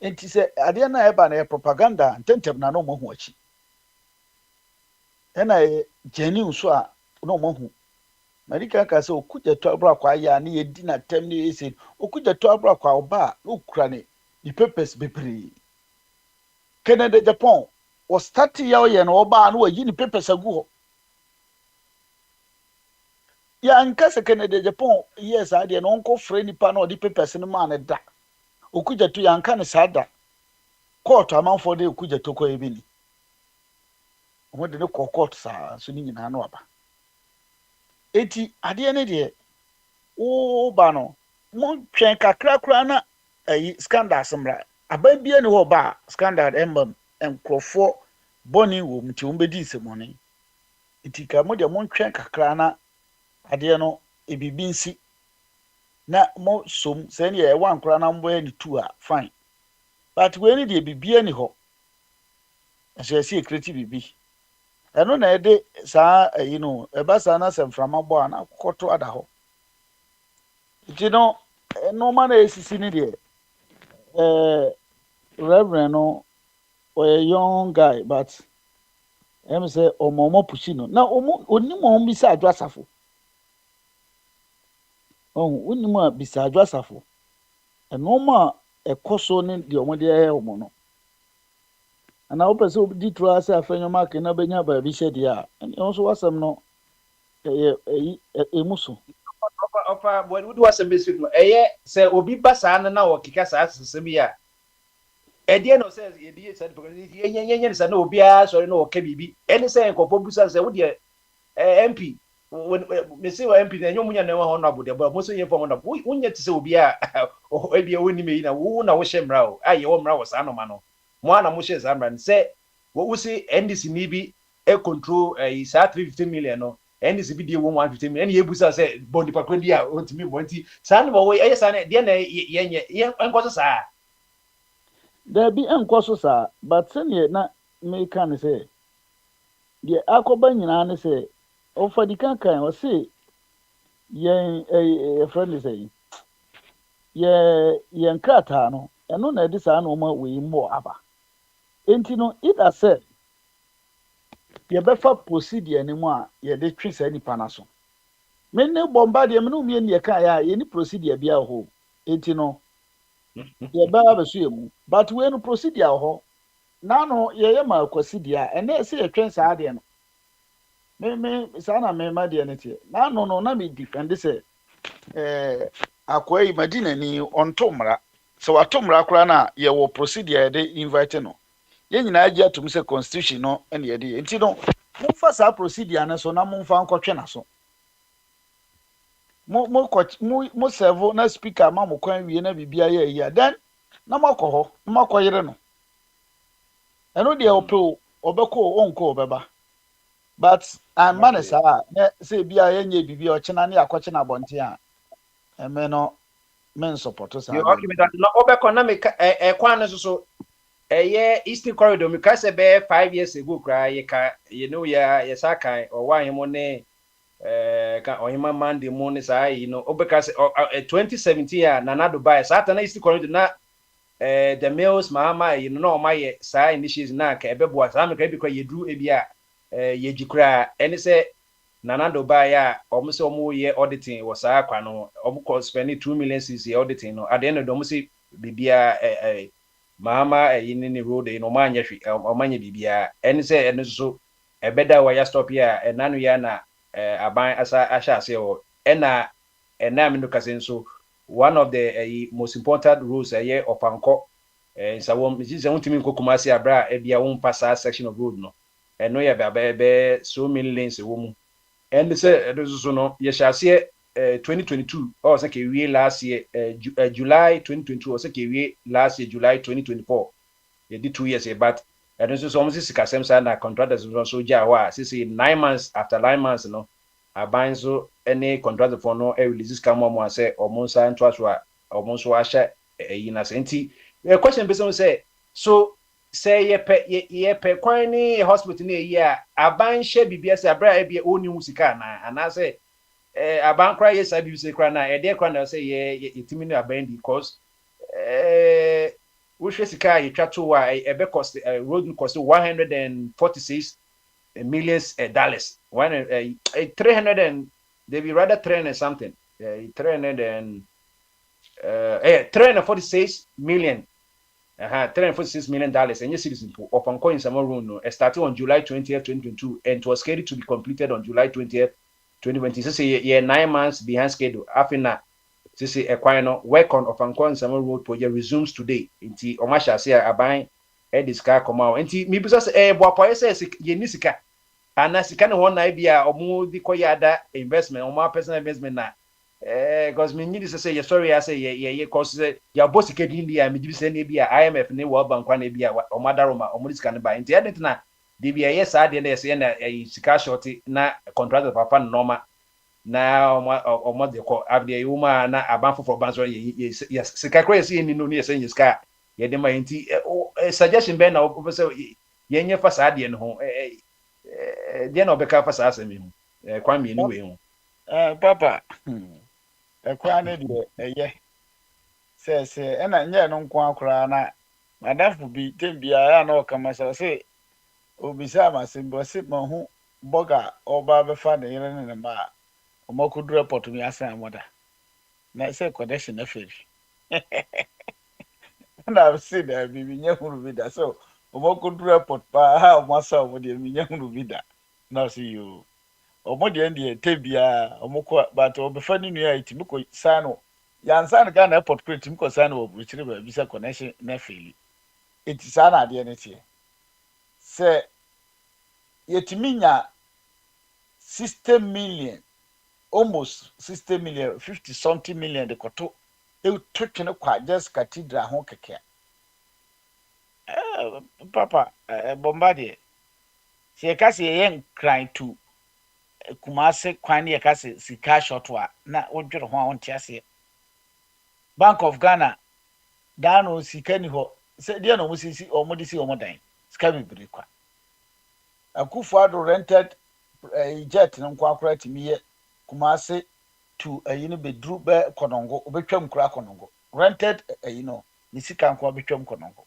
enti sɛ adeɛ na ɛba na propaganda ntentem na no mo hu achi ɛna jeni nso a no mo hu marika ka sɛ okugya to abra kwa ya na yedi na tem ne yesi okugya to abra kwa oba no kura ne di papers bebre Canada Japan was 30 years no oba no wayi ni papers agu ho ya nka se Canada Japan yes ade no onko frɛ nipa na odi papers no ma ne da okugya to ya nka ne sada court amanfo de okugya to ko ebi ni ho de ne court sa so ni nyina no aba eti ade ne de o ba no mo twɛn kakra kra na ayi scandal smra aban bia ne ho ba scandal embam enkrofo boni wo mti umbedi semone eti ka mo de mo twɛn kakra na ade no ebibi nsi na mo som sɛ ne yɛ wan kra na mbo ani tu a fine but we ni de bibia ni ho ɛsɛ si ekreti bibi ɛno na ɛde saa ayi no ɛba saa na semframa bɔ a na kokoto ada ho eti no no ma na esisi ni de Reverend no a young guy but em say omomo pushi no na oni mo bisa adwasafo oni mo bisa adwasafo eno ma ekoso ne de omo de omo no ana opese obdi tro ase afenyo mark na benya ba bi hye a eno so wasam no emuso ofa boy would was a basic no say obi basa na okika sa asese bi a Edia no says Edia said because yen say no obia sorry no oka bibi any say enkopo busa say wo de MP when me say MP na nyom nya na ho na bode but mo so yen form na wo nya ti say obia ebia woni me na wo na wo hyemra o aye wo mra wo sa no ma no mo ana mo hye zamra say wo say NDC ni bi e control sa 350 million no NDC bi de 150 million any ebusa say bond pa kwandi a ontimi bonti sa no wo eye sa na de na yen enko sa there be enkoso sa but sene na me kan say de akoba nyina ne say ofa di kan o say yen friend say yen krata no eno na de sa na ma we mo aba enti no ida say ye befa procedure ni mu a ye de twi sa nipa na so me ne bomba de me no me ne kan ya ye ni procedure bia ho enti no ye ba ba so emu but we no procedure ho na no ye ma procedure ene se ye twen sa de no me sa na me ma de ne tie na no na me defend say akwai madina ni onto mra so wato mra kra na ye wo procedure de invite no ye nyina agi atum se constitution no ene ye de enti no mo fa sa procedure na so na mo fa nkotwe na so mo serve na speaker ma mo kwan wie na bibia ye yi then na makoho makoyere no eno de ope obeko onko obeba but and man say na say bia ye nya bibia o chena na akoche na bonte a eme no men support sa you okay me that no obeko na me kwan no so Eastern Corridor me ka say be 5 years ago kra ye ka you know ya sakai or wan him ne ka ohima mande mo ne sa yi no obeka 2017 ya Nana Dubai Satan Eastern Corridor na the males mama you know my sa initiates na ka ebebo sa me ka bi kwa yedru ebia yejikura ene say Nana Dubai ya omo se omo ye auditing wo sa kwa no omo ko spend 2 million cc auditing no at the end of omo se bibia mama ni road no manya hwi omanya bibia ene say ene so ebeda wa ya stop ya enanu ya na aban asa ashase o ena me no kasen so one of the most important rules opanko nsawom jise untimi nkokumasi abra ebia won passa section of road no eno ya be so many lanes wo mu and say so no ye shase 2022 or say ke wie last year July 2022 or say ke wie last year July 2024 ye did 2 years but eno so almost sikasem sa na contractors so jawa say 9 months after 9 months no aban so any contractor for no release scam mo say omonsa ntwaso a omonso ahye yina senti question person say so say ye pe kwan ni hospital ni ye a aban hye bibia say abra e bia oni hu sika na ana say aban kra ye sabi say kra na e de kra na say ye timi ni aban di cause wo hwe sika ye twa to wa e be cost road cost 146 millions dollars 300 and they be rather 300 and something 300 and 346 million 346 million dollars and yes citizen of Hong Kong in Cameroon no started on July 20th 2022 and it was scheduled to be completed on July 20th 2020 so say 9 months behind schedule after so say no work on of Hong Kong in Cameroon road project resumes today inti o ma sha say aban discuss come out inti me bisa say boapo say ye ni sika ana sika ne won na bia omo di koyada investment omo personal investment na because me need to say sorry I say yeah cause your boss ke di India me give say na bia IMF ne World Bank na bia omo daroma omo di sika ne ba inti edit na di bia yes ade na say na sika short na contract papa normal na omo de ko abde yuma na aban for banso yes sika kra yes ni no ni yes ni sika ye de ma inti suggestion be na o say ye nya fa sa ade no ho de na obeka fa sa asemi ho kwan mi ni we ho papa kwan ne de ye se na nya no nko akora na madafo bi tembia ya na o kama say obisa ma se bo se ma hu boga oba be fa ne yere ne ma omokudu report mi asan amoda na say connection na feri na I've seen that bibi nyehuru bida so omokudu report pa ha omasa omode mi nyehuru bida na see you omode ndie tebia omoko but obefa ni nua itimi ko sano yansan ga na airport crate mi ko sano obuchire ba bisa connection na feri eti sana ade ne tie se yetimi nya 60 million almost 60 million 50 something million de koto e twetwe ne kwa just cathedral ho keke papa bombardie se ka se yen cry to Kumase kwan ye ka se sika shotwa na wodwere ho a wonte ase Bank of Ghana dano sika ni ho se dia no musisi omodi si omodan sika bibiri kwa Akufo-Addo rented jet no kwa akora timiye Kumase to yini bedru be konongo obetwam kura konongo rented ni sika nko obetwam konongo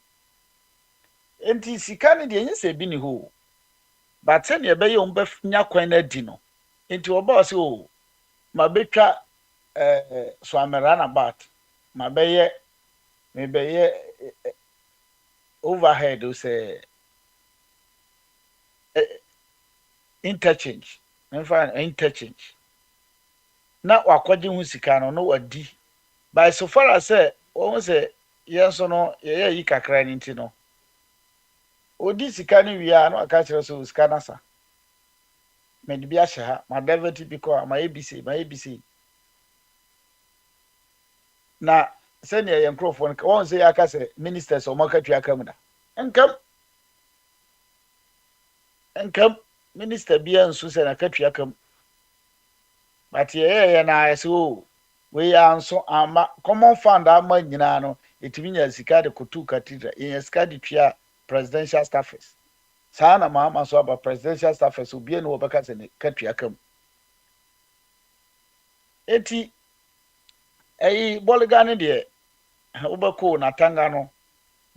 enti sika ne de nyese bi ni ho but se ne be ye on nya kwan na di no enti oba se o ma betwa so amerana bat ma be ye me be ye overhead o se interchange interchange na wakwaje hu sika no wadi by so far as won say yes no ye yi kakra ni nti no odi sika ni wi no aka kire so sika na sa me de bia hye ha ma davati because ma abc na se ne ye microphone won say aka say ministers o makatu aka mu da enkam minister bia nso se na katu aka mu but ye na so we anso ama common fund ama nyina no etimi nya sika de kotu cathedral ye sika de twia presidential staffers sana mama so aba presidential staffers obie no obeka se ne katu aka mu eti boligane de obeko na tanga no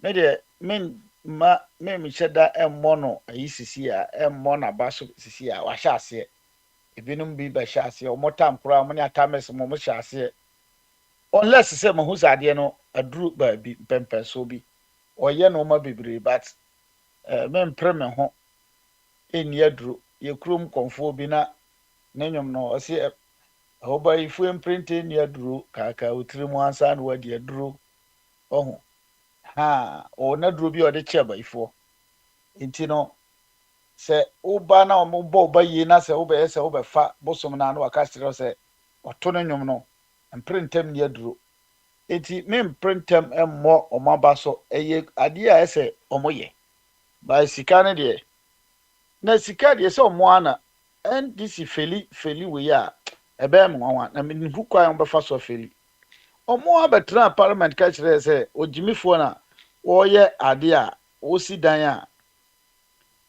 me de me cheda emmo no sisi a emmo na baso sisi a wa hya ase ebinum bi ba hya ase o motam kura mo ne atames mo hya ase unless say mo huzade no aduru ba bi pempenso bi oye no ma bebre but me mpreme ho eni aduru ye krom konfo bi na nenyom no o se oba ifu emprinte ni aduru kaka utirimu ansa no wadi aduru oho o na duro bi o de cheba ifo enti no se uba na o bo ba yi na se uba se uba fa bosom na no aka sire se oto no nwom no mprintem ni aduro enti me mprintem emmo o maba so eye ade a ese omoye ba sika ne de na sika de se omo ana ndc feli we ya ebe mwanwa na me nhu kwa yon be fa so feli omo abetra parliament ka kire se ojimifo na woye ade a wosi dan a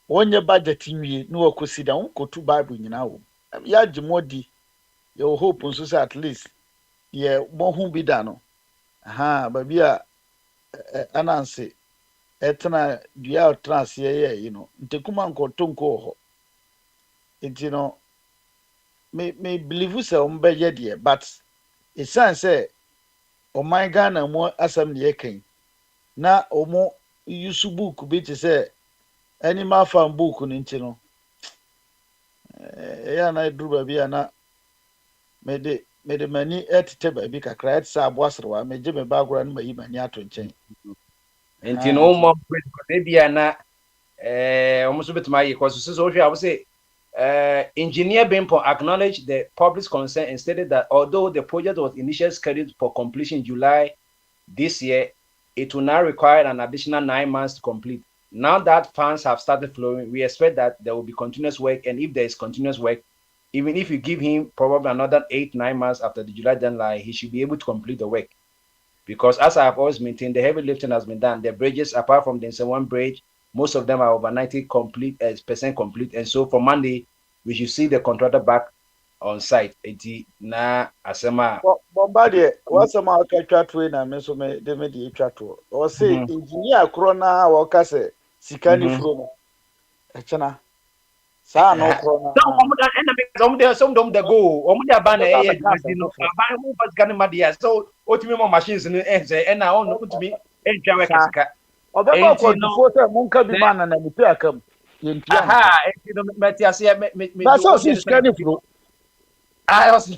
wonye budget nwie no wakosi dan wonkotu bible nyina wo ya gimodi your hope nso say at least ye mohu bi da no aha baby a ananse etna dua trans ye you know ntekuma nkoto nko ho enti no me believe say on be ye de but it sounds say o my Ghana mo asam ne yekan na omo use book bi te say animal farm book no nti no ya na duru baby na mede mani etete baby kakra et sa aboasrewa meje me bagora no mayi mani ato nchen enti no mo bia na almost bit my cause so I would say engineer Bimpo acknowledged the public's concern and stated that although the project was initially scheduled for completion in July this year, it will now require an additional 9 months to complete. Now that funds have started flowing, we expect that there will be continuous work, and if there is continuous work, even if you give him probably another 8-9 months after the July deadline, he should be able to complete the work. Because as I have always maintained, the heavy lifting has been done. The bridges, apart from the Nsewan Bridge, most of them are over 90% complete. And so for Monday, we should see the contractor back on site. Na asema. Bombardier, what's a market chat way na me so me de me di chat to. Or say engineer krona wa ka say sikani from. Echana. Sa no krona. No, some them the go. Omuda ban e no. Ban mu pas kan madia. So otimi mo machines ni say e na on no otimi e twa we kasika. Obeba ko before say munka bi man na nipi akam. Yentia. Aha, e no metiase me. Ba so sikani from. I was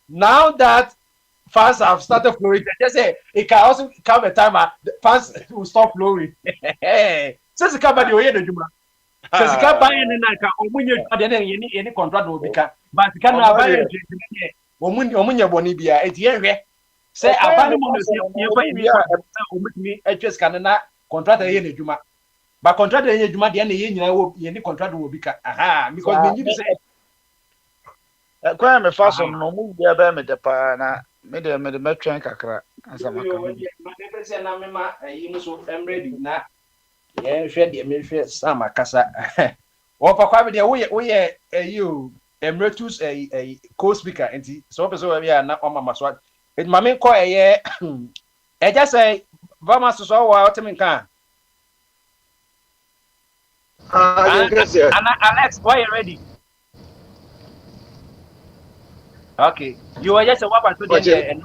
now that fans have started flowing, just say it can also come a time the fans will stop flowing. Since the company will hear the Juma. Since the company and I can any contract will become, but can buy Omunya Bonibia at the end. Say, I buy me a just cannot contract a Juma. But contract the Juma, the any contract will become. Aha, because we need to say. Kwa me fashion no mu bia ba me depa na me de metwen kakra asama ka me de se na me ma yi muso ready na ye hwe de me hwe sama kasa wo pa kwa me de wo ye you emeritus co-speaker enti so person we bia na o mama so et ma me ko ye e just say vama so wa o temi kan Alex, why you ready? Okay, you were just a wapa today and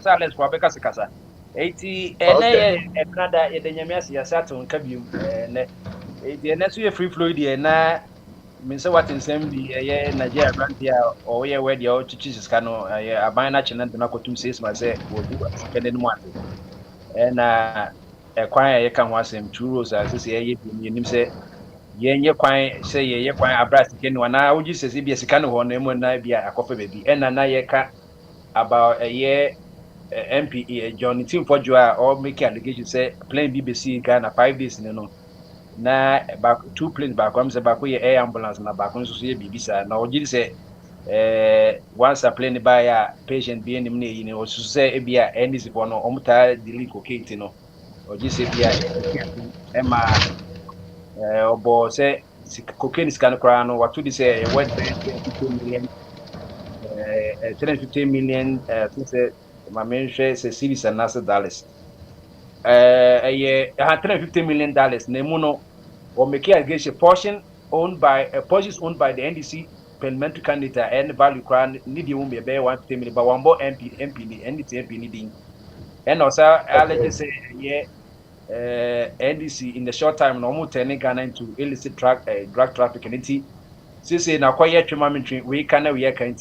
silence for Becca Sakasa. 80 and Canada, the Yamasi Saturn Cabium, and the next year free fluid, and Mr. Watkins, Nigeria, Brandia, or where the old teachers can a bine action and the Nako 2 says myself will do a second one. And acquire a can was him 2 rows as this year, you say. Ye kwan say ye kwan abras ken wana woji sese bia sika no ho na emu na bia akofa baby ena na ye ka about a year MPE John Team for Joa or make allegation say plane BBC Ghana 5 days no na back 2 planes back am say back ye air ambulance na back nso so ye bibisa na woji say once a plane by a patient be enim na yi ne so say e bia NDC for no omuta delete cocaine no woji say bia ema obo say cocaine scan crown what to say what 350 million say my main share say series and NASA dollars 350 million dollars nemuno or make allegation portion owned by owned by the NDC parliamentary candidate and value crown need you be 150 million but one more MP NDC MP needing and also allegation say NDC in the short time no more turning Ghana into illicit drug trafficking. Say na quiet treatment we can we can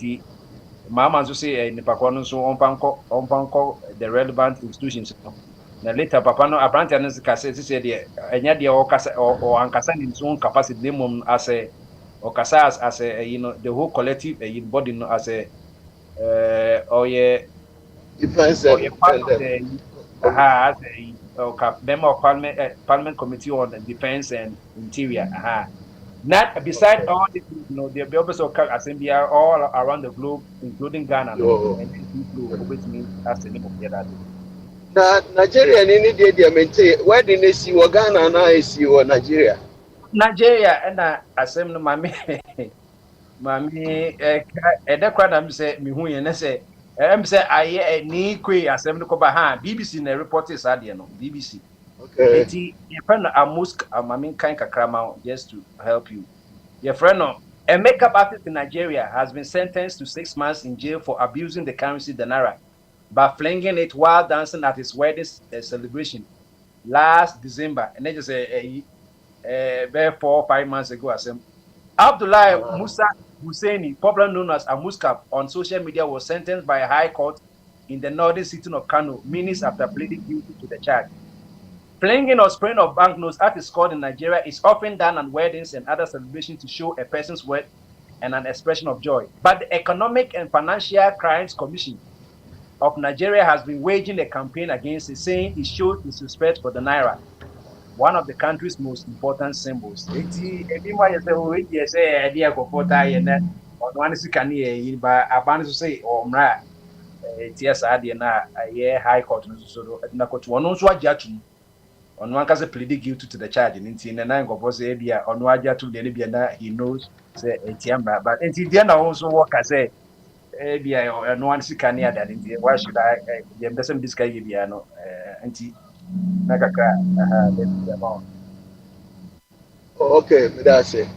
mama so say nipa kwa so onpanko the relevant institutions na later papa no abrante no ka say the enya de o kasa o ankasa in own capacity demom as a okasa as a you know the whole collective body no as a defense member of Parliament Committee on Defense and Interior. Not beside all the, the members of assembly are all around the globe, including Ghana. And that's the name of the other. na Nigeria ni dey maintain where the nation wo Ghana na esi wo Nigeria. Nigeria na asem no mami mami edekwa na me say me hu ye na say say aye ni kwe asem no ko ba ha BBC na report is ade no BBC. Okay. Eti your friend Amusk mami kan kakrama just to help you. Your friend a makeup artist in Nigeria has been sentenced to 6 months in jail for abusing the currency the naira by flinging it while dancing at his wedding celebration last December. And then just about 4 or 5 months ago, Abdullah Musa Husseini, popularly known as Amuskap, on social media was sentenced by a high court in the northern city of Kano minutes after pleading guilty to the charge. Flinging or spraying of banknotes, as is called in Nigeria, is often done on weddings and other celebrations to show a person's wealth and an expression of joy. But the Economic and Financial Crimes Commission of Nigeria has been waging a campaign against it, saying it shows disrespect for the naira, one of the country's most important symbols. High court on one case pleaded guilty to the charge in the nine of us on Waja to the he knows say ATM, but in also work as say no one see can that in the why should I doesn't this guy no anti nakaka Okay, that's it.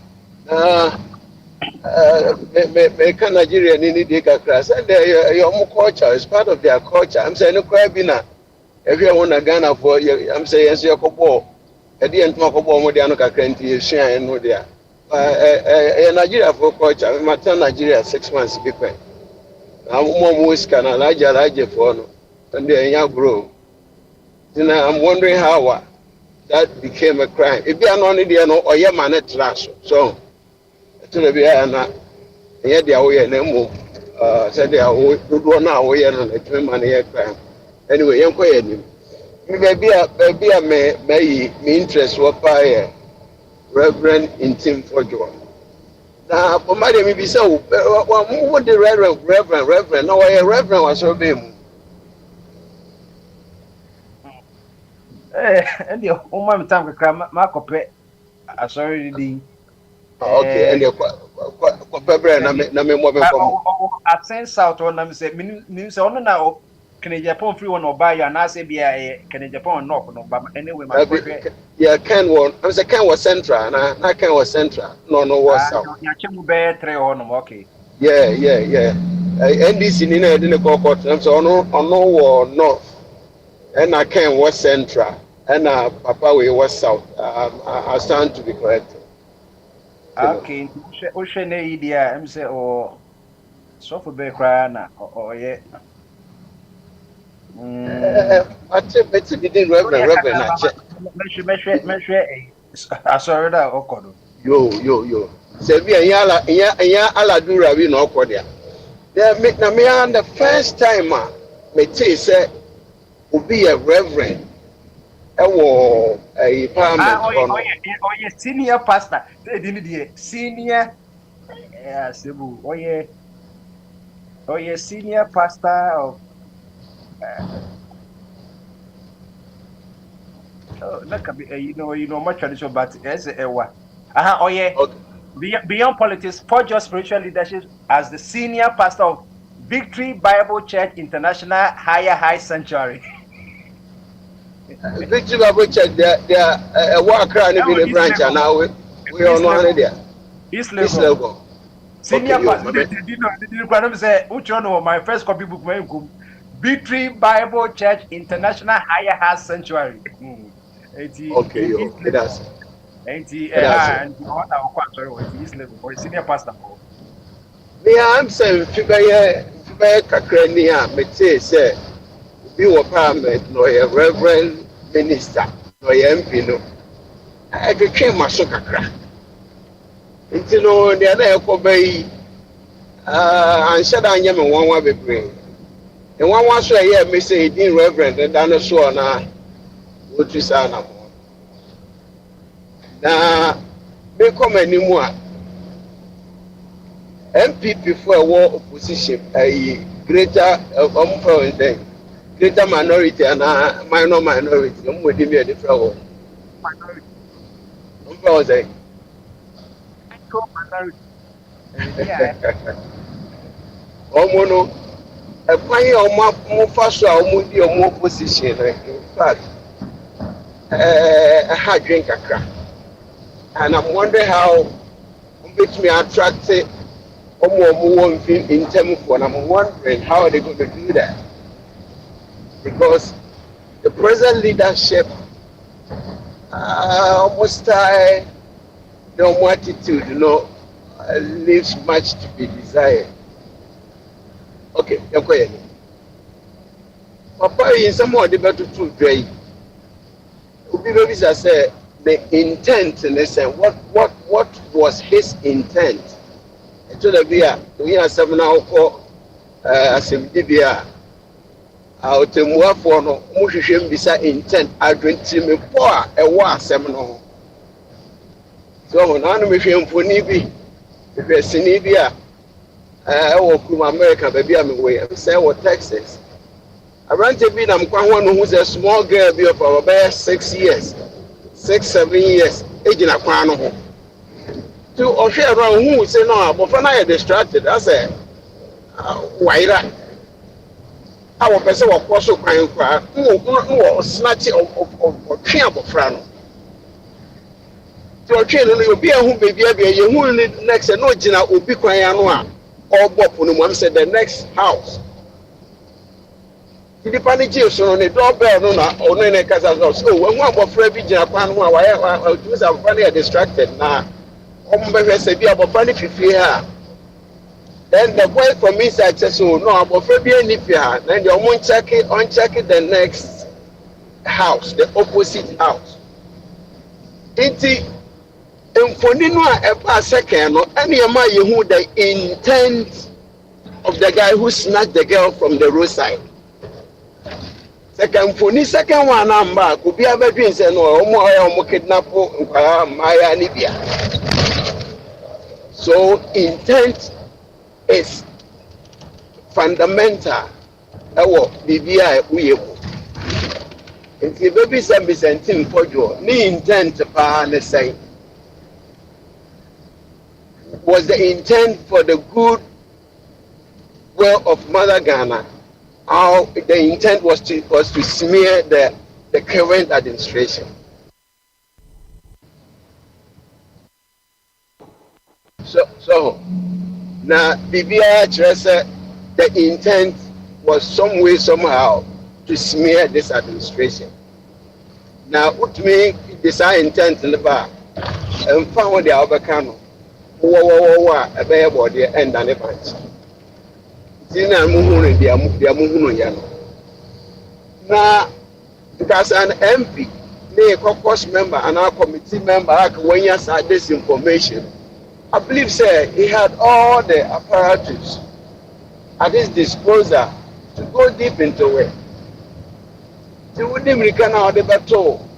Make Nigeria need to get class and your culture is part of their culture. I'm saying no crabina. If you want to Ghana for I'm saying yes, your couple. At the end, Mako Modiano Kakenti, share and no there. Nigeria for culture, I turn Nigeria 6 months before. I'm more whisker and larger for no, and then young grow. Then I'm wondering how that became a crime. If you are not Indian or your man at last, so to be a yet the away name said they are good one hour and a 2 money crime. Anyway, young quiet. Maybe a may interest what by Reverend in Tim for Joy. Now, for my name be so. What the Reverend. No, a Reverend was so big. And the home time to Marco Pet. Sorry, the okay, and I send South on them say, means on now. Can Japan free one or buy and I say be a can Japan knock no but anyway my yeah Ken one I was a Ken was central and I Ken was central no was south okay yeah NDC ni na didn't go court so no north and I Ken was central and Papa we was south I stand to be correct okay Ocean idea I'm say or so for be cry na or yeah I think it's didn't Reverend sorry that okodo yo say be ya ala dura we no okodia there make na me the first time me say be a reverend a parliament senior pastor senior sebu senior pastor of that can be you know much tradition but as beyond politics for just spiritual leadership as the senior pastor of Victory Bible Church International High Sanctuary. Victory Bible Church there work around in the branch and now we all know there East level senior pastor didn't say which one of my first copy book Victory Bible Church International High Sanctuary. Okay, that's and East level or senior pastor. Me, I'm saying, Kakrenia, me say, be a parliament, no a reverend minister, no a MP, no. I became my soccer. It's no, the other obey, and said I am one be bring. And one was a year, me say, Dean Reverend, and dinosaur now, what you say now. Now, they come anymore. MPP for a war opposition, a greater greater minority and minor minority. I'm with me a different one. Minority. I was like, Minority. Yeah. Omono, a fine or faster or more position. In fact, I had drink a crack. And I'm wondering how which me attracted more in terms of, and I'm wondering how they're going to do that. Because the present leadership almost the attitude, leaves much to be desired. Okay, you're quiet. Papa, in some more debate to Dre. Baby said the intent, and they said what was his intent? It should be we have 7 hours for Assembly. Out to move for no Mushin Bisa intent. I drink me for a war seminar. So, none of him for Nibi, if you're Sinibia, I walk to America, baby, I'm away. I'm saying what Texas. I ran to be them one who's a small girl, be of about 6 years, 7 years, age in a crown of home. To or share around who say no, but when I distracted, I said, why that? Our person was also crying, no, snatch of Chiambo Frano. To a chain, will be a who baby, you who next and no Gina will be crying or Bob when said the next house. The panic so on the doorbell no any casa so when one of Freddy Japan why do some funny distracted now. Say be about funny here. Then the boy from inside says so no about Freddy any fear. Then the uncheck it the next house, the opposite house. Iti Mfonino a second no any ama you the intent of the guy who snatched the girl from the roadside. Second one number could be a bedroom say no more kidnap Maya Libya. So intent is fundamental. BBI we and the baby sent for you. Ni intent to say was the intent for the good will of Mother Ghana. How the intent was to smear the current administration. So now BBI the intent was some way somehow to smear this administration. Now what me this intent in the bar and found the Albacano a bear body and an event. Tina muhunu dia muhunu ya no na because an MP a caucus member and our committee member when you saw this information I believe say he had all the apparatus at his disposal to go deep into it. So we didn't now the battle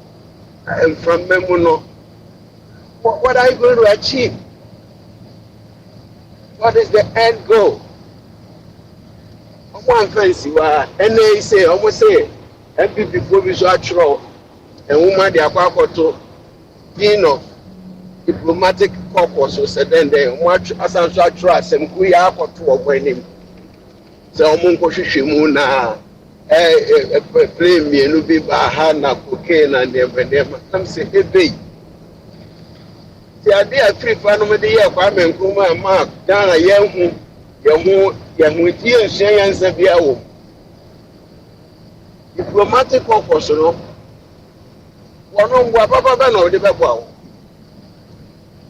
and from Memuno what are you going to achieve? What is the end goal? One fancy and they say almost say MPP provisional trial and woman they are to dean of diplomatic corpus so said then they watch as I trust and we are to avoid him. So Munko Shimuna play me and be bahana cocaine and never I'm saying a day. The idea free family the year Kwame Nkrumah Mark down a young Yamuti and Shayan Sabiao. Diplomatic purpose, no one on Wababa no the Babao.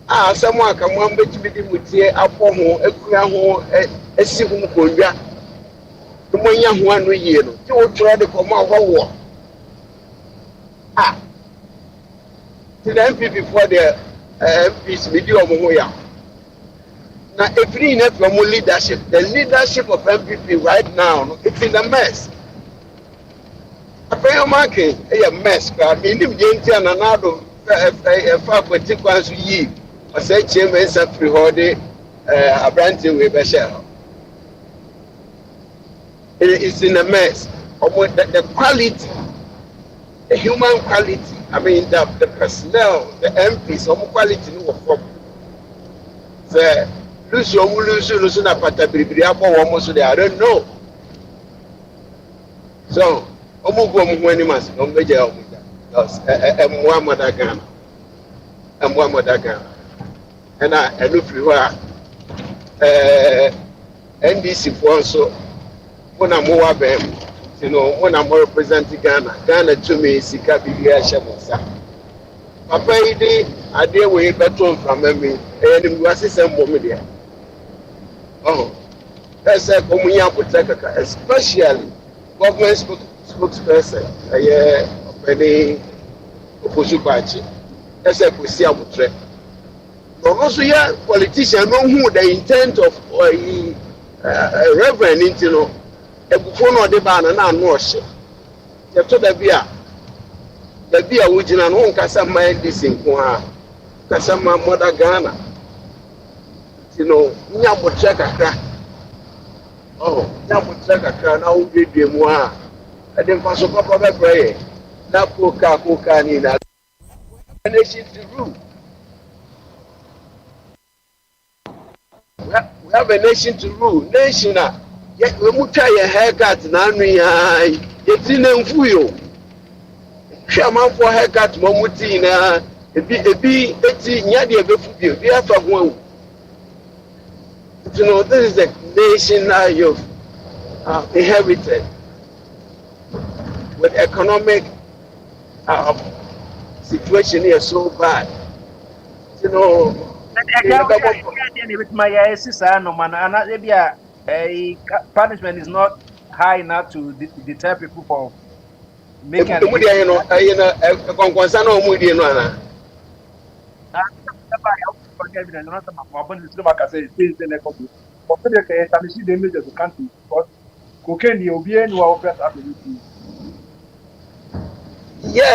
Ah, someone can one bit to be with here, a poor a queer a civil Korea. The one young 1 year, you try to come out of war. Ah, to the MP before the MPs video of Moya. Now, if we need from leadership, the leadership of MPP right now, it's in a mess. I pay a market, a mess. I mean, if you and another far particular ye, I say, Chairman, Sapri Horde, a branching with a shell. It's in a mess. the quality, the human quality. I mean, the personnel, the MPs, some quality no problem. So, lose na patabiri abo womo so I don't know. So, omo go omo ani mas, omo beje omo da. Because emwa madagan. Emwa madagan. And I look for NDC for also when I'm more them. You know, when I'm representing Ghana to me, Sika Bibia Shamosa. Papa, I deal with better from me, and it was the same woman there. Oh, that's a Comunia Poteka, especially government spokesperson, Penny Oposubachi. That's a Pusia Mutre. But also, yeah, politicians know who the intent of Reverend Intino. Ebufono de ba na no ohye ye to da bia wo gina no nkasa ma disinko ha kasa ma moda Ghana nya botre kakra nya botre kakra na wo dedwe mu a ade mfa so papa be pray na koka ni na nation to rule. We have a nation to rule. Nation we muta your haircut na anu ya yeti na mfuyo hwama for haircut mo muti na ebi eti nya de ebefu bi afa ho this is the nation now you've inherited with economic situation here so bad with my sister no man punishment is not high enough to deter people from making a yeah,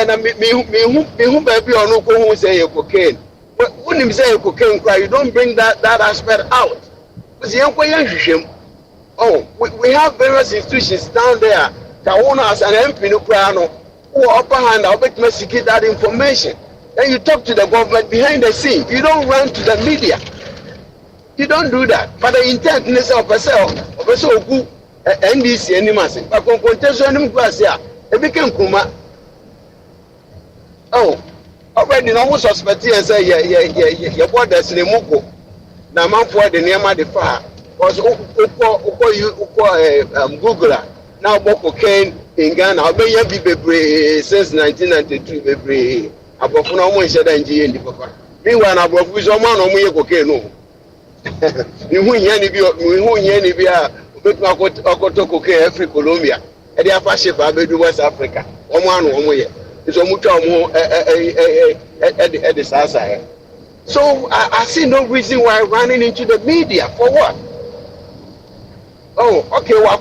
and me who baby or no who say cocaine. When you say cocaine cry, you don't bring that aspect out. Oh, we have various institutions down there that own us an MP no piano who upper hand I'll bet me secure that information. Then you talk to the government behind the scene. You don't run to the media. You don't do that. But the intent is of yourself, who NDC animals. But contention him class here, it became Kuma. Oh, already no suspect here say yeah, what that's the Muko. Now man for the name of the fire. Was Google now cocaine in Ghana. I've been since 1992. Baby, above no one said in the papa. Meanwhile, above with some man on me cocaine. No, you won't hear any beer, but I got cocaine every Colombia. And they are fashion for West Africa. One way. It's a much more at the Sasa. So I see no reason why running into the media for what? Oh, okay, well,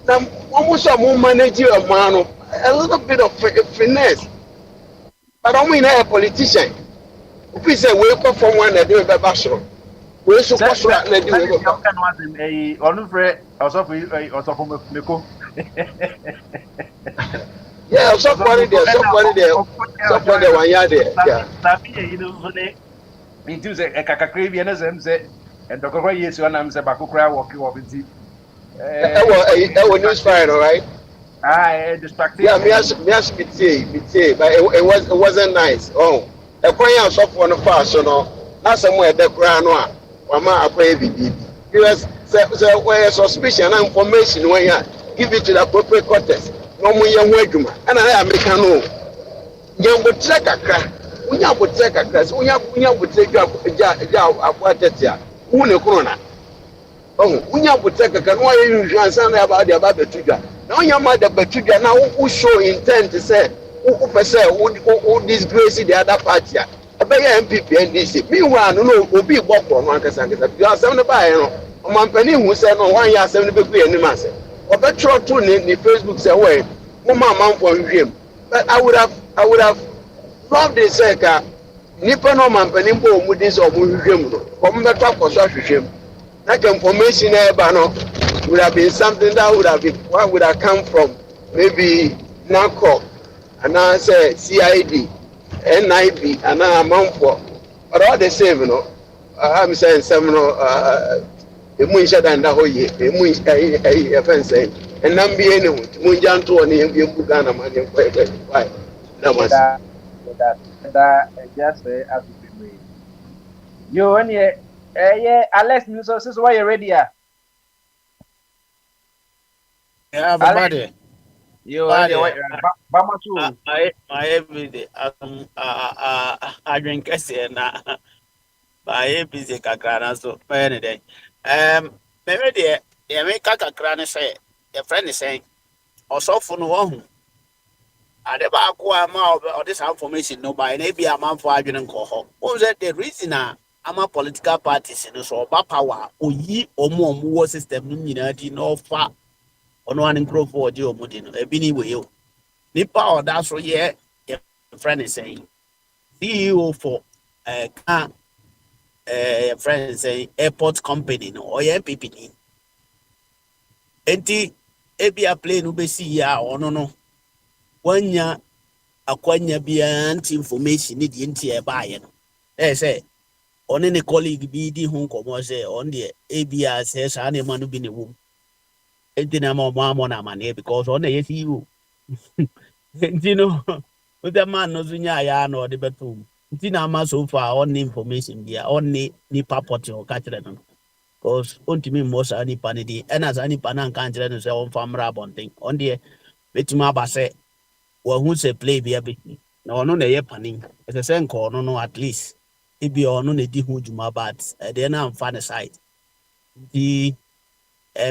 now almost a more manager of man, a little bit of finesse. But I mean, a politician. If we say wake up from one that do a bachelor, we're supposed to let you a onufre also for Meko. Yeah, somebody there, one yard there. Yeah. Into a Kakakribi and say, and the Korea yes, one I'm Sabakukra walking off in tea. That was news fire, all right? Distracted. Yeah, me ask me tea, but it wasn't nice. Oh, a coin shop on the fast, not somewhere the crown or my baby. Because where suspicion and information when you give it to the appropriate quarters. No more young Wedguma, and I am Mecano. Young would take a crack. We would take a class. We would take a job. Corona. Oh, we would take a can. Why you understand about the trigger? Now, your mother, but trigger now who show intent to say, who disgrace the other party. I beg MPP and DC. Meanwhile, no, will be walk on one person. You are 70 by a man penny who said, no, 1 year 70 animals. Or better to the Facebook say, wait, Mama for him. But I would have loved the second. Nippon or man penny with this or him. Come back for such him. That information would have been something that would have come from maybe NACO and I say CID, NIB and amanfoɔ but all the same no I'm saying some no emu nhyɛ danda hɔ yie emu ɛyɛ fɛn sɛ ɛnam bie ne ho mu ngya ntoɔ ne yɛn bu Ghana ma ne nkɔ ɛbɛ fae na ma se. That just absolutely. You and yeah, Alex News this is why you're ready. Yeah, everybody. You and Bama too. My everyday. I drink a na. By busy kakrana so any day. Maybe the make kakrana say your friend is saying or so for no one. I never acquire more of this information no by maybe a man for arguing call. What was the reason? I'm a political parties in so about power or ye or more system unity no far on one improve for Joe Mudino, a binny will. Nipa or that's what yeah, your friend is saying. CEO for friend is saying airport company no or PPD. Enti ebia plane ubesi ya or no. Wanya akwanya bia anti information ni di nti e baaye no say on any colleague bi di ho komo say on the abia say sa na ma no bi ne wo enti na ma mo na ma ne because on the CEO enti no with the man no zunya ya na ode betum enti na ma so far on information bia on ni papoti o ka kire no because on timi mo sa ni pa ne di ena sa ni pa na kan kire no say on famra bonten on the betima ba say who say play be a bit no na ye panin it's a sen call no at least it be on no di hu juma but then am fan side the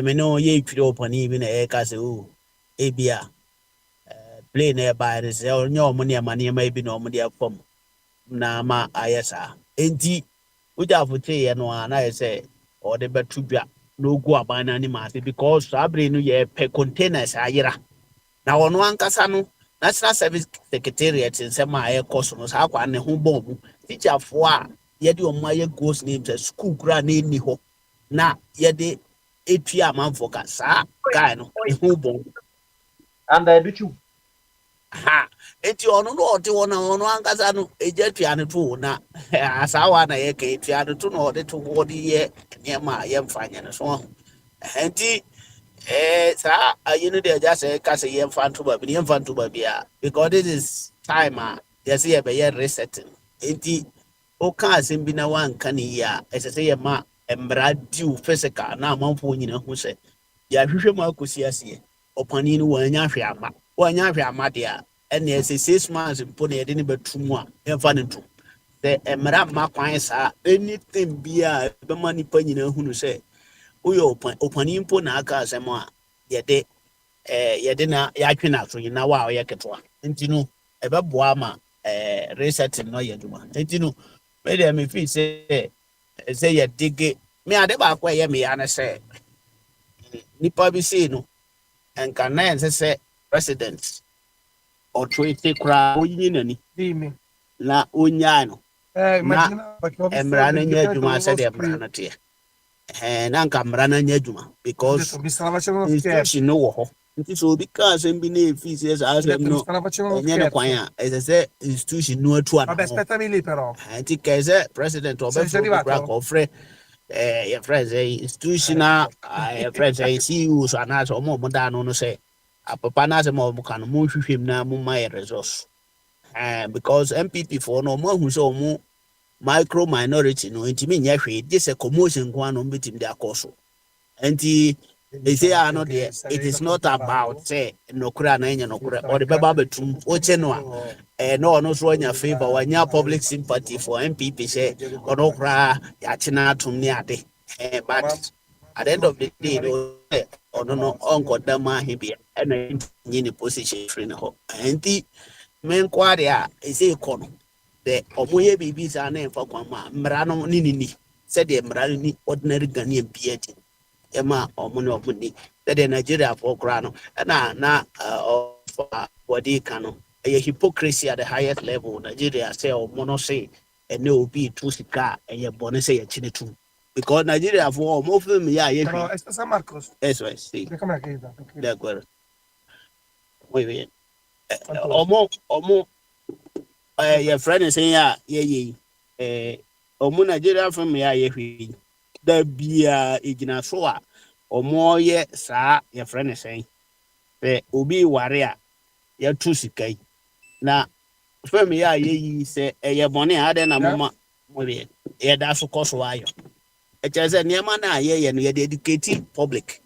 me no ye twire opani bi na e ka say o e bia play na by the say onye omone amane ma bi na omode afom na ma ayesa enti uja fote ye no na say or the betu bia no go abana ni ma because abre no ye pe containers ayira na ono ankasa no National Service Secretariat in Sema Air Cosmos, how can the home bomb teacher for yet your my ghost names a school grand name Niho. Na yede 8 year man for Kasa, Gano, a home bomb. And I do you. Ha, it's your no, on one Casano, a jet piano too. Na, as I want a piano to know the 2 40 year near my young finance one. Auntie. You know they just say cast a young fan to Babia because this is time they say a resetting. Enti Oka Simbina one can ya as I say a ma and brad due physical now one for you know who said Yahisha Marcusia Opanin one yafiama dear and there's a 6 months in putting a dinner but 2 more and fun to the Emra Marquines are anything be a money penny who say. Uyo opani mpo na aka asem a yede na yatwe na so na wa ye ketwa enti no ebeboa ma reset no ye duma enti no me dey me feel say ye dige me ade ba kwa ye me ya na say nipa bi say no enka na ense say president or tweet kra onyi nani na onya no na emra na nya duma say dey emra na te na nka mra na nya adwuma because institution no wo ho nti so because em bi na fees as asem no nya ne kwan a say institution no atu ana aspettami lì però nti keze president obefu bra ko frɛ your friends institutional your friends CEO so ana so mo da no say apapa na se mo ka no mo hwehwem na mo my resource because MPP for no mo hu so mo micro minority no intimi nya hwe this a commotion kwa no bitim dia course enti they say no there it is not about say no kura na nya no kura or the baba betum oche no no so nya favor wanya public sympathy for MPP say no kura ya china atum ni ade but at the end of the day no onko dama hebia na nyi ni position free no enti men kwa dia say ikono the omoye bibi sa na enfa kwama mra no ni said the mra ni ordinary Ghanaian PhD ema omo ni the Nigeria for krano na body kano a hypocrisy at the highest level Nigeria say omo no say and no be too sika and ye bone say ye chine too because Nigeria for omo film ya ye Pero esta San Marcos. Eso es sí Déjame aquí. de acuerdo Muy bien. Omo your friend is saying omo Nigeria from ya ye hwi. Da bia igina so a omo ye saa your friend is saying. Obi ware a ya tu sikai. Na from ya ye say ye bone ade na mama muy bien. Ye da so koso ayo. E chese niam na ye no ye educate public.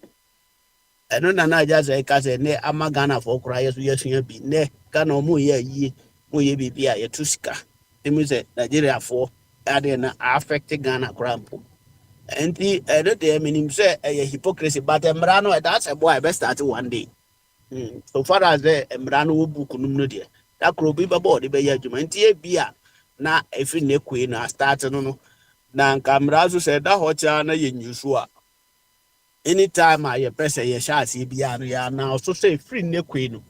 Eno na aja say ka say ne ama Ghana for kra yesu yesua bi ne Ghana omo ye yi mo ye bi a ye tu sika. Emi say Nigeria for ade na affect Ghana krampo. Enti eno de minim say e hypocrisy but emra no that's a boy best start one day. So far as the emra no book num no de. That could be babo de be ya juma enti e bia na efi ne kwe na start no na nkamra so say that hocha na ye nyusu a anytime I press a shall see beyond ya now so say free ne queen.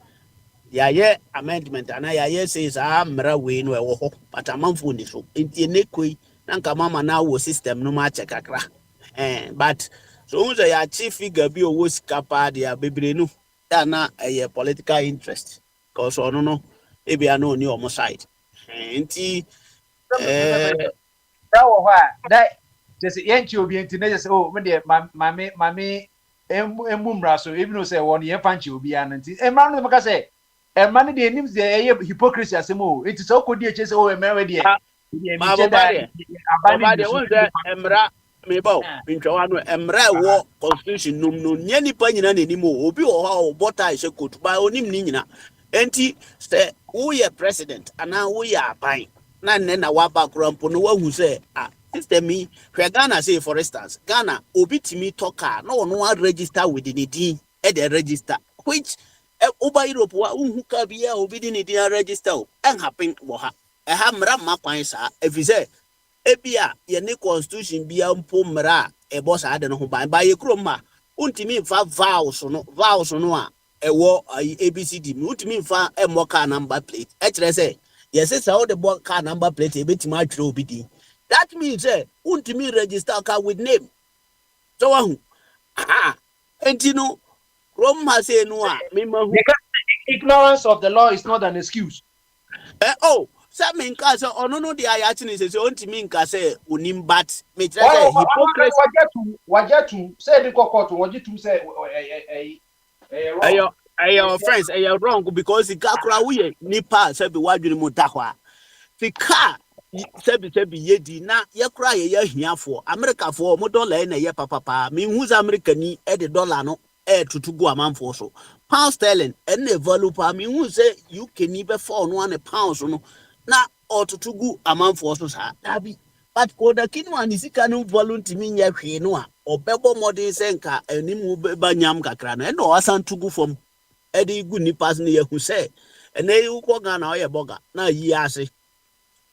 Ya ye amendment and I says I'm way no but a month for this so into ne queen nanka mama now was system no match kakra. But so ya chief figure be was capa dia baby no na a political interest. Cause no maybe I know new on side. That was why that just yanchi obi internet just me de mame emumra so even though say one ye fanchi obi ananti emra no make say emra no de enim say hypocrisy asemo it is okodi eche say emra de ma baba won say emra me ba ntwa no emra wo constitution num no nya nipa nyina nanim obi wo ha bota ise kotu ba onim ni nyina enti say who ye president ana who ye aban na nne na waba krampo no wahu say system me hwe Ghana say for instance Ghana obi timi toka no no register with the din e dey register which over Europe wa unhu ka bia obi di ne din register o en happen wo ha e ha mra ma kwan sa efize ebia ye ne constitution bia mpo mra e boss ade no ho ba ye krom ma untimi fa vows no a e wo ABCD mi untimi fa e mo car number plate e kire say yes say how the car number plate e betima atwere obi din. That means untimi register car with name. So and you know Roma say no ignorance of the law is not an excuse. Some in case no the ayatini says untimi nka say unim but me try say hypocrisy wajetu say the court wajetu say your friends wrong because ikakura we nipa say be wadwene mu dahwa fika sebi yedi na yakura ye hiafo America for mo dollar na ye papa me hu za America ni e de dollar no e tutugu amanfo so pound sterling e na value pa me hu say UK ni be for no an pounds no na otutugu amanfo so sa dabi but ko da kinu anisika no volunteer mi nya hwe no a obebo modern senka animu ba nyam kakra no e no asantugu from e de gu ni pass ne yahu say e na yu ko Ghana o ye boga na yi ase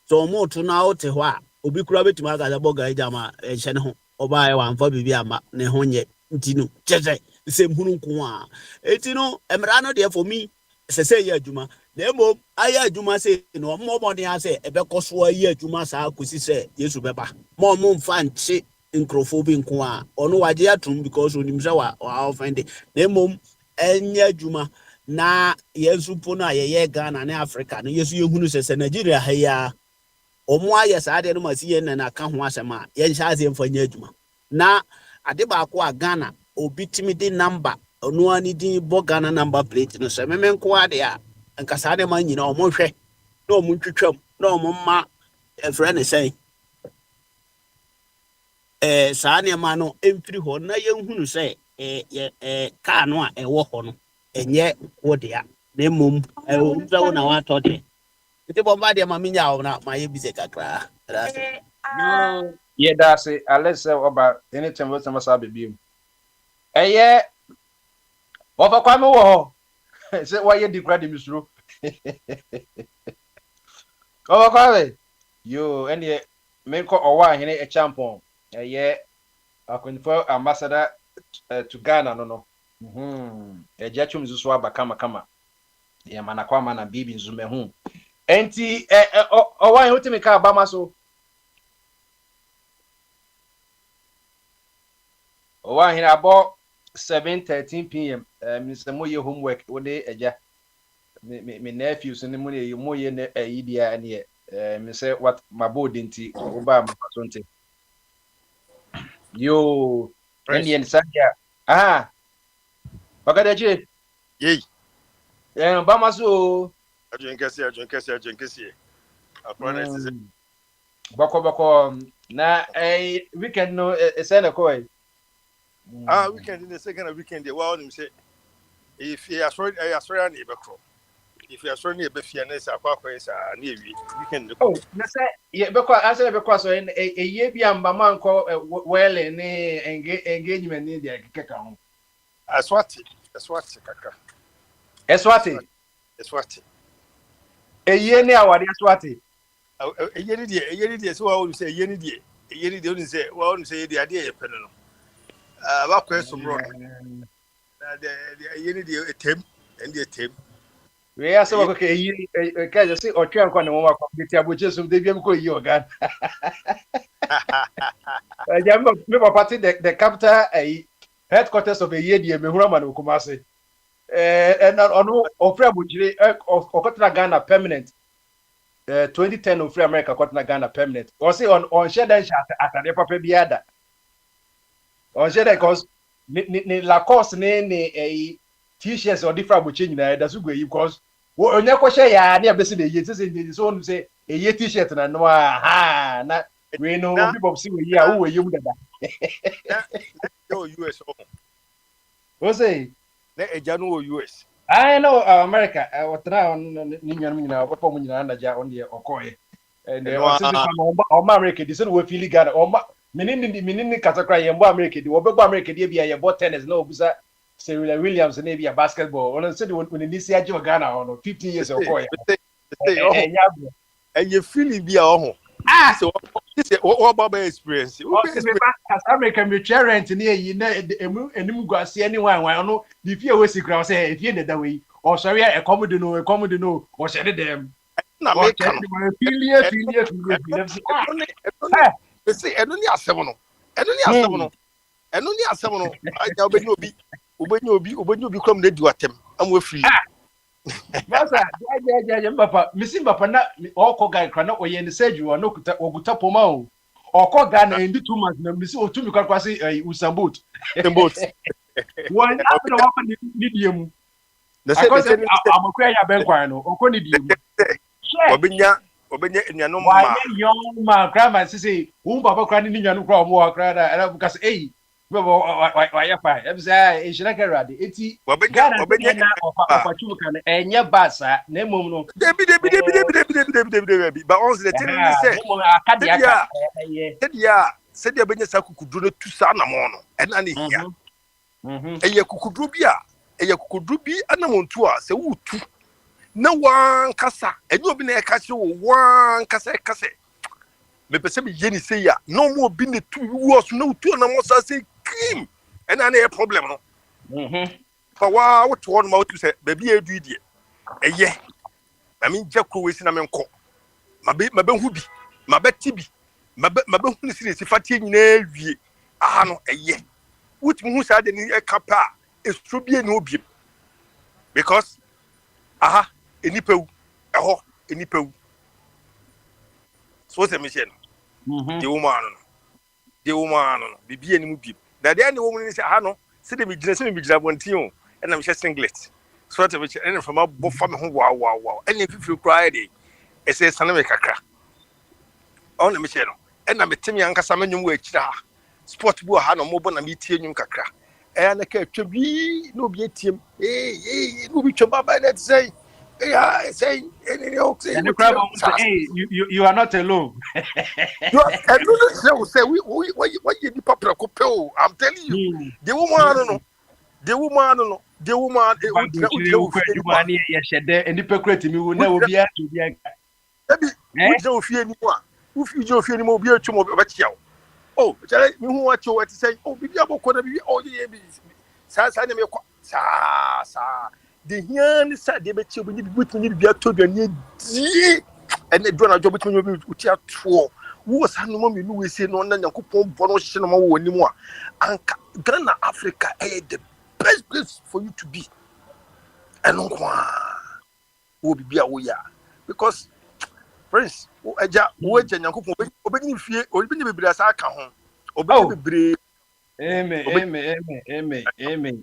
so mo to na ote ho a obi kura betima aga boga ejama ehye ne ho oba e wanfa bibi ama ne ho nye ntinu cheche se mhunu nko a etinu emra no de for me se ye adwuma na emo aye adwuma se no mo ne ase ebe koso aye adwuma sa akosi se Yesu beba mo mfa nche nkrofo bi nko a ono waje atum because onim se wa offend na emo enye adwuma na Yesu po na ye Ghana na Africa no Yesu yehunu se Nigeria ha ya omo aye sa ade no masiye na ka ho asema ye ncha ase mfanya adwuma na ade ba ko a Ghana obi timi di number ono ani di bo Ghana number plate no se meme nko ade a nka sa ade man nyina omo hwe na omo ntwitwam na omo ma friend say sa ne ma no emfiri ho na ye nhunu se ka no a ewo ho no enye wo de a na mom wo na wa to de ite bomba de ma minya o na ma ye bise kakra no yeah that's it let's say about anything what some say be eye wo fa kwa me wo say why ye declare the misro oh kwa yo any me ko owa hene e champion eye akonfo ambassador to Ghana no eja chum zuso aba kama ye mana kwa mana bibi nzume hu enti owa ho timi ka abama so owa hina abo 7:13 p.m. Mr. Moye homework wode eja me nephews ne mu ye mo ye ne dia ne me say what my body nti oba ma so nti yo and yen sadia bagadaje Yey. ba maso Adwen kese. Apana sese. Bako na weekend no say na koy Weekend in the second weekend dey wa onim say if you are sorry na e be kro. If you are sorry na e be fia na say akwa is na ewi weekend dey. Na say ye be kwa ase be kwa so ye bia mba man ko well ni engagement ni dia keka ho Aswati kaka. Eswati eye ni awade Eswati Eye ni die so wa onim say eye ni die onim say wa onim say die ade ye pene no. Ba kwa so bro. Na de eye ni die etem and etem. we ase wa ko eye ka je say otwe anko ne mo wa community aboche so de biam ko eye ogan jamba me party the capital headquarters of eye die me hura man Kumasi and ono ofre abojire okotra Ghana permanent 2010 ofre America okotra Ghana permanent o say on share dan atade papa biada on share because ni Lacoste ni t-shirts or different aboche nyina da so go yi because onye ko share ya na abesi na eye say so on say eye t-shirt na no na we know people see we here who we you dada Yo US o say na eja no US. I know America otra ni nyanum nyina papa mu nyina na ja on de okoye and o say o America dey say we feel Ghana o menini katakra ye mbo America dey obegbo America dey bia ye bo tennis na obusa Serena Williams na bia basketball on say when ni si age Ghana on 15 years okoye And you feeling bia ho so this is what baba experience America me rent ni yi na enim guase ani wan no the fear we secret say if you that way or sorry e come do no or share them na me kan filie say eno ni asem no aja obenya obi krom na di watem amwe free Masa ja papa misi papa na oko guy kra na oye ni seju no oguta poma o oko ga na ndi 2 months na misi otumi kwa say usambot one after the one ni diemu na say amakwa ya benkwan no oko ni diemu obenya enuanom ma wa young man grandma say wo papa kra ni nnuanu kra omo kra da era because wa ya fa ebisa e shira kerade eti obenya na ofachu kan enye basa na emom no debi ba ons the thing ni say akadia se dia benya sakukudro na tu sa na mo no ena ne hia eye kukudro bi anamontu a se wutu na wan kasa enye obi na e ka wo wan kasa me pese me yeni say ya no mo obi na tu wo so na wutu na mo sa say cream and any problem no fa wa what one ma to say baby edu die eye I mean jakro we si na menko mabe hu bi mabe tibi mabe hu ni si fatie nyina wie no eye wuti hu sa de ni e kapa e so bi eni obi because enipewu eho enipewu so se me she no the woman no bibi eni mu bi da de any woman ni say no se de me gina bontin o e na me singlet so that we any from abo fa me ho wow any fifiri cry dey e say saname kakra on na me che no e na me temi ankasa manyum wa akira sport bu no mo bo na me tie nyum kakra e na ka atwa bi no bi atiem no bi twa baba na say say any okay you are not alone and no say we you di papa ko pe o I'm telling you the woman e ye shede eni pekreti mi wo na obi a obi anka ebi we do ofie ni mo a ufi jo ofie ni mo obi atwa mo be chia o jare mi hu wa cho ati say bibi aboko na bibi ye bi sa na me kwa sa the hian sa de be chia obi bibi tuni bibi atodwane di ene do na jo bi tuni obi uti ato wo sa no mo mi nu we se no na Nyankopon bo no hye no mo woni mu a anka Ghana Africa the best place for you to be. And wo bibia wo ya because prince wo eja wo eja nyankopon obegini fie obegini bebre asa aka ho obegini bebre Amen.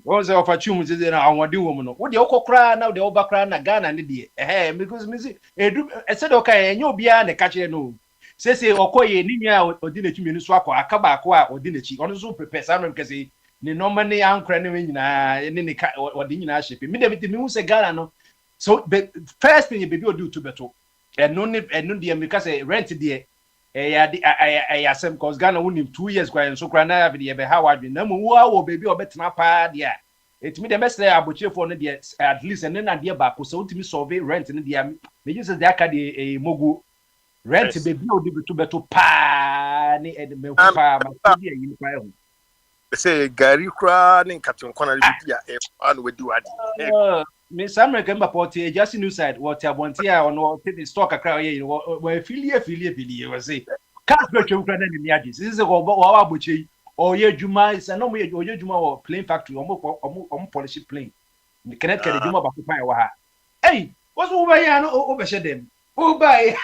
What's the opportunity there? I want to do woman. What the okokra now? The obakra na Ghana ni die. Because me say, I said okay, and you be an the catcher no. Say okoye ni nya odi na so akwa akaba akwa odi na chi. Ono so prepare some because ni normally ankra ni nyina ni odi nyina shape. Me dem me say Ghana no. So the first thing you baby do to beto. And no die because rent die. Asem cause Ghana won 2 years kwa so kra na have the be how adwen na mu wo baby obetena pa dia etimi the best aboche for no dia at least and na dia ba ko so utimi survey rent no dia me just dey aka the mogu rent baby odi beto pa ni e me pa ma dia yin pa ho say gari kra ni katon kona dia e an we do adi me American Porty just new side what abontia on the stock akra we filie we say can't be too kra na ni agi this is go wa abochi oye juma is no oye juma or plane factory omo polish plane the connect the juma ba kupan wa ha hey what's over here no over share them buy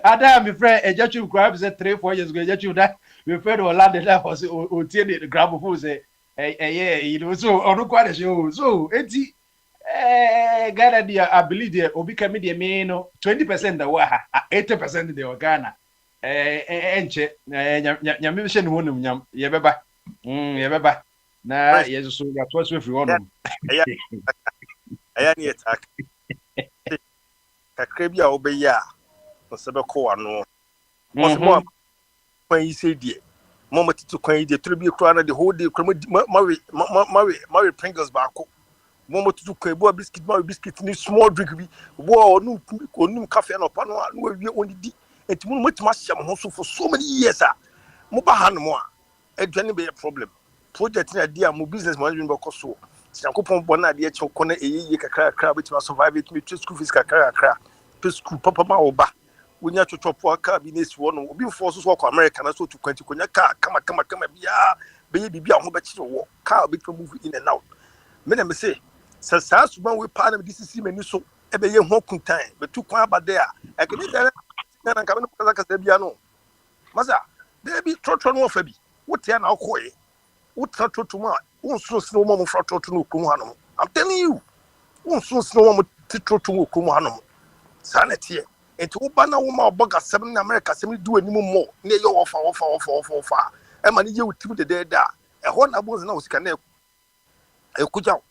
ada me friend ejachu grab say 3-4 years ago ejachu that we friend Orlando that was o tie the grab for say you know so onu kwa the show so enti Ghana dia I believe there obi kami dia me no 20% da wa 80% de Ghana enche nyame hye ne wonum nyam ye beba na yeso ya to so free wonum aya ni attack kakra bia obeya so be ko ano mo kwan yi se die mo matitu kwan yi die turu bi kura na the whole day kura mawe Pringles ba ko mo tutu kwan bo biscuit ni small drink bi bo onu cafe na pa no we onidi enti mo mutima hyam ho so for so many years mo ba han mo adwane be problem project na dia mo business management ba ko so Yankopon bona de eche ko na eyiye kakra betima survive it me school fees kakra to school papa ma oba wonya chochopo aka bi nesi wo no obi mfo so ko America na so to kwanti konya ka kama bia be bibia ho be kire wo ka be move in and out me na me say sa suban we pa na DCC mani so e be ye ho kuntan be tu kwan abade a e ke ni dare na nka be no kasa bia no masa baby trotro no fa bi wote na akoye wote trotro ma unso sino mo fra trotro no krum hanom I'm telling you unso sino mo trotro no krum hanom sanete enti wo ba na wo ma oboga 7 na America 7 du animu mo na ye ofa e ma ni ye wutim de da e ho na bonze na wo sika na e kuja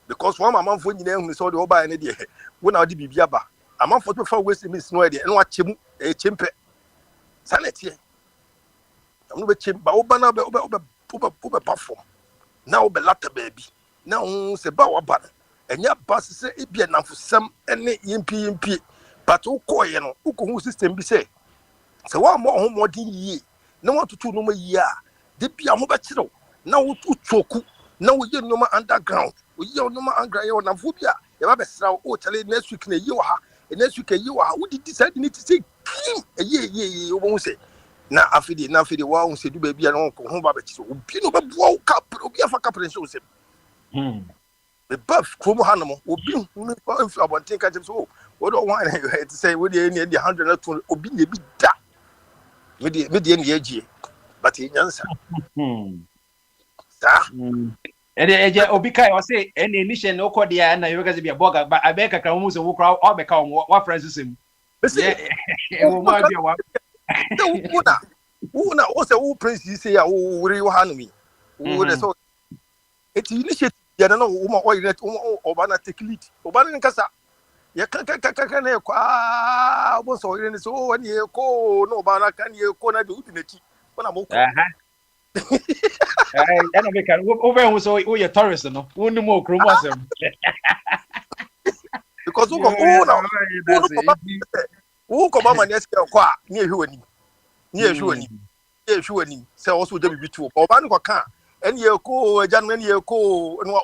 because one man for nyina hu so de oba ne de wo na odi bibia ba amam for fa waste me sino de no achemu e chempe sanete am be chem ba oba na be perform na oba lata baby na se ba wa ba enya ba se e bia na fusam ene yimpi but wo koye no wo ko hu system bi se wa mo ho modin yi na wo tutu no ma yi a de bia ho be kire na wo twoku na wo ye no ma underground wo ye no ma underground ye na fobia ye ba be sra wo tele next week na yi wa ha next week yi wa ha wo di decide ni ti say ye wo bo se na afidi wa wo se du ba bia no ko ho ba be kire obi no be bo wo cap obi afa cap ne so se the buff krom hanom obi no fa abonten ka so what do want to say we dey near the 100 na obi na bi da me dey na agie but e nyansa eje obi kai o say any initial no code ya na yoga be boga ba abeka ka mu so wo kra o be ka wa friends sem wo ma bia wa una o say wo prince say ya wo wori wo hanomi wo dey so it initiative ya na wo ma o direct o ba na take lead o ba na nkasa ya ka na kwa bo so ire ni so wani ko no ba na kan ye ko na bi utinaki wona mo ko ana be kan over who so we your tourist no wonu mo kromo asem because who ko ba man eske kwa ni ehwani say also dey bi tu o ba ni ko kan eni ye ko eja no eni ye ko no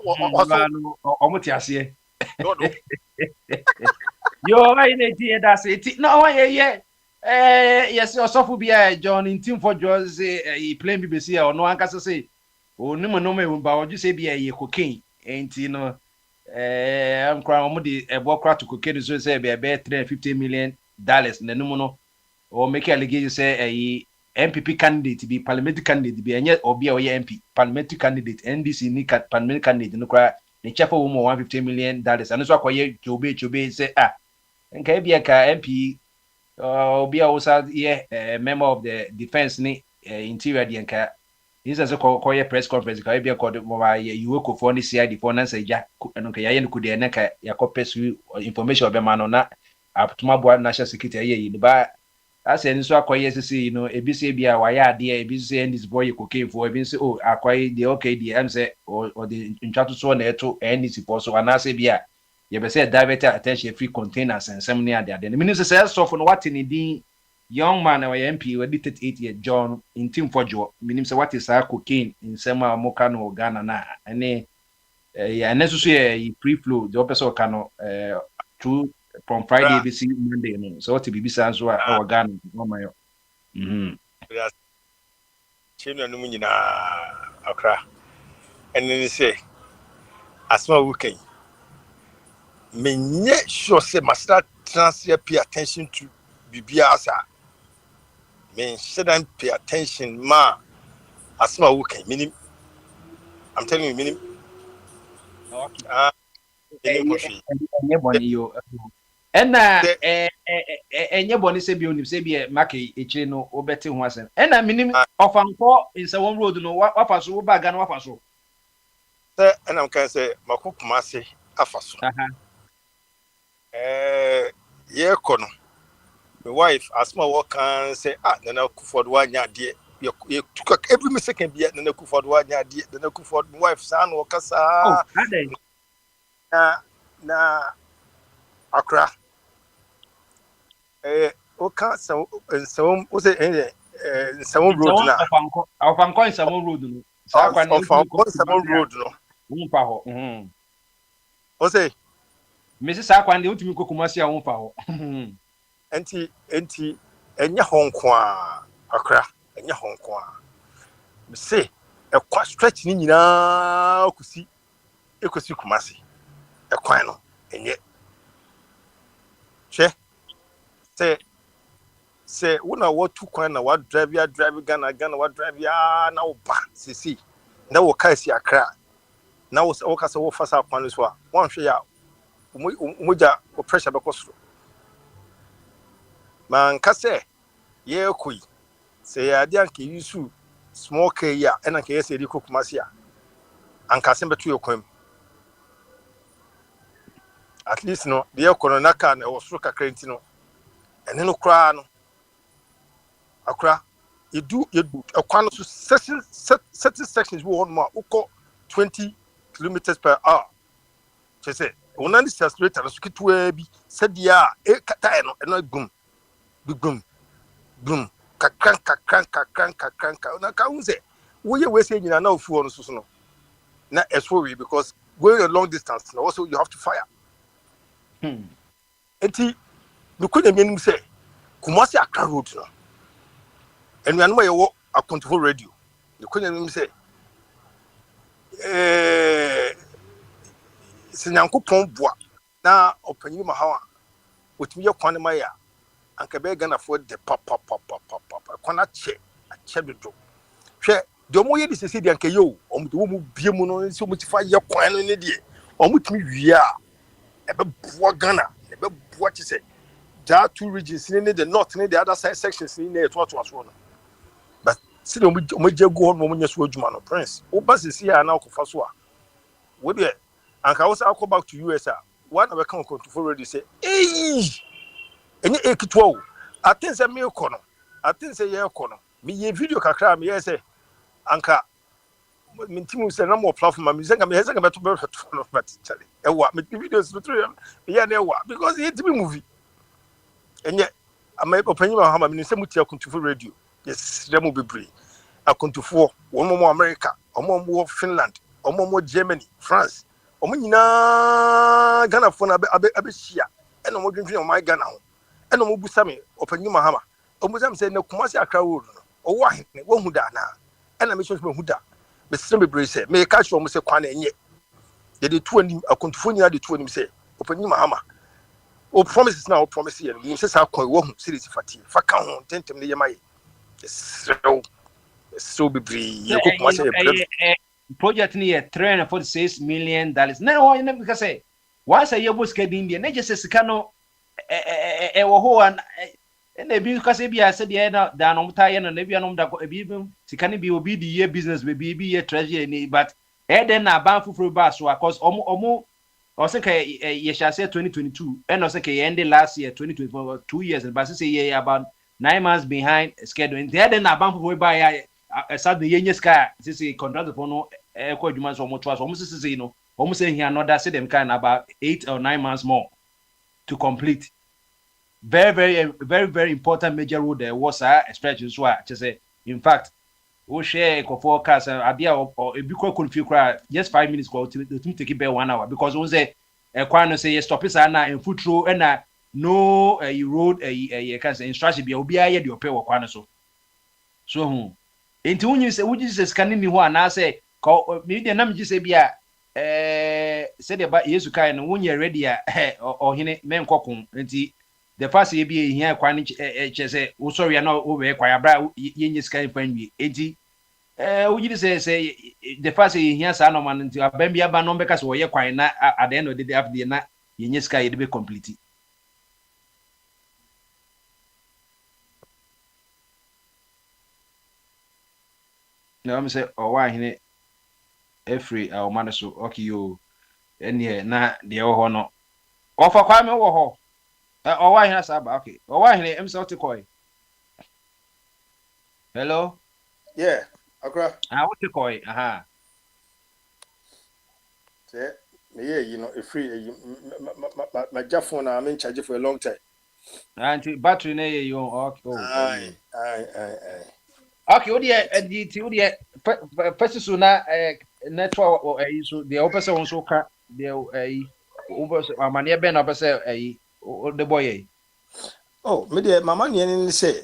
o mo ti ase yo ai ne ti e da se ti no ye yes osofu bia John in team for Jose he playing BBC or no anka say o ni mo no me ba o ju say bia ye cocaine enti no I'm crying the Bokra to cocaine so say be $350 million na no no or make allegation say a MPP candidate to be parliamentary candidate be any or be a MP parliamentary candidate NDC ni parliamentary candidate no cry the chef for $150 million and so akoye chobe say nka be ka MP be also member of the defense ni interior the nka this is a call press conference ka be called you work for ni CID for na say ja no ka ya no kude na ka ya pursue information of man na aptuma bo national security yi ba as any so akoye say ebi say bia wa ya ade ebi say this boy cocaine for ebi say akoye the okay the am say or the ntwato so na eto NDC for so ana say bia ye be say divert attention free containers and some near there the minister says so for what in the young man or MP we did 38 John in team for jo meaning say what is cocaine in some moka no Ghana na ene ya necessary free flow the person can through from Friday BC Monday no so what be bisa so our Ghana no mayo chino no nyina akra and then say asma weekend menye sure say must transfer pay attention to bibiasa men shouldn't pay attention ma asma weekend minim I'm telling you minim ena enye boni se bi onim se bi make echire no obeti ho asem ena minim ofanko insa one road no wafaso wo baga no wafaso se ena mkan se makokuma se afaso ye kono my wife asma wo kan say Nana Akufo-Addo wanya de ye took every second be Nana Akufo-Addo wanya de Nana Akufo-Addo my wife san wo kasa na akra o ka so o say some road na afanko some road no sa kwa some road no umpa ho o say Mrs. Sakwande utimi kokumasi a umpa ho enti enya honkwa akra enya honkwa me say ekwa stretch ni nyina ekosi kumasi ekwan no enye che say wona what two kwan na what drive Ghana what drive ya na wo ba sisi na wo kasi akra na wo kasa wo fasa kwan so a won hwe ya umuja o pressure be kosoro man kase ye koi se ya dia nke yusu small care ya ena nke yese ri kokumasi a anka se betu yokwam at least no de kono naka na wosoro kakra nti no ene no kra no akra yedu akwa no so certain sections we on ma uko 20 kilometers per hour chese onani accelerator so kitwa bi sadia kata no eno bum kakran na ka unse wo ye we say nyina na ofu no so no na eswo because going a long distance now also you have to fire enti me konya menim say Kumasi Accra road no enu anu ye wo akontrol radio me konya menim say sinyankopon boa na opanyi ma hawa otumi ye kwan ma ya anka be Ghana for the papa kwana che dodo hwe de omo ye disese de anka yo omo de wo mu bie mu no nsi omo ti fa ye kwan no ne de omo tumi wi a ebe boa Ghana ebe boa chi se there are two regions in the north and the other side sections in there to no but see omo jego no omo nyeso adwuma no prince wo ba sisi ya na okofa so a wo de anka wo sa go back to US a one of the control already say enye ekitwa o atense me kono atense ye kono me ye video kakra me ye say anka mintimu se na mo platform me zenga beto no but chale ewa me videos no through me ya na ewa because it be movie enye ama opanyi ma hama me se muti akontufo radio yes remo bebre akontufo wo America wo Finland wo Germany France omo nyina Ghana fo na abehia eno mo dwendwen o my Ghana ho eno mo busame opanyi ma hama omo zam se na Kumasi Accra road no owo ahene wo hu da na ena me so hu da me se me bre se me ka show mo se kwan enye ye de two anim akontufo nyina de two anim say opani mahama o promises na o promise ye no say sa kon wo hu series fati fa ka ho tentem ne yema ye so bibri ye ko kuma say project ni $346 million na o because say once a year was getting India na just sika no wo ho an na bi kase bi ase de na no mta ye no na bi anom da bi sika ni bi obi di year business bi ye treasury ni but then na ban fufuro ba so cause omo o say ka ye shall say 2022 and o say ka end last year 2024 2 years but say ye about 9 months behind schedule and then na ban fufuro ba ya sad the yenye sky say contract for no ko adwuma so omo to so omo say no omo say here another say them kind about 8 or 9 months more to complete. Very important major road there was expression so I say in fact we share ko forecast idea or e bi ko configure just 5 minutes go to take it by 1 hour because we say kwano say stop it na in foot row and no road can say instruction bi obi aye de opɛ wɔ kwano so enti wunyi say scanning ni ho ana say me de nam gi say bia say de ba yesu kai no wunye ready a ohene men kokon enti the first ye be here kwan che say wo sorry na wo be kwa abra yenye scan fanwi enti wunyi say the first ye here sa no man enti abam bia ba no be ka so ye kwan na at the end of the day after na yenye scan ye be complete. No, I'm say why hine every our man so okay you any na de ho no ofa kwa me wo ho why hine saba okay why hine em so te koi hello yeah akra what te koi aha say me you know a free my phone I'm in charge for a long time and battery na you okay okay odi first so na network so the opposite one so ka the over amane be na opposite the boy oh me the mama ni say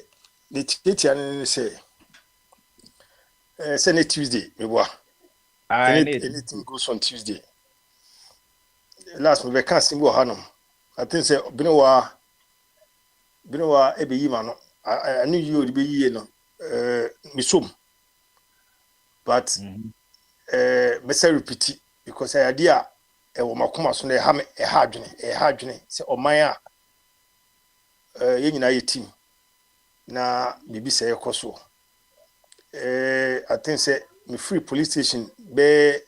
the teacher ni say say Tuesday me boa anything goes on Tuesday last we can see go hanom I think say binowa ebe yi ma no I knew you would be yi no misum but me say repeat because I idea e wo makoma so na ha adwene say oman a ye nyina ye team na bibi say ekoso I think say me free police station be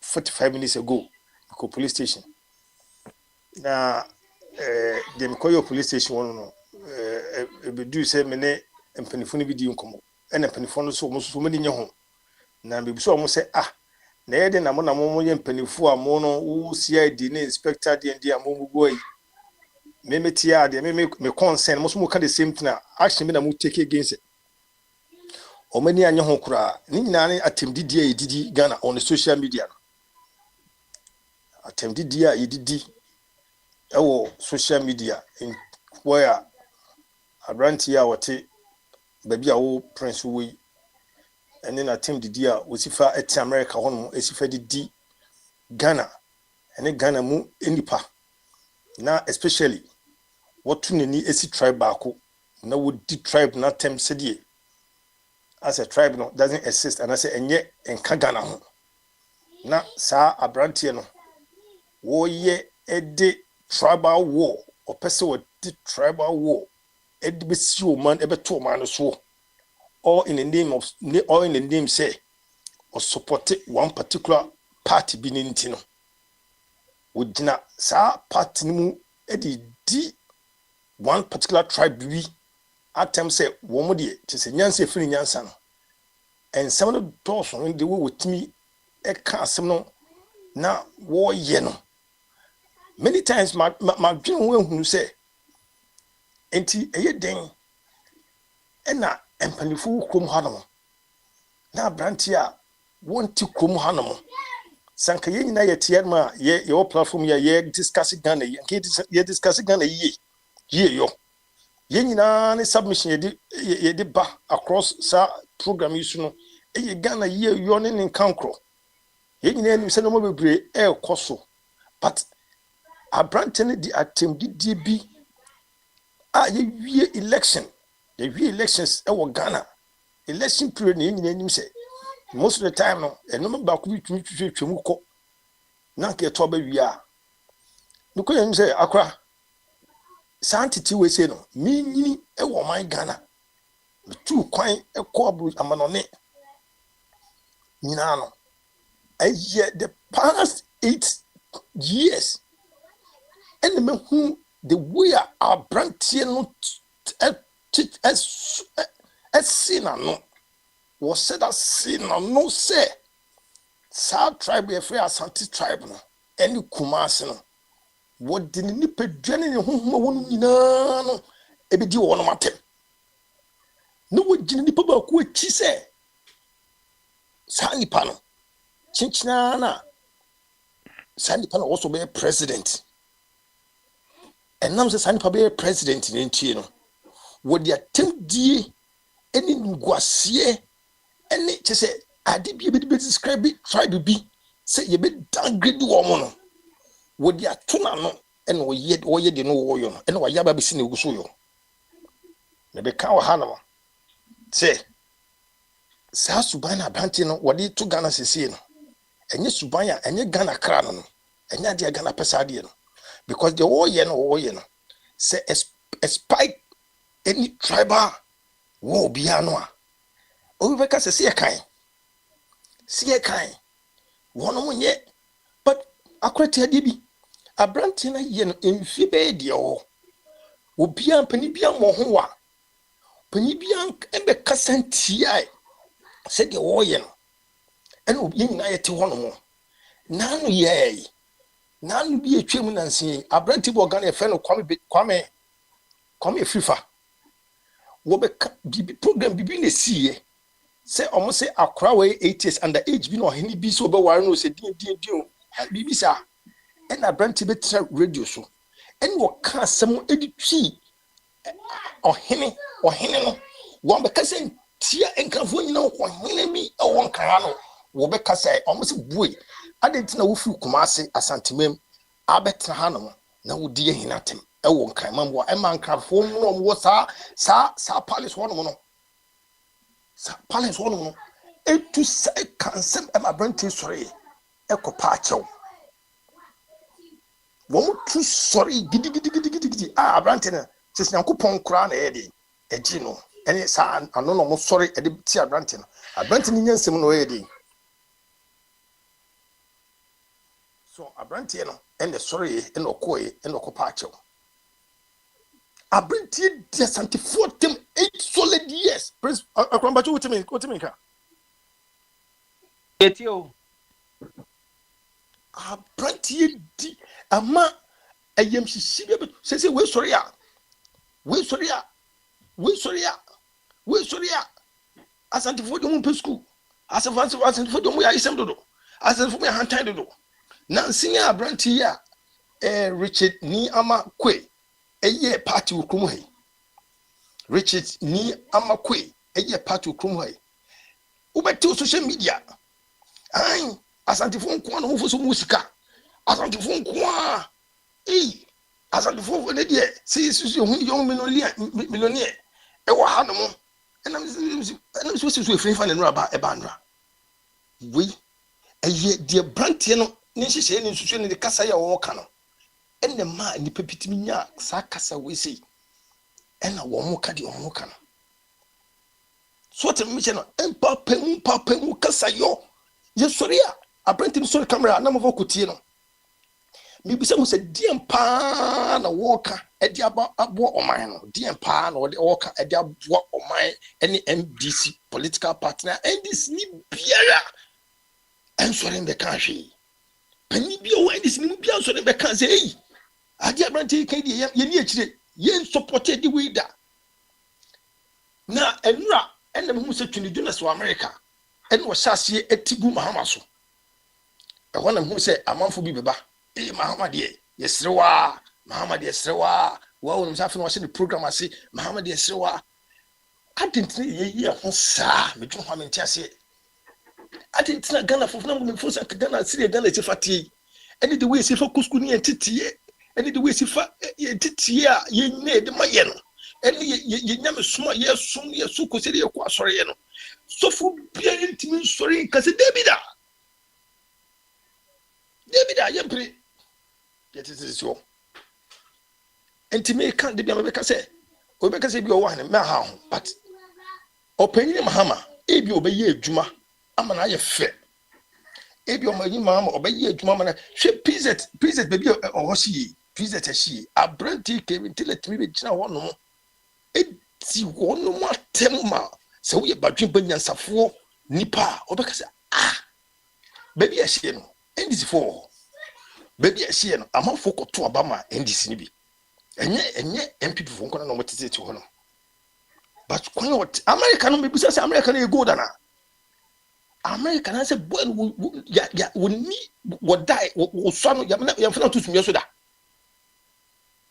45 minutes ago ko police station na dem call your police station one no be do say me ne empanifo bi di nkomo ena empanifo no so mo so me nye ho na be so mo say na ye de na mo ye empanifo a mo no wo CID na inspector de mo go yi me metia de me concern mo so mo ka the same thing action me na mo take against o mani anye ho kura ni nyina ne atemdidi a yedidi Ghana on the social media atemdidi a yedidi ewo social media in where abranti a wote baby a wo prince we ene na atemdidi a wosifa eti America hono esifa didi Ghana ene Ghana mu enipa na especially what nani esi tribe baako na wodi tribe na tem sedie as a tribe no doesn't exist and I say enye enka Ghana ho na sa abrantie no wo ye ede tribal war or person with the tribal war ede be si o man ebe to man so all in the name say or support one particular party bi ni ntino wodina sa party ni mu ede di one particular tribe bi atem say wo mo de te se nyansa firi nyansa no and some of the doors on the way with me e ka asem no na wo ye no many times my dream when who say enti eye den e na empanifu krom hanom na branti a wonti krom hanom sanka ye nyina ye tie ma ye your platform ye discuss Ghana ye discuss Ghana ye yo ye nyina ne submission ye de ba across sa program yi so no e Ghana ye yo ne nkankro yɛn nyinaa nim sɛ no mo bebree ɛrekɔ so but abrante no de atɛmdidie bi a yɛwie elections ɛwɔ Ghana election period na yɛn nyinaa nim sɛ most of the time no ɛnum baako bi tumi twitwa mu kɔ na nke to ba wie a no ko yɛn sɛ akora santiti we say no minyini ɛwɔ man Ghana tu kwan ɛkɔ abu amanone nyina no ɛyɛ the past 8 years and me who the way our brantie no sina no was said that sina no say South tribe e free Asante tribe no any Kumasi no what did ni pedwane ne honhoma wonu nyina no e be di wo no matem no wo gine ni papa ko achi say sa nipa no chinchina na sa nipa no also be president and nam say sa nipa be president ni ntie no wo dia temdie eni nguasie eni che say ade bi describe tribe bi say ye be downgrade wo mo no wo dia tona no ene wo ye de no wo yo no ene wo ya ba be si na eguso yo me be ka wo ha no say sa suban na branche no wo de to Ghana sese no enye suban ya enye Ghana kra no enye ade Ghana pesa de no because the wo ye no say spike any tribal wo bia no a o be ka sese e kan wono munye but akwati ade bi abrante na ye no emfi be de o obia pani bia mo ho wa pani bia ebe kasantia se de wo ye no ene obi nyina ye te hono mo nanu ye nanu bi etwem nansi abrante bo Ghana e fe no kwame fifa wo be bibi program bibi na siye say omo say akra we 8 years under age bi no heni bi so be ware no say din bibi sa and abrante be tra radio so and wo ka asem editwi ohene no wo be ka say tia enkafo nyina wo hene mi e won kan no wo be ka say omo say bue adenti na wo fi Kumasi Asantemam abetra ha no na wo die hinatem e won kan mambo e man krafo no wo sa palace wo no sa palace wo no etu say kansem e ma branti sori e ko pa achew wo mu tu sori gidi branti na sisi Nyankopon kura na e de eji no ene sa ano no mo sori e de ti branti ni nyansem no e de so abrantie no ene sorry ene okoye ene okopa achew abrantie dia Asante 8 solid years prince akwamba chu utimi ka etio abrantie di ama ayem sisi be sese we sorry a Asante fo dum pe school Asante fo dum ya isem dodo Asante fo ya hantan dodo na sinya abranti ya Richard ni ama kwe eye party ukrum he Richard ni ama kwe eye party ukrum he ubeti social media ai Asante fo nko na ho so musika Asante fo nko a Asante fo ne de si hu young millionaire e wa ha no mo enam so efrin fa na nura ba e ba nura we eye de branti no ni hihye ni nsusu ni kasa ya wo ka no enne ma ni pepitimi nya sa kasa we sei ena wo mo ka de wo ka no so te mi che no empa pemu kasa yo ye sori a apprenti ni sori camera na mo vokutie no mi bi se mo se diem pa na wo ka e di abo oman no diem pa na wo ka e di abo oman ene MDC political partner NDC ni biara en sori mbe ka hwe pani bi o NDC ni bia sori mbe ka say adi abranti kan di ye ni akire ye supported di we da na enura ene mo se twini du na so America ene wo hyase etigu mahama so e ho na mo se amanfo bi beba mahama de yesrewa mahama de yesrewa wa wonu safi no hye program ase mahama de yesrewa adentine ye ho sa me dwo ha me ntiase I didn't think Ghana for no force Ghana see Ghana is fati. Any the way see for kusku and titi. Any the way see for titi ye need my yen. Any ye never small yes soon yes so consider your sorry. So for being to sorry because David, yempre. Yet it is so. And to me can't be America say. Obeka say be one me ha but opanyin mahama ebi obeye adwuma amana ye fe ebi omanyin mahama obeye adwuma mana hwe pz baby ohoshi pz ashi abranti kevin tiletimi be gina wono eti wono matem ma se wo ye badwen banyansafo nipa obeka say baby ashi no ndisi for baby ashi no amafo koto abama ndisi ni bi enye MPP fo nkona no motete ti ho no but when what America no maybe say America no go dana America na say boy ya woni what die wo so no ya mfina to sumye so da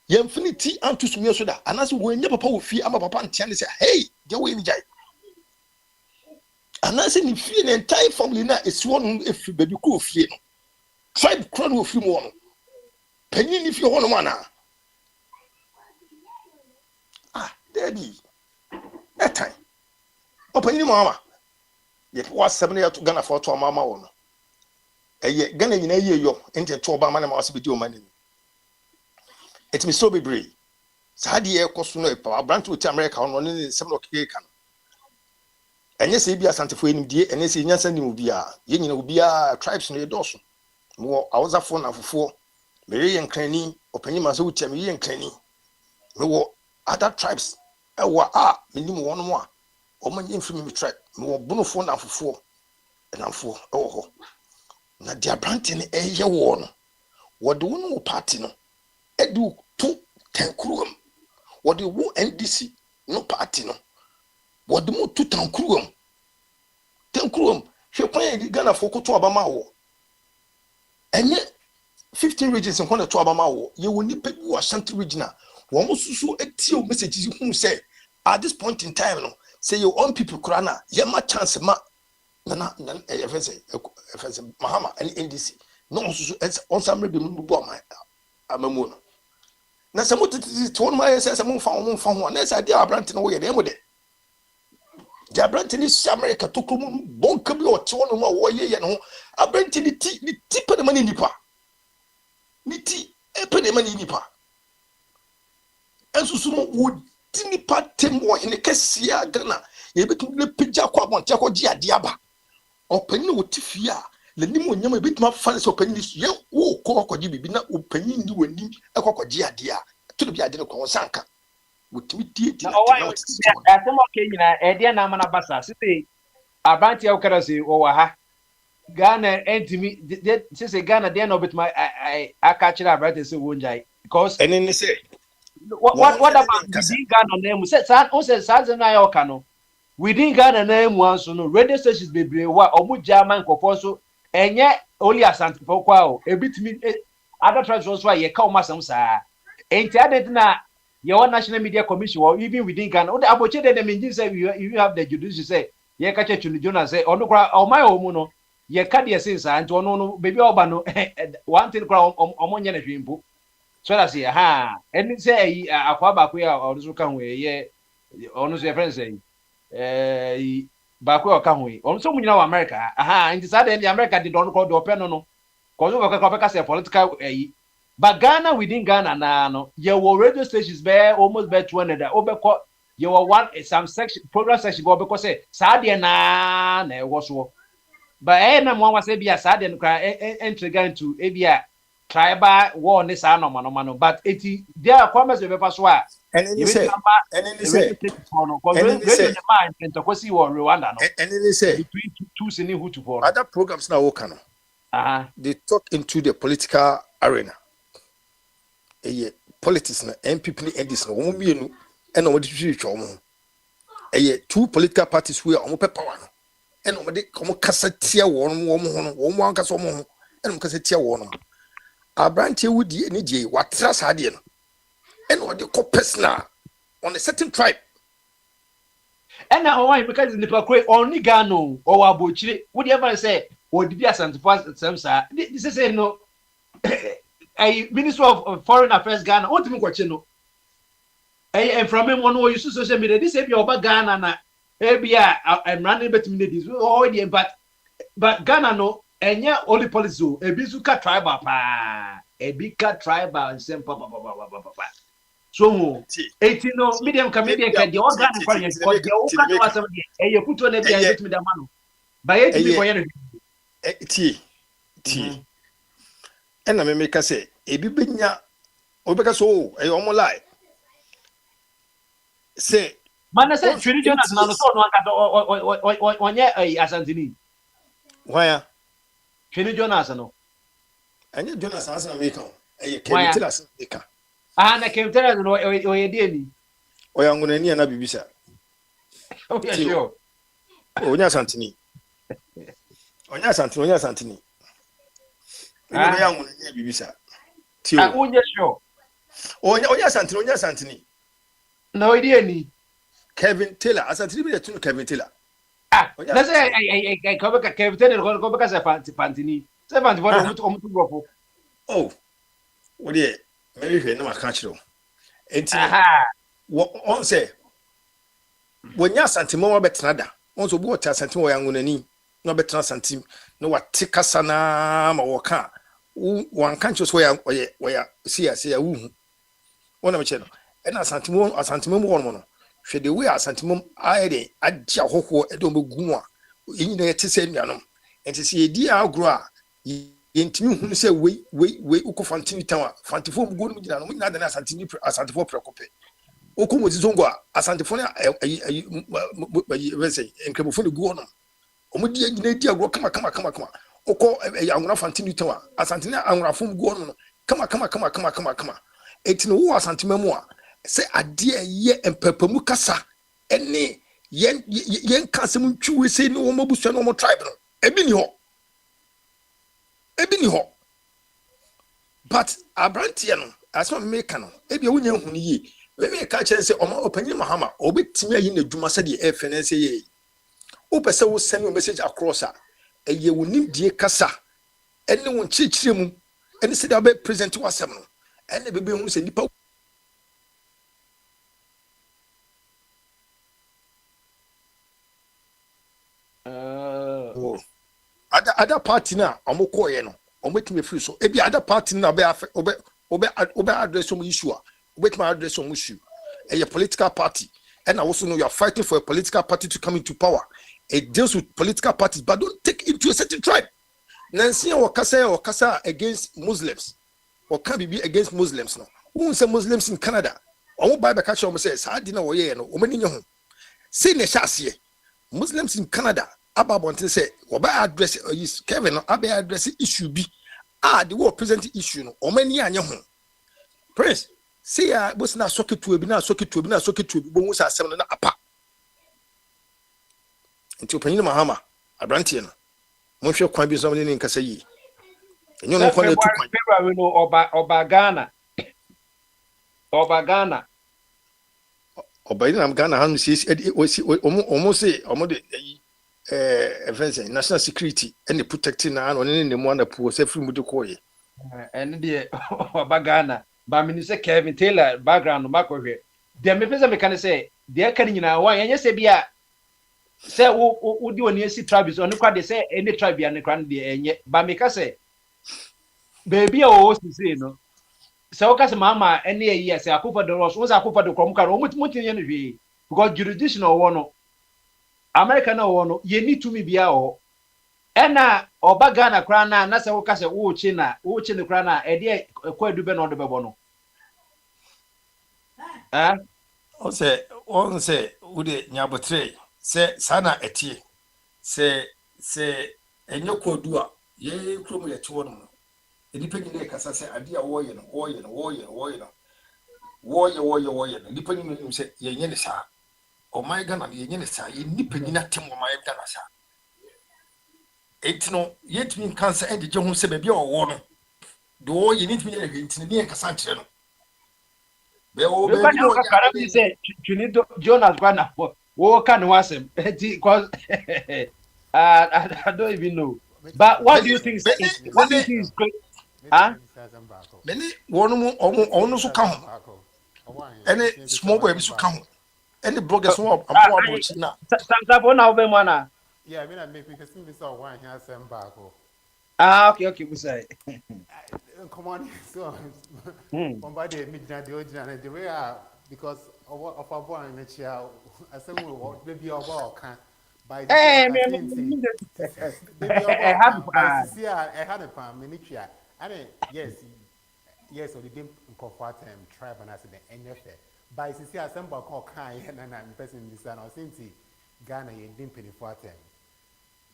ya infinity and to sumye so da anase wo nya papa wo fi ama papa ntia ne say hey de wo ni jai anase ni fi ne entire family na esi wonu efi baby ko fi no tribe crown wo fi mo no panyin ni fi ho no mana Daddy, that time. Open your mama. Yet was 7 years to Ghana for to mama one. A year Ghana in a year yo into 2 Obama must be your money. It me so be brave. Sadi air cost no power brand to America on running 7 o'clock. And yes, be a Santa Fe in dear, and yes, Yansan will be a yin will be a tribes near Dawson. More I was a phone of 4. Mary and Cranny, open your master with Tammy and Cranny. No other tribes. Minimum 1 more. O man infamy me track. No bonofone and for 4. And I'm 4. Oh, now dear Branton, a year one. What do you know, party? No, Edu 2 10 cruum. What do you want NDC? No party. No, what do you 2 10 cruum? 10 cruum. She playing Ghana for to Abama. And yet 15 regions in one to Abama. You will need people who are Shanty regional. One was so a teal messages who say at this point in time, no, say your own people, Krana, Yama chance, Nana, Mahama, and NDC. No, on some maybe my Amamono. Now, some what it is to my says a moon found one. That's idea of Branton away at the end of it. The Branton is America took Bonkabi or Tono or ye, no, I bring to the tip of the money nipa. Niti, a penny money nipa. And so would Tinipa Temo in the Cassia Ghana, you become the Pijaqua, Jaco Dia Diaba. Open with Tifia, the Nimo Yama bit my fans open this year, oh, Cocoji be not opening you and a Cocogia dia to the Biadino Consanka. With me, that's okay, Edia Namana Bassa, City, Abanti Okarasi, or ha. Ghana and to me, since a Ghana, they know with my I catch it up right as a wound because and then they say. What about within Ghana name? Said Sanzana within Ghana name once no radio stations be wa omu German kofoso enye only asante pokwa o ebitimi other tribes also ye ka omasam sa enti adet na your national media commission or even within Ghana the aboche dem mean say you have the judiciary say ye ka chechu Jonah say onu kra omai omu no ye ka de sense and onu no baby oba no one thing kra omonye na hwimpo. So that's it. And say, Aquabaquia or the Canway, yeah, almost your friends say, Baku or Canway. Also, we know America. And decided the America did not call the open no, because of a political. But Ghana within Ghana, no, your radio stations bear almost bear 200. Overcaught your one some section program section because say, Sadia na was war. But I am one was a be a sad and cry entry going to ABA. Tribal war this mano, but it there are comments of Paswa. And then they say, between two sini Hutu for other programs now working. They talk into the political arena. Politics na MPP and this no woman and what did you show? Two political parties who are on power. And what they come Cassatia one Casomo and Cassatia one. Abranti would ye any what trust had in and what the copes now on a certain tribe. And now why because the pakwe only Gano or Abuchi, would you ever say, or did you send to this is a no a Minister of Foreign Affairs Ghana, what do you watch? And from him, one who used to social media, this is your Ghana, maybe I'm running better this already, but Ghana no, and yeah, only policy, a Bizuka tribal, a bigger tribal, and same papa. So, 18 medium comedian can the organ for you because the organ was a you put on every with the man. By 8 people, T. And I make us say, a bibinia, Obeka so, a homo lie. Say, man, I said, Trinity on yet a Asantini. Why? Trinity Jonas, no. And you Jonas as a maker, a can tell us. And I can tell you, or you did. Or I'm going to need another visa. Oh, yeah, sure. Oh, yes, Antony. Oh, yes, Antony. I'm going to need visa. Oh, yes, sure. Oh, yes, Antony. No idea. Kevin Taylor, as I tell you, Kevin Taylor. Let's say I come back, Kevin Taylor, go back as a Pantini. 7 to oh, what dear, maybe no, I can't you. And what on say when you're Santimo Betnada, also water Santimo Yangunani, no better Santim, no what Tikasana or car. One can't just where see I say a wound. One of channel, and a Santimo one. Should the way a Santimum I at Jahoko Edomo Guma in the Tissanianum, and to see a dear grower. Yentimi hu se we uko fantini tawa fantifo mgo no gina no nyina na asantini asantifo prekope okomo zizongo asantifo na wese enkrebofo ne guo no omudi gina di agro kama oko anwura fantini tawa asantini anwura fo mgo no kama etino wo asantima mu a se ade ye empapamu kasa ene yen kasem ntwi se ne wo mabusua no mo tribe no ebi ni ho but abrantia no aso make no ebi wonya hu ni yi we make ka chere se omo opanyi mahama obetimi ayi na dwuma se de finance ye opese wo send your message across a eye wonim die kasa ene won chichire mu ene se da be present wasem no ene bebe hu se nipa other party na omokoye no ometime free so ebi other party na be address some issue ometime address some issue a political party and also know you are fighting for a political party to come into power. It deals with political parties but don't take it to a certain tribe. Nancy or Kasa against Muslims or can be against Muslims no who say Muslims in Canada or buy the catch says I didn't know ye no omeni home say ne shasie Muslims in Canada Ababonte say, "Oba address is Kevin. Abe address issue be the war present issue no. Omeni anya ho. Prince, say ya boss na socket to be na socket to be bomu sa asem na apa. Nti opanyin Mahama abrantie no. Mo hwe kwan bi so ne nkasa yi. Enyo no kwan na tu kwan. February no oba Ghana. Oba Ghana. Oba ina Ghana han si omo say omo de national security and protecting na no ne mo na po se free mu de koye and the Bagana ba me say Kevin Taylor background no makohwe dem me pese me kan say de kan nyina wa yenye se bia se wo di oni esi tribes oni kwa de say any tribe ya ne kran de enye ba me ka say baby o si no se o ka se mama ene yi se akofa de ross wo se akofa de krom ka no mutinye no hwe because jurisdiction o wo no America na wo no ye ni tumi bia o ena oba Ghana kra na se wo ka se wo chi ne kra na e de kwadu be no de bebo no on se ude nyabotre se sana etie se enyo kwadu a ye krom ye chi wo no enipa nyine kasa se ade a wo ye no nipa nyine se ye nye ne sa o my Ghana ye nyine sa ye nipa nyina tem o my Ghana sa etino yetimi kansa ende je ho se be bia o wo no do ye nitimi ye hwentini ne kasa kire no be o be ka karabi se Trinity Jonas Gwana What can was him? Because I don't even know. But what do you think is what do you think is great? Huh? Many one so come. Any small boy so come. Any bloggers so I'm about China. Sometimes one of them one. Yeah, I mean I make because we saw one here some back. Okay, we say. Come on, so somebody midnight the original the way because of our boy in the chair. I said we will maybe our ball can by the baby by CCR I had a pan miniature. And yes, or the dim comfort tribe and I said the NFL. By CCR some back or kind and I'm person in this and I think Ghana you didn't penny for them.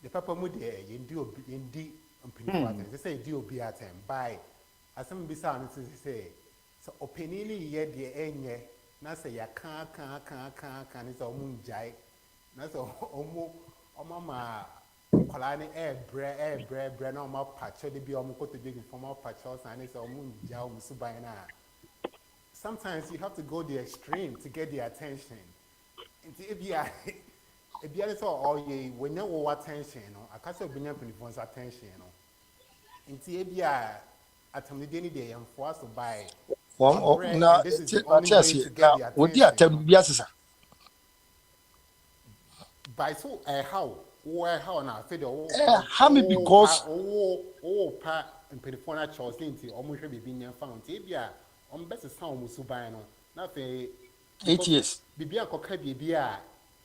The papa mood you do in D penny for them. They say do be at them by as some be sound to say so opinion yet the end na say ya can is a moon jai na so mama kolani bread no ma patch the be omo to big informal patches and it's a moon jai musubaina. Sometimes you have to go the extreme to get the attention. If you are all ye when you want attention, I can't say bring up anyone's attention, if you are at a day and for us to buy one now would you attempt yes by so how now how me because pa and penifona chores into almost be being found if you are on best sound musubaino nothing 8 years bibia koka bibia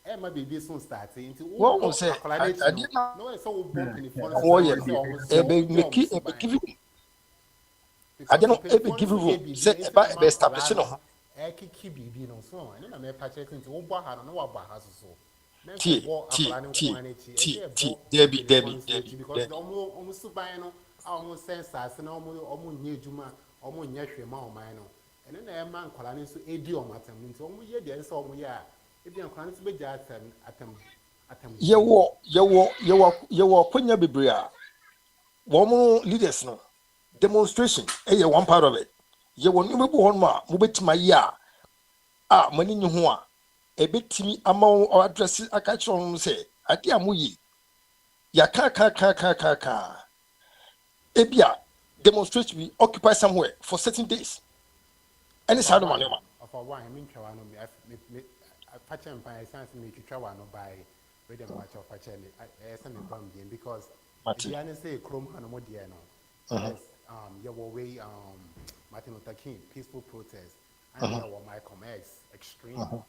e ma bibi soon start into what was say I did not no so we bump penifona oh yeah make I don't ever give you say about best establishing no kiki bibi no so and na me pa check into wo bo ha no wa ba ha so T Debbie because almost suban no almost sense as na almost nye juma almost nye hwema o man no and then man kwala ni so edi o matam nti almost ye de so almost ya e bi kwala ni so be ja atam yewo kwanya bebre a wo leaders no demonstration one part of it yewo ni mebu hon ma mo betima ya mani nyi ho a ebetimi ama o address aka chiro say ade amoyi ya ka ebia demonstration we occupy somewhere for certain days any side of money of one mean twa no me patch and by sense me twa no by with them watch of patch and me bam because the an say chrome and mo there no your way Martin Luther King peaceful protest and your Malcolm X extreme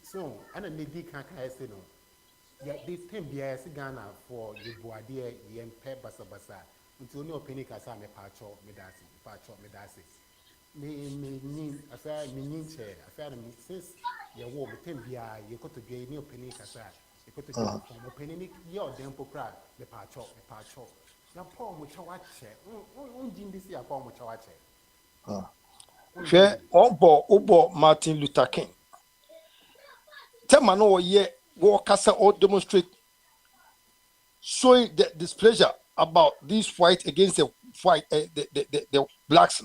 so and then maybe can say no yeah this thing be as Ghana for the boadie yen pe basa until no penny kasa me pacho me dasi me affair me chair affair me since your war me tem bia you got to get no penny kasa you got to get from penny your dempo crack me pacho na Paul mo chawache unjin this ya Paul mo chawache hwe obo Martin Luther King tema no ye wo kasa or demonstrate showing the displeasure about this fight against the fight the blacks.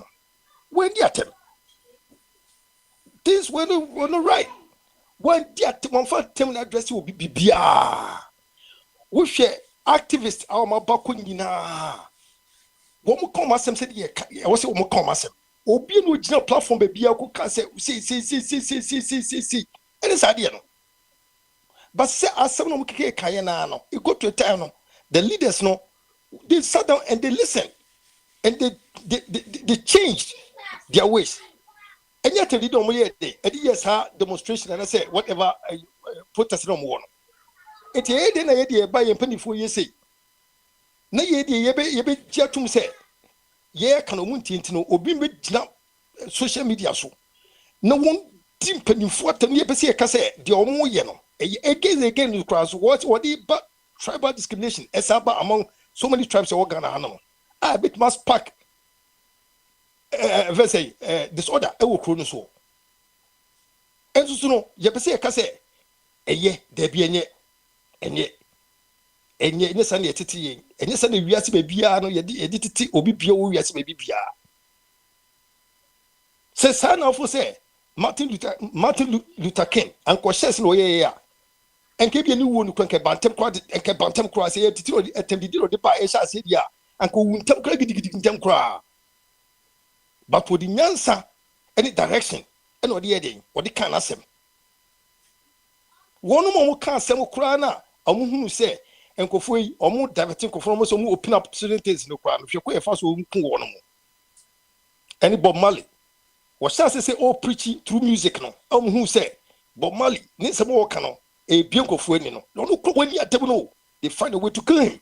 When they attempt this when not right when they attempt one for term address will be bia we share activists our mabako nyina wo mo come asem said ye wo say wo mo come asem obi no gina platform be bia ko ka say see any side no but say asem no mo keke kaye na no e go to a time no the leaders no they sat down and they listened and they changed their ways. And yet they don't hear yes demonstration and I say whatever protest no more. It ye then I did buy and penny for you say. Na ye be jatum say ye can won't no obi me social media so. No one team penny for ten ye be say ka say the omo ye no. Again you cross what the but tribal discrimination esaba among so many tribes in Ghana no. A bit must pack disorder e wo kro no so. Enso no ye be say ka say eye da bi enye san ye tete yen enye san wiase ba bia no ye di tete obi bia wo wiase ba bia se san na ofo say Martin Luther King and questions no yeah and keep any one can bantem crowd and can bantem cross here to attempt to the by Esha said ya and go tem credit crowd. But with the answer any direction and what the heading what the can ask him. One more can some crana who say and go for or more diverting from us or open up students no crime if you're quite fast one more. Any Bob Marley was just say all preaching through music no who say Bob Marley needs some more canon a bianco for any no when you table they find a way to kill him.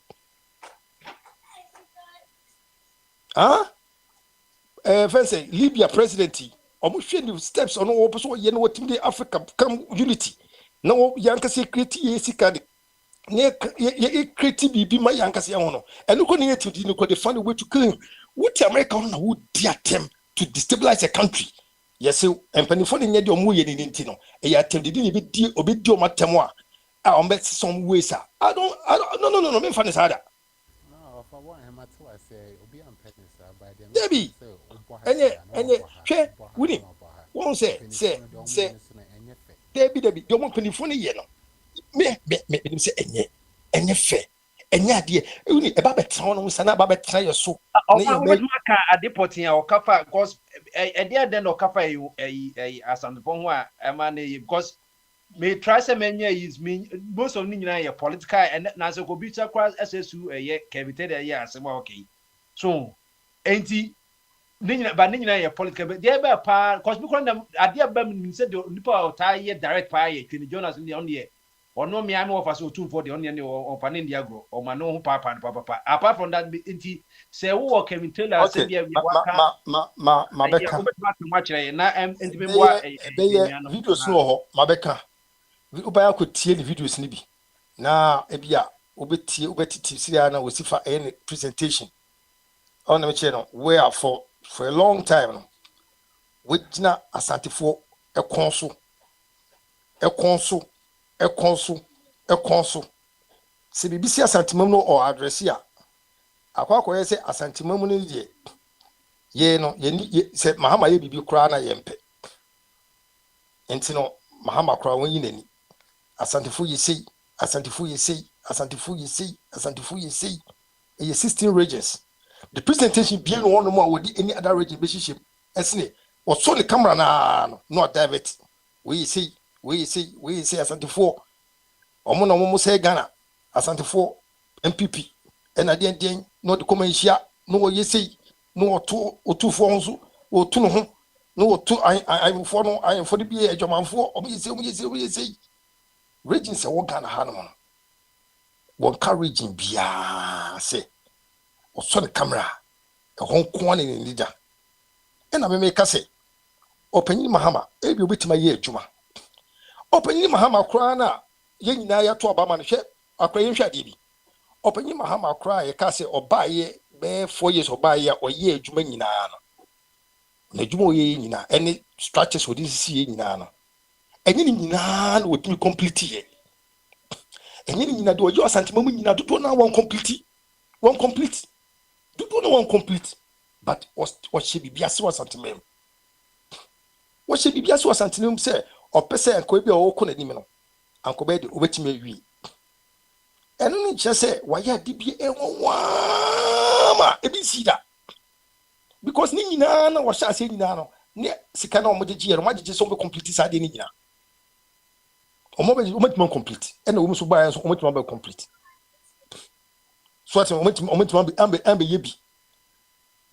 First say Libya presidency almost few steps on all person you know what in the Africa come unity. No yanka say create yesikadi ne create bibi ma yanka say hono and look on here to they find a way to kill him. What America on who dare attempt to destabilize a country? Yes, so and penifon in your moye in intino. A attempt did obidio matemwa. I'll bet some ways. I don't no, me fan is harder. No, for one, I'm at what I say, Obi and Pettis by the Debbie, and share, winning. Won't say, Debbie, don't want penifon yeno. Me say, and ye fair. Enya de uni e ba betra no sana ba betra ye so na we maka adeporting o kafa because e dey den o kafa asandfo ho a e ma na because me try say menya is me most of nyina ye political and na so go be cross SSU ye cabinet ye asem okay so enti nyina ye political but dey be pa because because ade ba me say nipa o ta ye direct pa ye Twini Jonas ni on ye ono me am offer so 2 for the onion or panin diagro or mano hu papa apart from that nti say wo Kevin Taylor say dia ma beka match na nti me boa videos no ho ma beka ubaya ko tie ni videos ni bi na ebia obetie obetiti siria na wosifa any presentation on me che no where for a long time no wejina asantefo ekonso se bibisi asantimam no or address ya akwa ye se asantimam no die ye no ye se mahama ye bibi kura na yempe enti no mahama kura won yinani asantifo ye sei ye 16 regions the presentation be no one more with any other region be shishim esne o so the camera na no divert we say asantifo omo na omo say Ghana asantifo MPP and adien no de komanhia no wo yesi no otufo nso otu no ho no otu ayimfo no ayimfo de bi adwamanfo omo yesi region se wo Ghana ha no won ka region bia se o so the camera e hon ko ne ni da e na me ka se opanyin mahama e bi obetima ye adwuma opanyin mahama kura na ye nyina ya to obama no hwe akwaye hwe ade bi opanyin mahama kura ye ka se obaye be 4 years obaye oye adwuma nyina no na adwuma oye nyina any structures wodi sisi ye nyina no enye nyina no wotumi complete ye enye nyina de oye asantimamu nyina dodo na one complete dodo na one complete but what she be biase wasantimam what she be biase wasantimam say opese enko bi o ko na nim no anko be de obetime wi eno ni che se waya dibie enwama ebi sida because ni nyina na wo sha se nyina no ne sika na omojeje ye no majeje so be complete sade ni nyina omobetima complete ena wo muso ba so omotima be complete so at omotima be yebi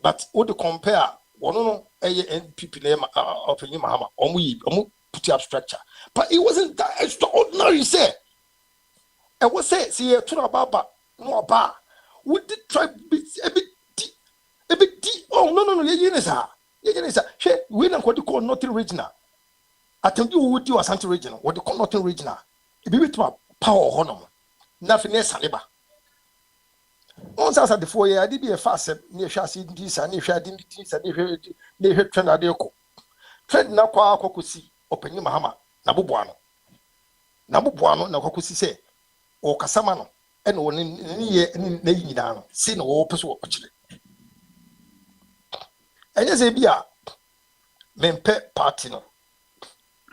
but what to compare one no NPP name openyi mahama omo put up structure but it wasn't that extraordinary say and what say see to baba no ba we did try a bit oh no ye nesa she we na what call nothing regional attempt you would do asante regional what they call nothing regional e be with power honom nothing else saleba on sa the 4 year did be a fast near chassis this and if I didn't they heard trend adeko trend na kwa akokusi opanyi mahama na bubuano na akokusi say o kasama no e no ni ye na yina no say no wo peso okire enye say bia mempe party no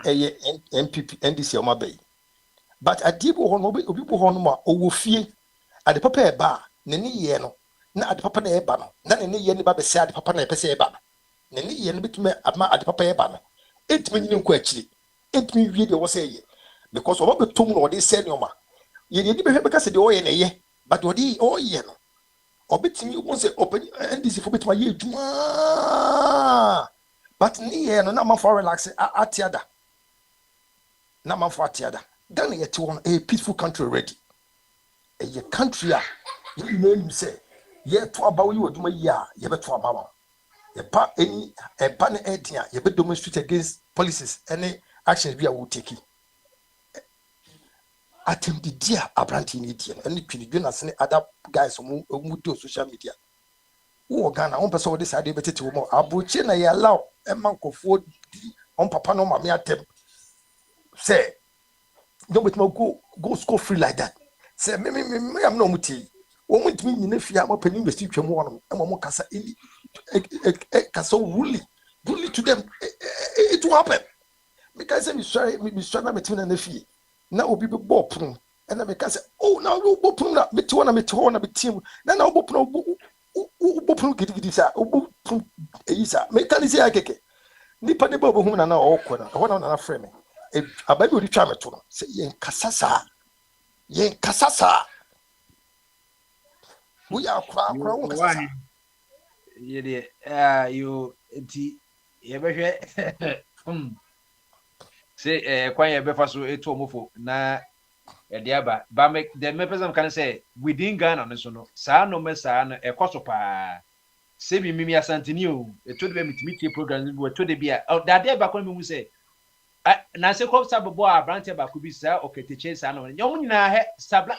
MPP NDC o mabey but adibo ho no obi bo ho no ma owo fie ade papa e ba na ni ye no na ade papa na e ba no na ni ye ni ba be se ade papa na e pese e ba na ni ye no bitime ama ade papa e ba no etimi nyini nko akiri etimi wie de wo se ye because oba betom no ode se ne oma ye ni be hwe be ka se de o ye na ye but ode o ye no obetimi wo se open NDC fo betima ye adwuma but ni ye no na ma for relax atiada na ma for atiada Ghana yet one a peaceful country already. A country you name say yet to about you do my ya you better about a part any a banner idea you better demonstrate against policies any actions we are taking. Attempt the dear Abranti Indian and the as any other guys who do social media. Oh Ghana on person this idea better to more abuchina ya allow a man of 4 on papa no mammy attempt say don't bet go score free like that. Say me I'm no muti. O want me in if you am opening the street one and one kasa any kasa really to them it will happen. Because I'm sorry me struggle between and if now will be bop and I make say oh now we bop na me to one me to one be team now bop no bop gidi sa bop isa me can say akeke nipa de bop hu na na okona ho na frame me ababi odi twa meto no se yen kasasa we are kra wo kasasa ye de you enti ye behwe se kwan ye befa so eto omofo na e de aba ba me the me person can say within Ghana no so no saa no me saa no ekoso pa se bi mimi asantini o eto de be mitimi program bi eto de bia da de ba kon mi mu say na se ko sabobo Abranti ba ku bi sa oketeche sa no nyom nyina he sabla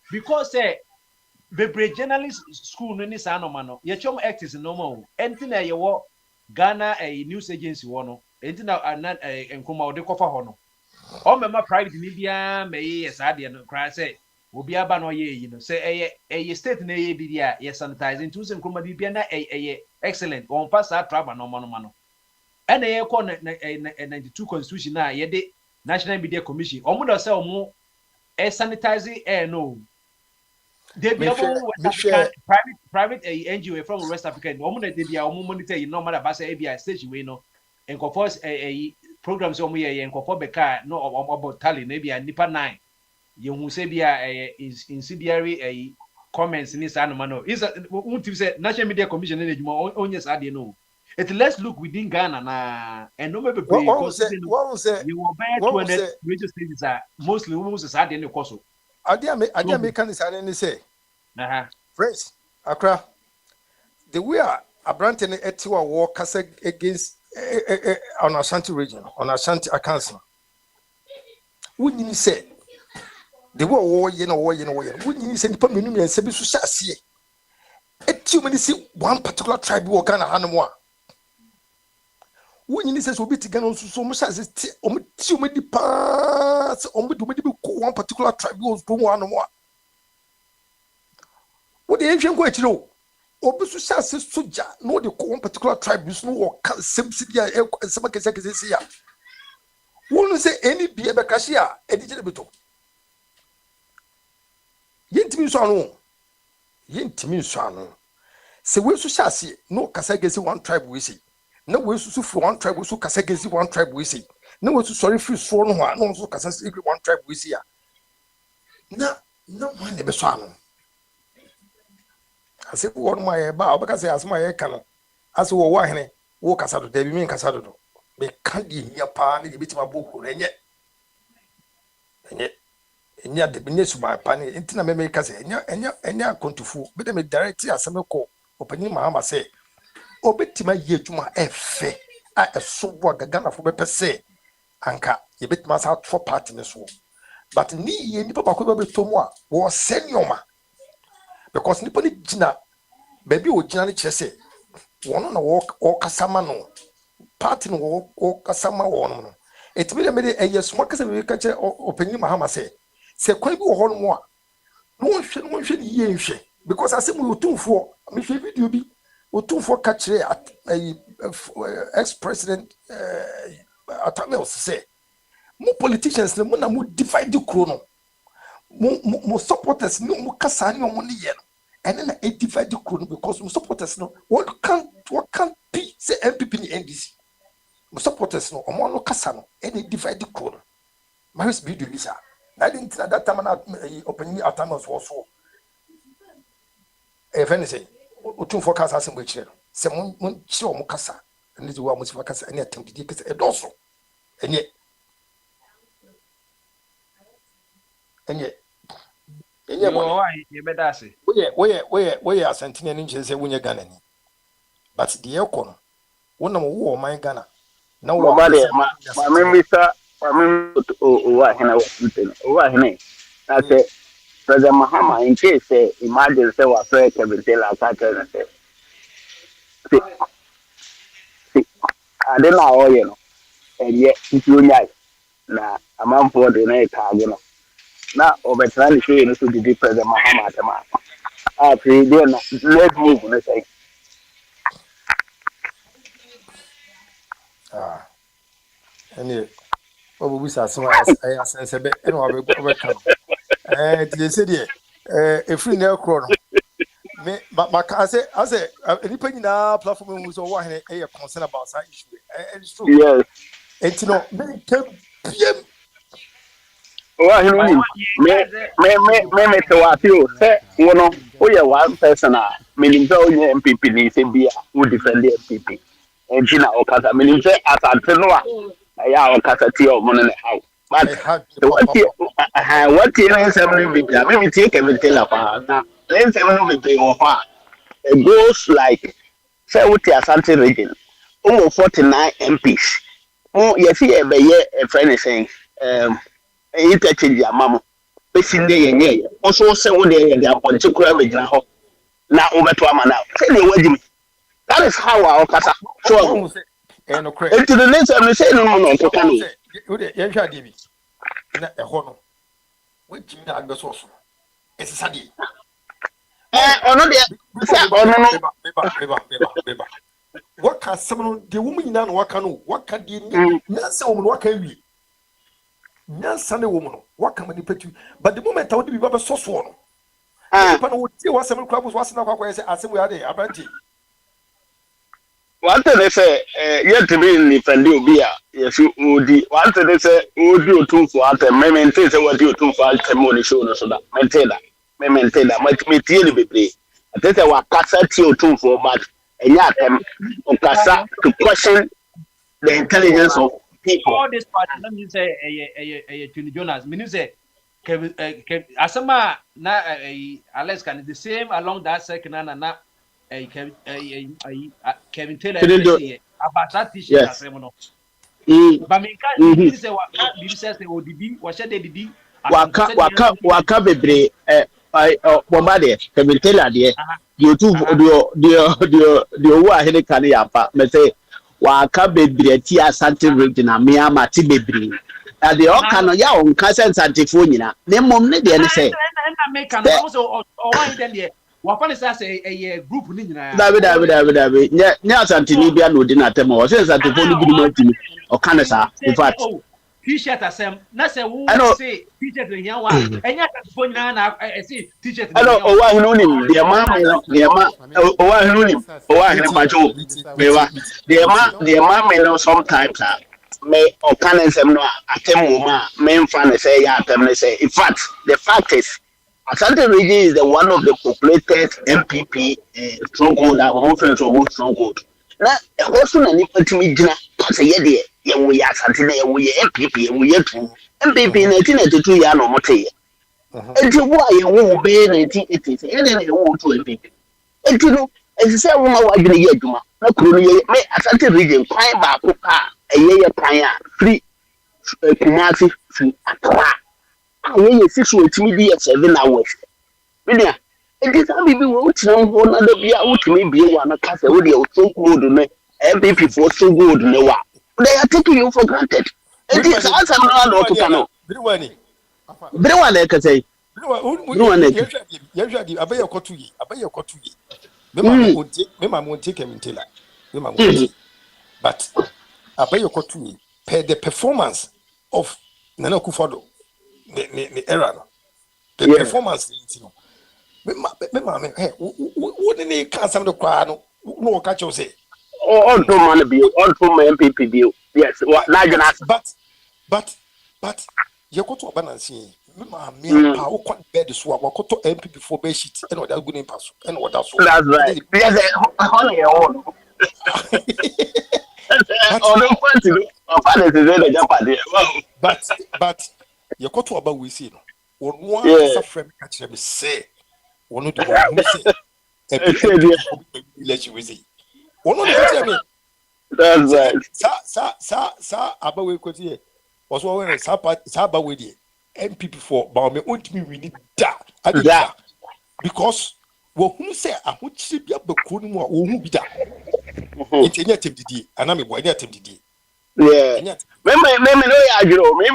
because bebre journalist school no ni sa no ma no ye chom actors no ma o enti na ye wo Ghana news agency wo no enti na enkoma o de kofa ho no o mema private ni bia me ye sa de no kra say obi aba no ye yi no say eye state na ye bi dia ye sanitize into se enkoma bi bia na eye excellent on pass that trouble no ma no and a call 92 constitution na ye de National Media Commission omo do say omo sanitizing air no they be private NGO from West Africa omo de bia omo monitor you no matter basa bia stage we no enko programs omo ye enko beka no omo tally na bia nipa 9 ye hu say bia incendiary comments ni sa no ma no is unti say National Media Commission na ejuma onye sa de no. Let's look within Ghana na and no maybe because you will buy 200 radio stations are mostly almost sad in the course. Adia American is any say. Friends, Accra. The way Abranti Etiwa war kasa against on Ashanti region, on Ashanti Council. Wouldn't you say the war wouldn't you say the Pamini and Sebisu Sassi? Too many see one particular tribe war Ghana Hanamwa. When you say so bit again so much as too many parts one particular tribe was go one more. What the ancient go to know? Obisu says soja no the one particular tribe is no or subsidy some cases here. Won't say any beer becashia edited bito. Yentimi so se we so shasi no kasa gesi one tribe we see. No we so for one tribe so kasa gesi one tribe we see. No we so sorry free so no no so kasa one tribe we see. Na one be so anu. Ase won my ba obaka say asma ye kan. Ase wo wa hene wo kasa do debi mi kasa do. Be kan di hia pa na bitima boku enye. Enya de binesu ba pa ni ntina me kasa enya kontufu be de me direct aseme ko opani mahama say obetima ye adwuma efe a eso bo Ghana fo be pese anka ye betima sa for party ne so but ni ye ni papa ko be tomu a wo senior because ni poni gina baby o gina ni chese wono na wo kasama no party no wo kasama wono no etimi de me de small kasa be ka che opani mahama say se kwa bi wo ho no a no hwe ni ye hwe because asemu otumfo me hwe video bi otumfo ka kire ex president Atamel say mo politicians no mo na mo divide the chrono mo supporters no mo kasa ni mo ni ye no and then I divide the chrono because mo supporters no what can't be say MPP ni NDC mo supporters no omo no kasa no and they divide the chrono my is be do lisa na didn't that time na opening autonomous also if anything o forecast as mo chire se mo chire mo kasa and the wa mo si kasa any attempt di kasa e doso enye why you better say we asantini ni nche se wunye Ghana ni but the econo wona mo wo man Ghana na wo ma memisa wa hena na say President Mahama in case say imagine say wa fair Kevin Taylor na say ade na oye no eye ntu nya na amanfo de na itaage no na obetra ni show no so di President Mahama atema pre dey na let's move na say any obo bisa so I sense be eno obe kan they say there free na ekro no me I say nipa nyina platform mu so wa hene e concern about that issue it's true yes and no me can pm wa hene me to wa ti o say wono o ye one person a menim say o ye MPP ni say bia who defend the MPP and na o kasa menim say asante no a ya o kasa ti o mo ne how but what is something big me take everything up na then something big it goes like say what is Asante region almost 49 MPs you see a be friend is saying interchange amamo person dey yenye also say what dey dey particular be gina ho na obeto ama na say dey wadi me that is how our kasa so no credit into the next I'm saying no to kan ye hwa dey bi na eho no we kimi na agbe so ese sadi ono dey say ono no beba what can someone the woman na no waka no what can the na say woman waka wi na sane woman no waka mani petu but the moment I would be baba so no pa no tie wa seven crabs was na kwakwa say asem we ade abanti one thing they say yet to be in the obi a yes odi one thing they say odi otumfo atem me maintain say odi otumfo atem money show no so that maintain that me tie ni bebre I say wa kasa tie otumfo but enya atem o kasa to question the intelligence of people all this part let me say Tony Jonas me say asema na Alex can the same along that second na Kevin Taylor about that t-shirt asem no but me can say what this say ODB what said they did waka bebre bomba de Kevin Taylor de the owo ahene kan ya pa me say waka bebre ti Asante region me amati bebre na de oka no ya on ka sensatifo nyina ne mom ne de ne say na make can also why then there wafane say a group ni nyina David nya Asante ni bia no di na tem o sensatifo ni bi no matimi o kan sa in fact t-shirt asem na say who say t-shirt ni yan wa enya Asante nyina na say t-shirt ni o wa hunu ni de ma o wa hunu ni o wa hunu pacho mewa de ma me no sometimes me o kan ensem no atem wo ma me mfa ne say ya atem ne say in fact the fact is Asante region is the one of the populated MPP stronghold that won't stronghold. Na also na nipa timi gina say ye de ye wo ya Asante na ye wo ye MPP ye wo ye tu MPP 1982 ya no mote ye. Enti wo aye wo be 1980 ye de wo tu MPP. Enti no say wo ma wa gina ye adwuma na kuro no ye me Asante region kwan ba ko pa ye kwan a free Kumasi free Accra. Aye 6 wetimi bi 7 hours. Media it is a baby wo tram ho na da bia wotimi bie wa na kasa wo de so good no MPP for so good no wa. They are taking you for granted. It is as I'm not to can. Briwani ka say. Briwani ye abaye kotu yi. Me ma mo take Kevin Taylor. But abaye kotu yi per the performance of Nana Kufodo, the era, the performance, you know. Me, hey, wouldn't they can't some of the crowd? No, catch you say. On to money bill, on to my MPP bill. Yes, but you go to a balance. Me, I will quite bed so I will go to MP before bed sheet and what good in pass and what else. That's right. Yes, only your own. But you go to about we see no. One is a friend catch them say one of the who say let you see. One of the that's right. Sa about we could see was one sa about we did MPP for but me want me really that because who say I would see be a book who be that. It's any attempt to and I'm a boy attempt to yeah. Me no ya adwuro me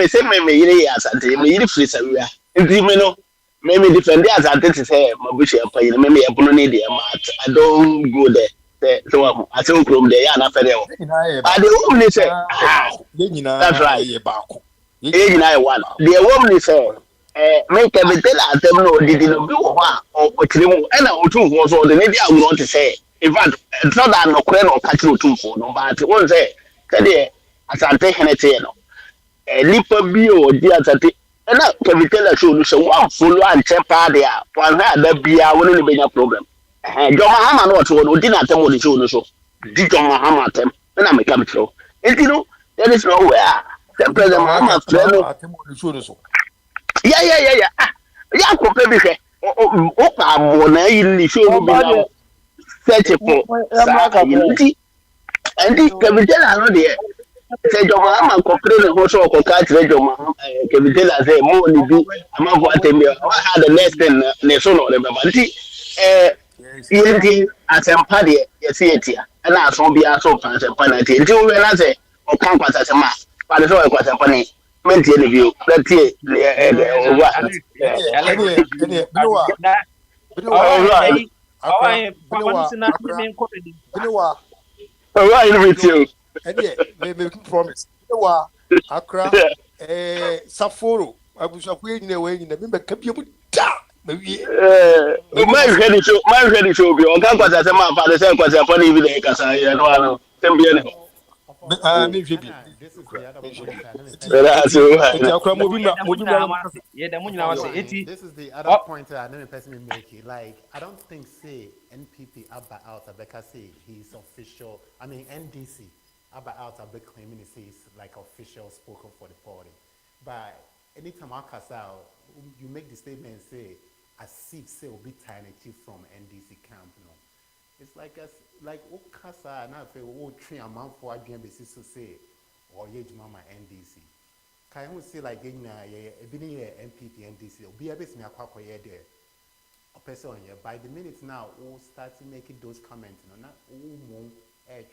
say me yire asante me yire free sawia nti me no me defend asante to say mabushi apai me epono ne dey I don't go there so I say from there ya na fere o but the woman say that's right ye nyina e one the woman say me ke be tell atem no didi no bi wo ha o kire mu e na otumfo so de ne dia agro to say in fact it's not that no kure no catch otumfo no but one say kade asante henete no lipa bi o di asante na ke tell show no say one follow and check there one ha da bia woni ne benya problem Joma Hama no to no dinner tem on show no so di Joma Hama tem na me come through no there is nowhere the president Hama tem on show no so yeah ya ko pe bi hwe o pa mo na yi ni show no bi na search for and Kevitela no there say Joma Hama ko pre ne ho so ko ka tire Joma Kevitela say mo ni bi ama ko atemi ha the next thing ne so no remember yenti asempa de yesi etia na aso bia so pan asempa na tie nti wo na say o kan kwata asema pa de so e kwata asempa ni menti e bio na tie me promise Accra Saforo abushafu nyine we nyine me ka bia mu da my ready show be on kan kwasa say man fa de say kwasa for ni bi de kasa ye no ano tembie ne me hwebi this is the other point I never personally make it. Like I don't think say NPP Abba out because say he's official. I mean NDC Abba out a big claiming he says like official spoken for the party. But anytime I cast out, you make the statement say as if say will be tiny chief from NDC camp. No, it's like Okasa and I feel what train a man for again basis to say or age mama NDC. Can you say like in NPP NDC or be a bit me a there a person here by the minute now who start making those comments no not who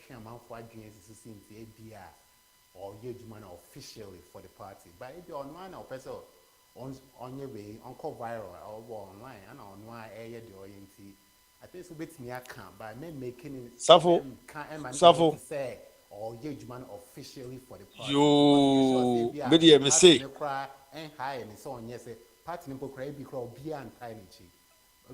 train a man for again to see the or age man officially for the party. But if you're online or person on your way, on call viral or online, and on why the oriented. I think it's a bit me account by men making it. Safo say or age man officially for the party. You media mistake. And high and so on. Yes, party nimpo cry be crowd beer and tiny chi.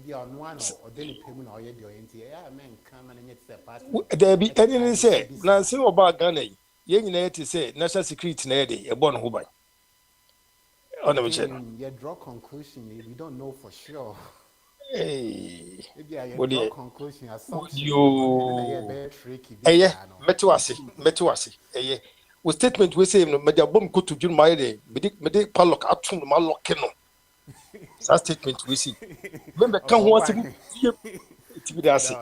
Be on one or then payment or the oriented. Yeah, men come and get the party. There be anything say. Now, see about Ghana. You need to say national security na dey e born who by you draw conclusion we don't know for sure. Hey, maybe draw conclusion assumption you metwase we statement we say no media bomb go to June my day me dey padlock atun ma lock no that statement we see remember kan ho ase ti bi da se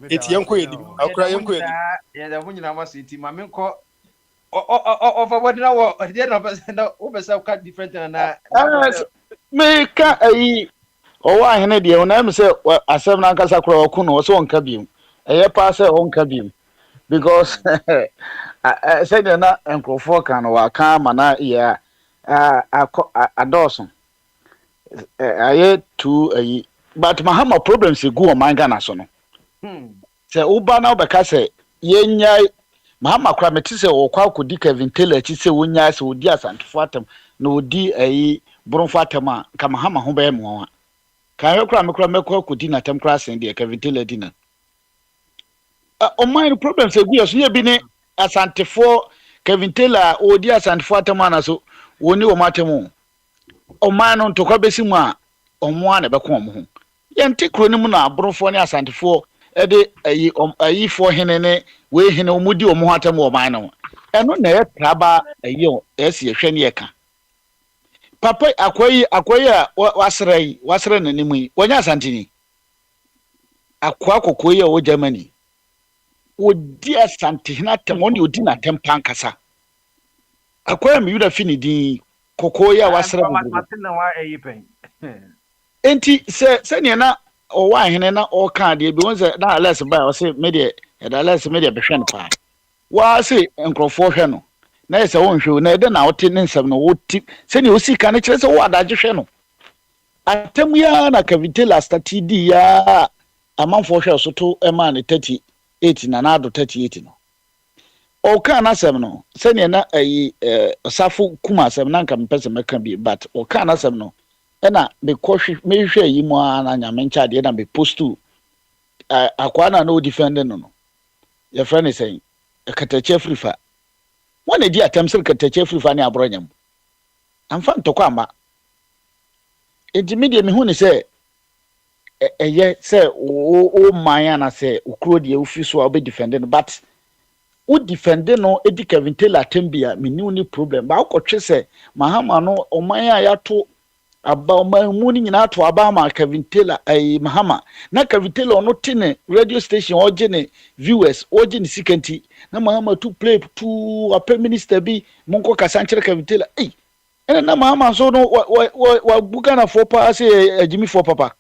eti yanko edi akura yanko edi ya da hunyina ma se ti ma me nko of what now there no over cut different na me ka ayi o wa hene de o na me say asem na nkasa kura oku no so onka bium eye pa say onka bium because said na enkrofo kan wa kan mana ya adoson aye tu ayi but mahama problems go o manga na so no say uba na obeka say yenya Mahama kra meti se o kwa kodi Kevin Taylor chi se wonya se odi asantefo atam na odi ayi bronfo atam a ka Mahama ho be mo wa ka hwe kra me kra mekọ kodi na atam kra sen de Kevin Taylor di na o mind problem se bi so ye bi ne asantefo Kevin Taylor odi asantefo atam na so woni o matam o man no to kwa besi mu a o mo na be ko mo ho ye nte kro ni mu na bronfo ne asantefo ede ayi fo henene we hene omudi omo hatam o man no eno na e traba ayi esi ehwe ne eka papa akoyi a wasre na nimu yi wonya asantini akwa kokoyi a wo Germany odi asante na tem oni odi na tem pankasa akoyi mi yuda fini din kokoyi a wasre enti se ne na o wa hene na o kan de bi wonse na Alex ba o se media Alex media be hwe no pa wa se enkrofo hwe no na yese won hwe na de na wote ne nsam no wote se ne o sika ne kire se wo adaje hwe no atem ya na Kavitela stati di ya amanfo hwe so to ema ne 38 na na ado 38 no o kan na sem no se ne na ayi osafo kuma sem na nka mpese meka bi but o kan na sem no ena be kohwe me hwe yi mu ana nyame ncha de na be postu akwana no defend no your friend is saying katache frifa wona di atamsir katache frifa ne abronyam amfa ntokwa amba intermediate me hu ne se eye se o man na se ukro de ufi so obe defend no but o defend no edi Kevin Taylor tembia me ni oni problem ba akotwe se Mahama no o man ya to aba muni nyina to aba ma Kevin Taylor ai Mahama na Kevin Taylor no tine radio station oje ne viewers oje ne sikanti na Mahama to play to a minister bi monko kasanchere Kevin Taylor ena na Mahama so no wa buka na fopa ase Jimmy for papa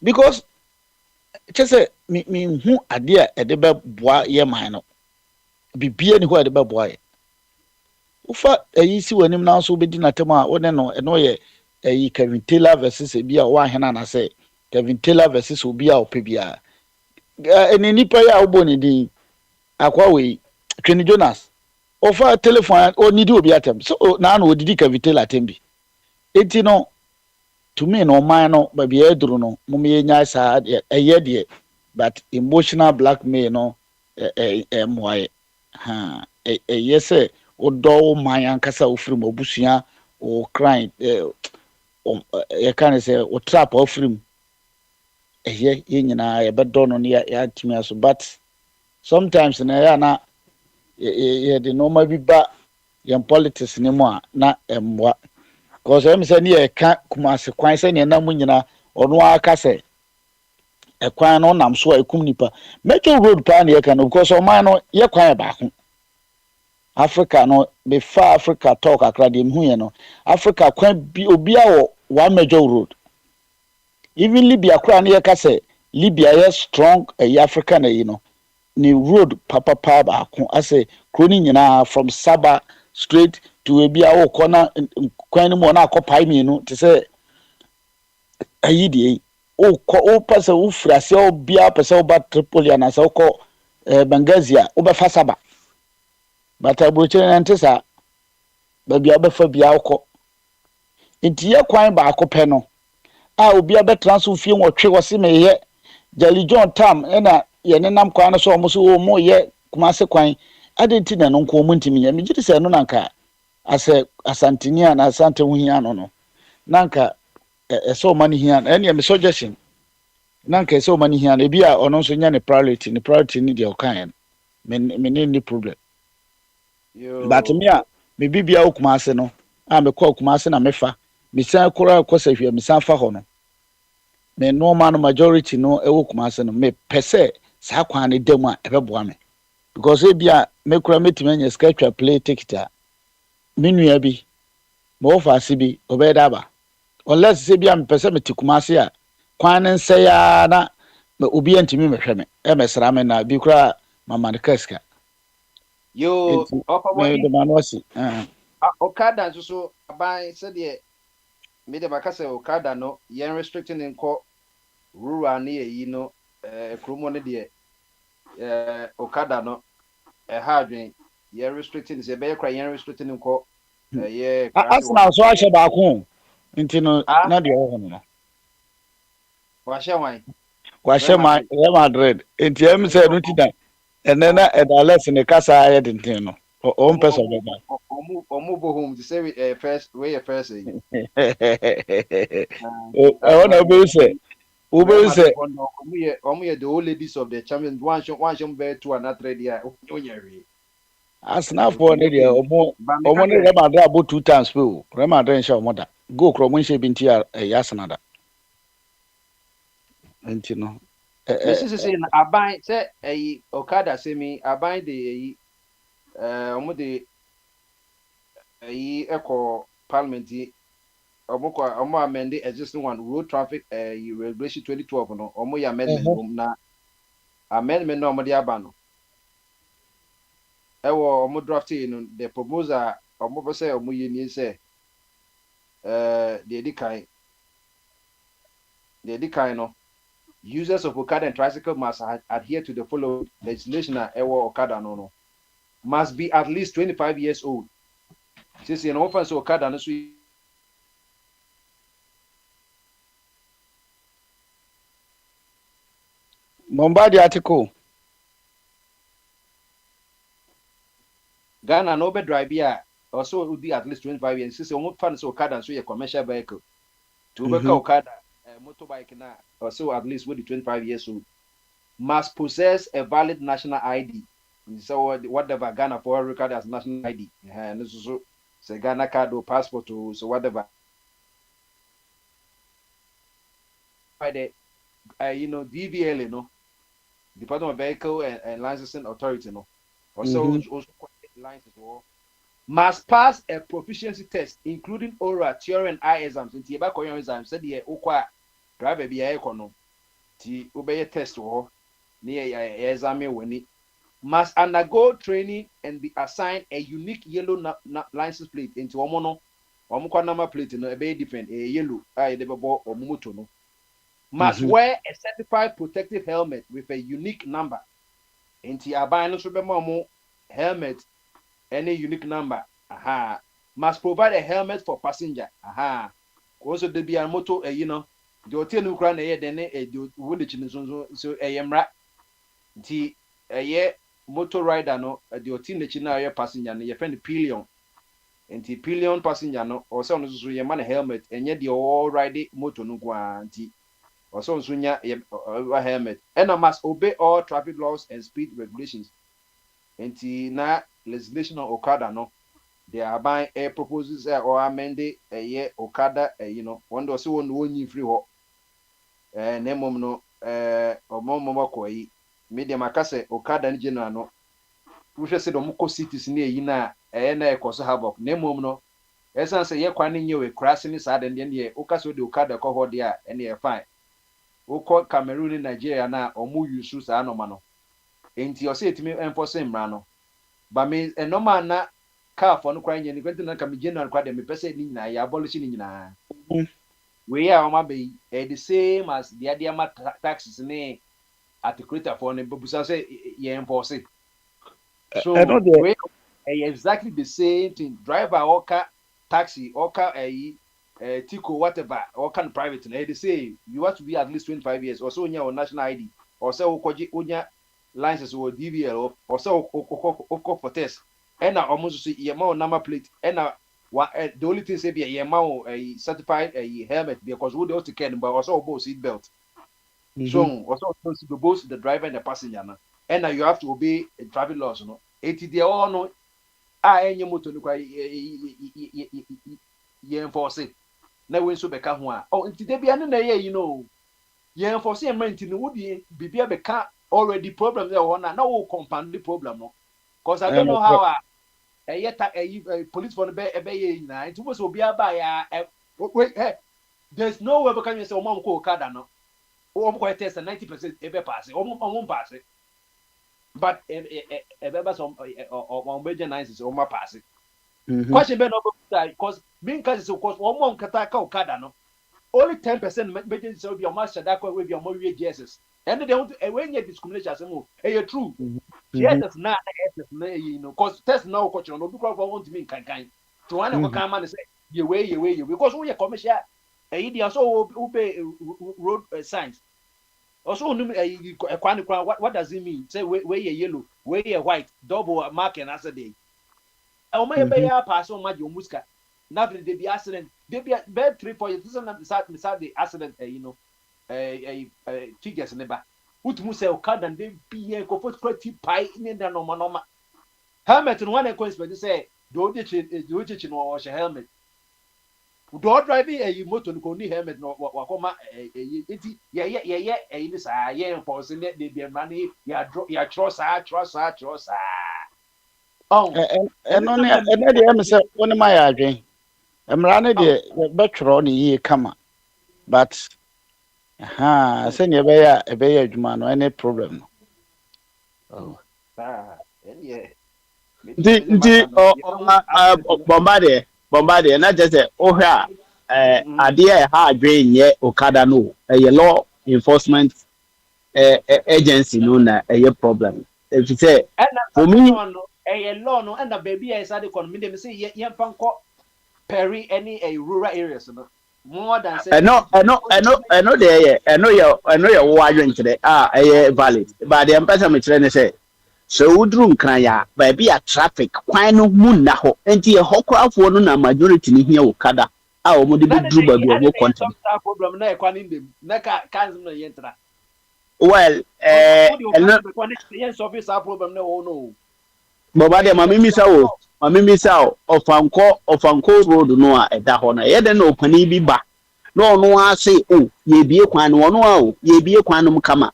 because chese mi hu ade a ede be boa ye man no bibia ni ho ede be boa ye ufa ayi si wanim na so bedi na tema one no eno ye ayi Kevin Taylor versus bia wa hena na say Kevin Taylor versus obi a opebia eni nipa ya oboni din akwa we Tweni Jonas ofa telephone o nidi obi atem so na na odidi Kevin Taylor tembi enti no to me no man no ba bia eduru no mumye nya sa eye de but emotional blackmail no moye ha yes odo man ankasa ofrim obusua o crime e kan say o trap ofrim ye nyina ye bedo no ne ya timi aso but sometimes na ya na ye the normal bi ba yan politics ni mo a na emwa cause em say ne ye ka kumase kwan say ne na mu nyina ono aka say e kwan no nam so ekum nipa major road pa na ye ka no because o man no ye kwan ba ho Africa no before Africa talk akra de hu ye no Africa kwan bi obi a one major road even Libya kra na ye ka say Libya is strong Africa na you know ni road papa ba ko ase kroni nyina from Saba straight to ebi a wo kona kwan ni mo na akopai mienu te say ayi de o pase o frase o bia pase o ba Tripoli na se o ko Benghazi o be fa Saba but abrochire na ntesa ba bia be fa bia akọ ntiye kwan ba akọpẹ no a obi abe transfer fie nwotwe wo se meye Jali John Tam na ye nenam kwan no so omo so o mo ye Kumase kwan adenti na no nko mo ntimi ya megidi se no nanka ase asantini na asante hu hia no nanka so mani hia na me suggestion nanka so mani hia na bi a ono so nya ne priority ni de okan me ni problem. But me a me bibia Kumase no a me call Kumase na mefa me san kora kwasahwe me san fa ho no me no man majority no e Kumase no me pese sa kwan ne dem a ebeboa me because e bia me kora metime nya schedule play ticket a menua bi mo fa se bi obeda ba unless se bia me pese me Kumase a kwan ne nse ya na me obi antimi mehwe me e mesra me na bi kora mama ne kaska yo the manosi Okada so aban said the me de bakase Okada no yen restricting nko rural ne yi no kromo ne de okada no hardware you're restricting say be cry you're restricting nko yeah Arsenal so ahye ba ko nti no na de ho no wahye wan wahye Real Madrid nti em say no ti da ene na edales ne kasa aye denten no o mpesa be ba omu bo home to say first way first o na be say Uber say the old ladies of the champions one show be two and three there onyere Arsenal for ne dia omo ne Real Madrid about 2 times pe o Real Madrid show omo da go kro mo nche binti ya Arsenal da nti no say na aban say okada say me aban de omo de echo parliament omo amend the existing one road traffic regulation 2012 no omo ya amendment na amendment no omo de aba no ewo omo draft no the proposal omo be say omo ye ni say the edikai no users of Okada and tricycle must adhere to the following legislation ewo Okada no must be at least 25 years old since you know offense Okada no so Mombadi article Ghana no be drive here also would be at least 25 years since you offense Okada so your commercial vehicle to be Okada motorbike na also at least with 25 years old must possess a valid national ID. So whatever Ghana for record as national ID. And this is so Ghana card or passport or so whatever. By the DVL, Department of Vehicle and Licensing Authority, also license must pass a proficiency test, including oral, theory, and eye exams. In Tieba Koyon exams, said the Okwa driver be a econo. Ti obey test or near exam when it must undergo training and be assigned a unique yellow license plate into Omono, Omukwa number plate no be different, a yellow, or Mumuto no. Must wear a certified protective helmet with a unique number. Into Abano Subemo helmet. Any unique number, must provide a helmet for passenger, Also, there be a motto, the hotel no crown then a wood so a yamra. A year motor rider no, the hotel the passenger, and your friend pillion. And the pillion passenger no, or some so your man helmet, and yet the all riding motor no guarantee. Or some sunya a helmet. And I must obey all traffic laws and speed regulations. And na legislation on Okada no they are buying a proposes or amend a year Okada one does one free ho name no or more koi medium akase Okada in general no we said omoko cities near yina na ekoso havoc name no esan say ye kwan nye we crashing sad and then ye okaso de Okada ko ho dia and ye fine oko Cameroon in Nigeria na omu use sa no no enti o say timi enforce mra no but me normal na car for no crying any kwento na kam general kwa de me pese ni nyina ya abolish ni nyina we are ma be the same as the other taxes ne articulator for ne bubusa say ye enforce so we exactly the same thing driver oka taxi oka tico whatever or can private na they say you have to be at least 25 years or so on your national ID or so onya license or DVL or so for test and almost see your number plate and the only thing say be a certified a helmet because we also can but also both seat belt so also both the driver and the passenger and now you have to obey traffic laws they all know any motor you enforce it now when so beka ho oh until they be na you enforce and rent no would be beka already problem there one now will compound the problem no because I don't know how a police for the be na it was obi aba wait there's no way because you say mom ko Okada no ko test 90% ebe pass pass but ebe some major nices pass question be no because mean case because mom kata ka Okada no only 10% major so be your master that way be your GSS And they want to when you discrimination say mo eh true yes if na yes if na you know cause test now culture no because want to mean kan to one ko kan man say ye way because we commercial eh dey so we pay road signs also no what does it mean say where ye yellow where ye white double marking as a day o may be ya pass on ma jo muska na they be accident they be 3-4 years beside the accident you know figures never utumu say okada dey be ko put quality pie in the normal helmet no one expect say do the no helmet do driving a motor no ni helmet no wakoma enti ye ni sa ye pause ne dey be money ya trust oh eno de am say woni ma ya adwen emra ne de betwro ne yie kama but say ne be ya adwuma no any problem no yeah Nti bombade na just say ohwe a ade e ha adwen nye okada no e law enforcement agency no na e problem if you say for me law no and the baby is at the economy dem say ye fanko perry any rural areas no more than say no there ye wo adwen kire e valid but the person me kire ne say so udru nkran ya ba bia traffic kwan no mu na ho enti ye hokrafo no na majority ni hia okada a o mo de dru ba bi o mo content problem na e kwan ndem na kan no yentra well yes office problem na o no baba de mamimi sa ofanko road no a eda ho na ye de na opani bi ba no no ase o ye bie kwan no no a o ye bie kwan no kama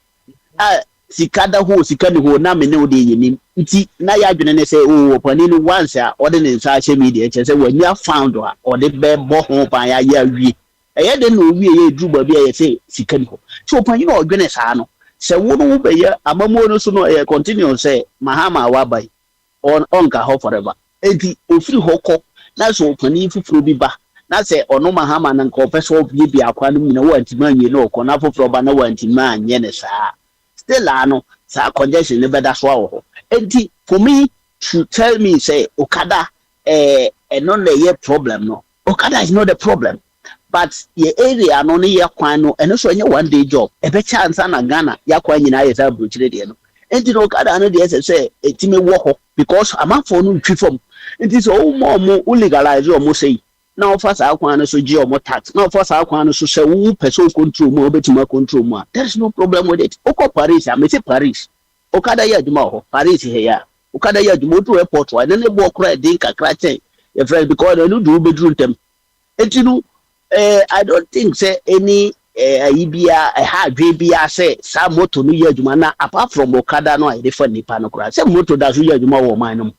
sikada ho sikani ho na me ne o de yeni nti na ya adwene ne say o opani no once a o de ne nsa che media che say wanya found a o de be bo ho pan ya wie ye de no wie ye dru ba bi ye say sikani ho so opani no odwene sa no se wo no be ye amamo no so no e continue say mahama wa bai on ka ho forever enti ofiri hoko na so opani fufuro bi ba na se ono mahama na nka opeso bi bi akwa no nyina wantima anye no okọ na fufuro ba na wantima anye ne saa still ano sa congestion ne beda so awo enti for me to tell me say okada no na ye problem no okada is not the problem but ye area no ne ye kwan no eno so nye one day job e be chance na Ghana ya kwan nyina ye sa brochire de no enti no okada no de say etime wo ho because amafo no ntwi fam enti so o mo legalize o mo say na offer sa kwan no so gi o mo tax na offer sa kwan no so say wo person control mo obetima control mo there is no problem with it oko Paris am say Paris okada ya aduma ho Paris he ya okada ya aduma to airport wa na ne bo kra din kakra chen your friend because they no do bedroom tem enti no I don't think say any ibia hadwe bia say sa moto no ya aduma na apart from okada no I different nipa no kra say moto da so ya aduma wo man no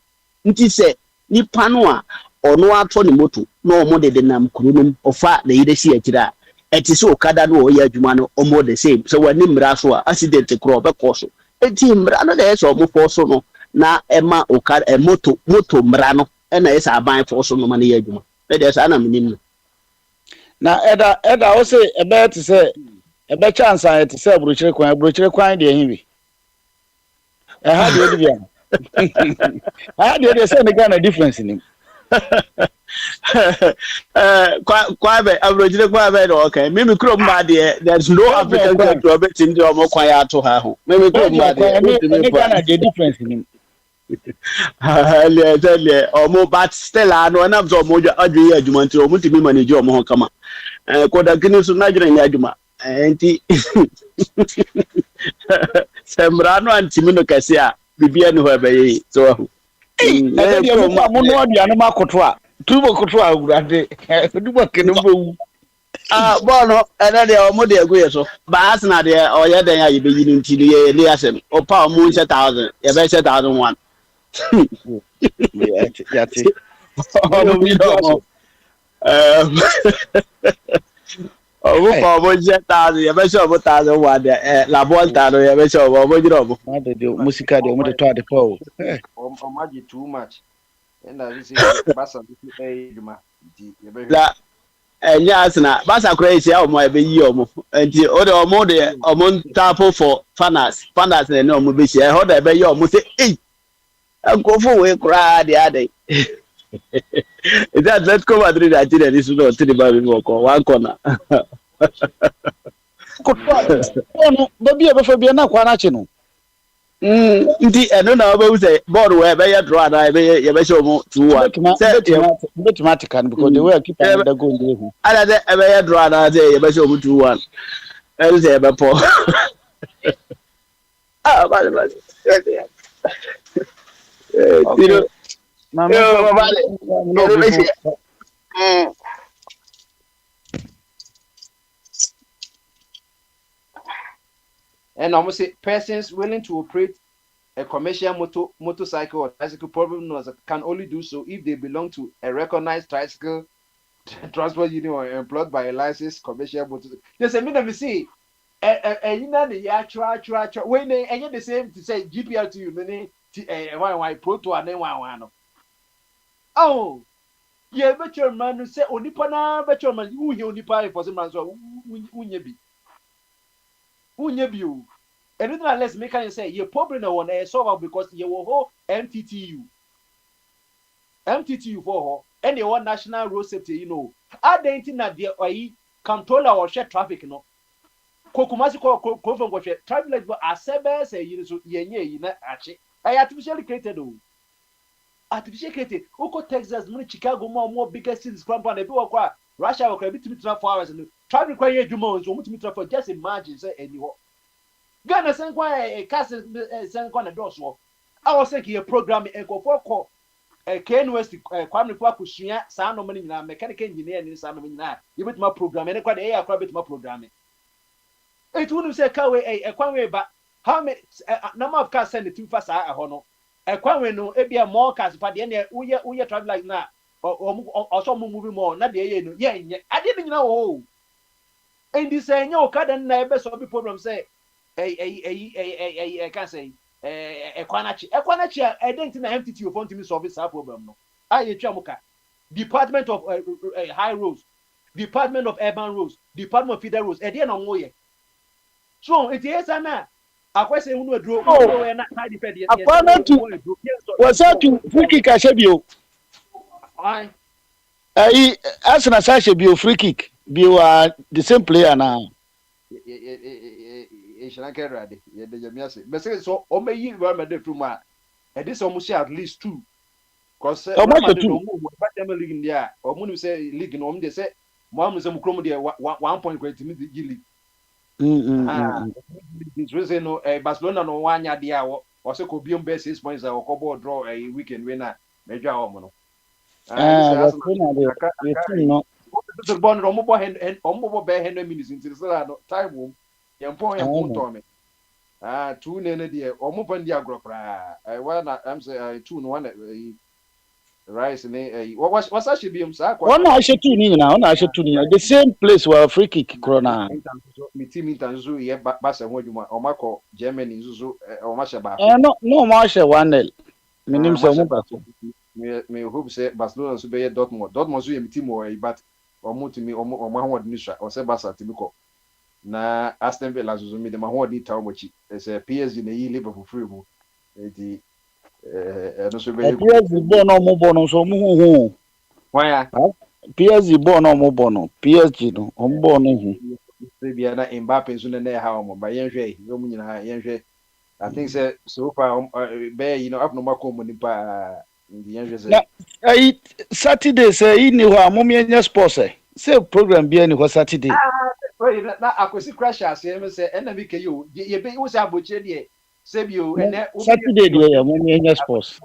nti say nipa no a ono ato ne moto no omo de nam kurunum ofa na yide si akira eti so okada no o ya adwuma no omo the same so wani mra so accident kro be koso eti mra no de so omo fo so no na ema okada moto mra no na esa aban fo so no ma na ya adwuma be de sa na minim na eda o say ebe te say ebe chance an te say brochire kwan de hin bi ha de bia ha de say ne Ghana difference ni Kwabe abrojire kwabe no okay mimi krom ma de there's no African country obetim de omo kwan ya to ha ho mimi krom ma de ne Ghana the difference ni le omo but still ano na so omo adwe ya adwuma nti omo timi manage omo ho kama koda kini so na dwere nya adwuma enti semra no antimi no kase a bibia no ho abaye so ho mo no aduane makoto a tubo koto a urade dubo kenombo bono ena de omo de aguye so ba asna de oye den ya yibe yini nti ye le asem opa omo 1000 ye be 1001 yati opa omo 1000 ye be so omo 1001 de la volta no ye be so omo jiro omo de musika de omo de to ade po too much and I say basa duma di ye be Asna, Basa crazy, how my be yomo, and the other more the amount tapo for fanas, and no mobishi. I heard I be your must say, hey, I'll go for we cry the other day. That let's go Madrid. I did this to the Bible one corner. no baby abɛfa bia na kwa na kye no Ndi eno na obe say board we be ya draw na be ye be show mo 2-1 say mathematical because the way I keep the goal dey hu ala de be ya draw na say ye be show mo 2-1 e say be po ah vale tiro yo vale And almost say persons willing to operate a commercial motorcycle or bicycle probably can only do so if they belong to a recognized tricycle transport union or employed by a licensed commercial motorcycle. They say, me see, you know the actual when they and the same to say GPL to you, why proto and then one. Oh, yeah, but your man say only pana, but your man, you only pay for some man so unyebi anything unless make can say you problem no one solve because you will MTTU for her and one national road safety identity na there controller or share traffic no kokumasi ko from share traffic light but asebe say so yenye na achi artificially created uko Texas mo Chicago mo biggest cities kwampa na bi wakwa Russia wakwa bi timi 4 hours no traffic kwa yedwuma so mo timi for just imagine say anyho Ghana sen kwa cast sen kwa na doso I was saying a program e go for Ken West Kwame Kwakusua saa no mani nyina mechanical engineer ni saa no mani nyina yebetima program ene kwa de ya kwa betima program it wouldn't say kawe Kwame ba how many number of cars send to fast ho no Kwame no ebia more cars fa de ne uye travel like na also movie more na de ye no ye nye ade ni nyina wo and this enya okada na ebe so be problem say can say Ekwanachi identity na MTT you want to solve this problem no I twamuka Department of High Roads, Department of Urban Roads, Department of Feeder Roads e dey na wo ye so it is na akwese unu eduro we na side effect yes appointment was that to free kick asebio ai Arsenal asebio free kick be the same player now Shanaka ready. Yeah, the Jamiasi. But say so, o may you remember from my. And this almost at least 2. Because league in there, or Moon say league in home, they say, Mom is a Mucromo 1 point great to me the Gilly. This reason, no, Barcelona no 1 yard the hour, or so could be on base 6 points or Cobo draw a weekend winner, Major Homono. The bond on mobile and on mobile bear 100 minutes into the time room. Yampo to me. 2 nene dia omopan dia gropra. I'm say 2 no one rice ne what's actually be umsa one na ashe 2 ni na one ashe 2 ni the same place where free kick corner mi team intanzu ye basa hodwuma omako Germany zuzu omashe ba no ma ashe 1-0 minim se mu ba so me hope say Barcelona so be Dortmund so ye mi team o but omutimi omahwo administra o se basa timiko na Aston Villa zuzu mi de mahwo di tawo mochi say PSG na yi Liverpool free mu edi no so be PSG bo no so mu hu why PSG bo no PSG no ombo no hu se bia na Mbappe so na ha omo ba yenhwe yo mu nyina yenhwe I think say so far be up no makomo ni pa ndi yenhwe say Saturday say ni ho amomenya sports say program bia ni ho Saturday na akosi crash ase me say na bike yo ye be wo say abochire de sebio ene Saturday de ya amomenya sports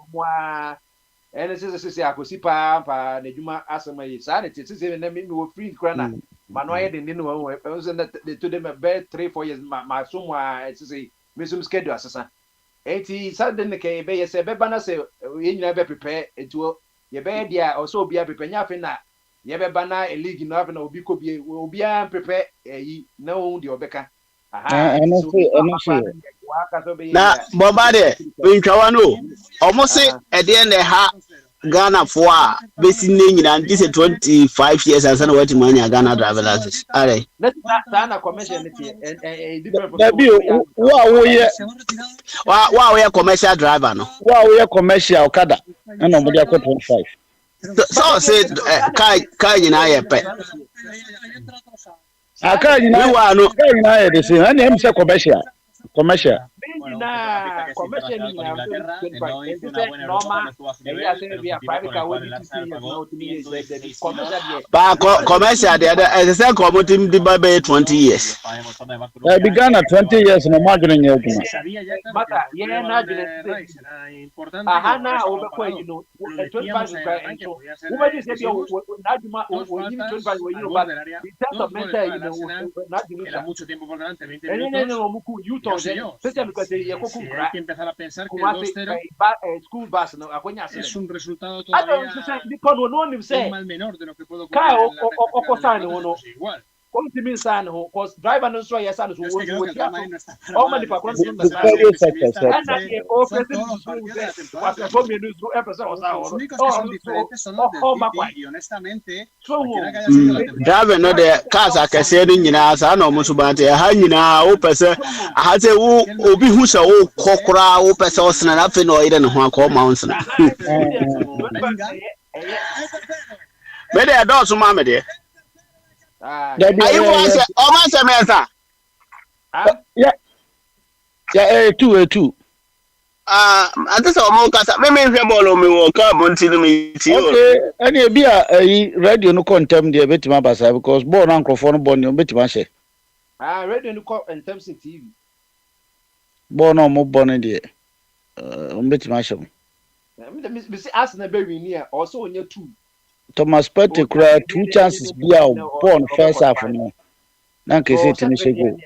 ene se akosi pa na djuma asema yi sa ne tete na me wo free krana mano aye de no wo say na to them be 3-4 years ma so mo se me so schedule asesa enti Saturday ne ke be ye se be bana se ye nyina be prepare etuo ye be dia o so bia prepare nya fe na ye be bana a league no have na obi ko bi obi an prepare yi na o de obeka na bobade ntwa no omo se e de na ha Ghana for basically and this is 25 years as an waiting money Ghana driver license. Alright. Let's not commercial and Wow, we are commercial driver no. Wow, we are commercial Okada. And nobody are 25. So said kai na ye pe. Aka you know no kai na ye dey say and him say commercial. Commercial. But commercial the other as I said commuting the by 20 years. I began at 20 years in a margin in hay que empezar a pensar que el 2-0 es un resultado todavía un mal menor de lo que puedo ocurrir igual. Driver no so yes and so honestamente driver no the cars akese ni nyina sa na omo so bante ha nyina wo pese ha se wo obi hu se wo kokora wo pese o sna na fe no ire ne ho akọ mountain me de do so ma me de ayi was o ma se me sa yeah 2 ante so mo kasa me hwe ball me wo ka mo ntinu me ti okay any be a radio no contem de betima basa because ball na microphone ball no betima she radio no contem TV ball no mo ball de betima she me see Arsenal be win here also onye 2 Thomas Partey cry 2 chances be a ball first half no na ke say timi she go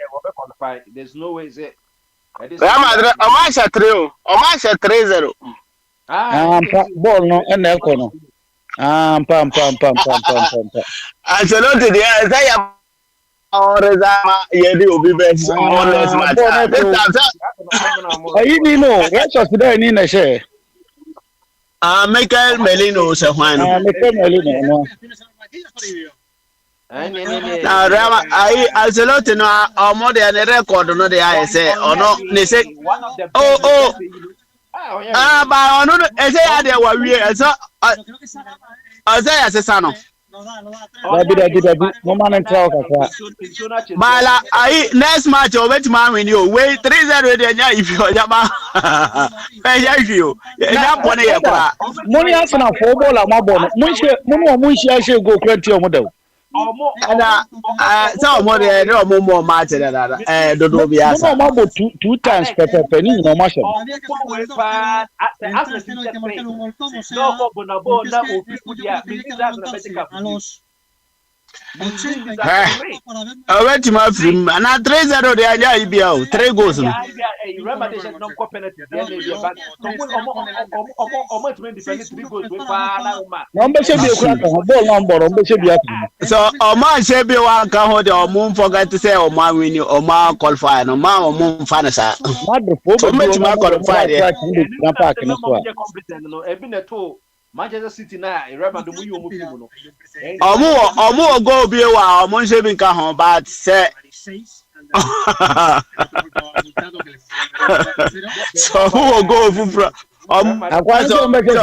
there's no way say Real Madrid Omasha 3-0 ball no and e ko no pam Ancelotti dey say ya orezama ye di obi be honest match ayi ni no Rashford today ni na she Michael Merino se hwan no Michael Merino no na Rama ai Ancelotti no omo de ne record no de ai say ono ne say ba ono e say ya de wa wie e so say ya sesa no Dabi no man enter kakra bala ai next match o betima win you we 3-0 de nya if you jama e ya you nya pone ye kwa money Arsenal for ball amabo no mun shi go kranti o mo da Ada so mo de mo match da dodo bi asa no mo 2 times pepe ni no ma shem already my film na 3-0 de anya ibia o 3 goals no number she be kura ka ball number number she be atu so o ma she be wa ka ho de o mo forget say o ma win o ma qualify no ma o mo fa na sa so me ma qualify de na park no so ebi na to Manchester City na Real Madrid mu yi omo film no omo go bi wa omo nse bi nka ho but say so who go fufra akwaso mbeke na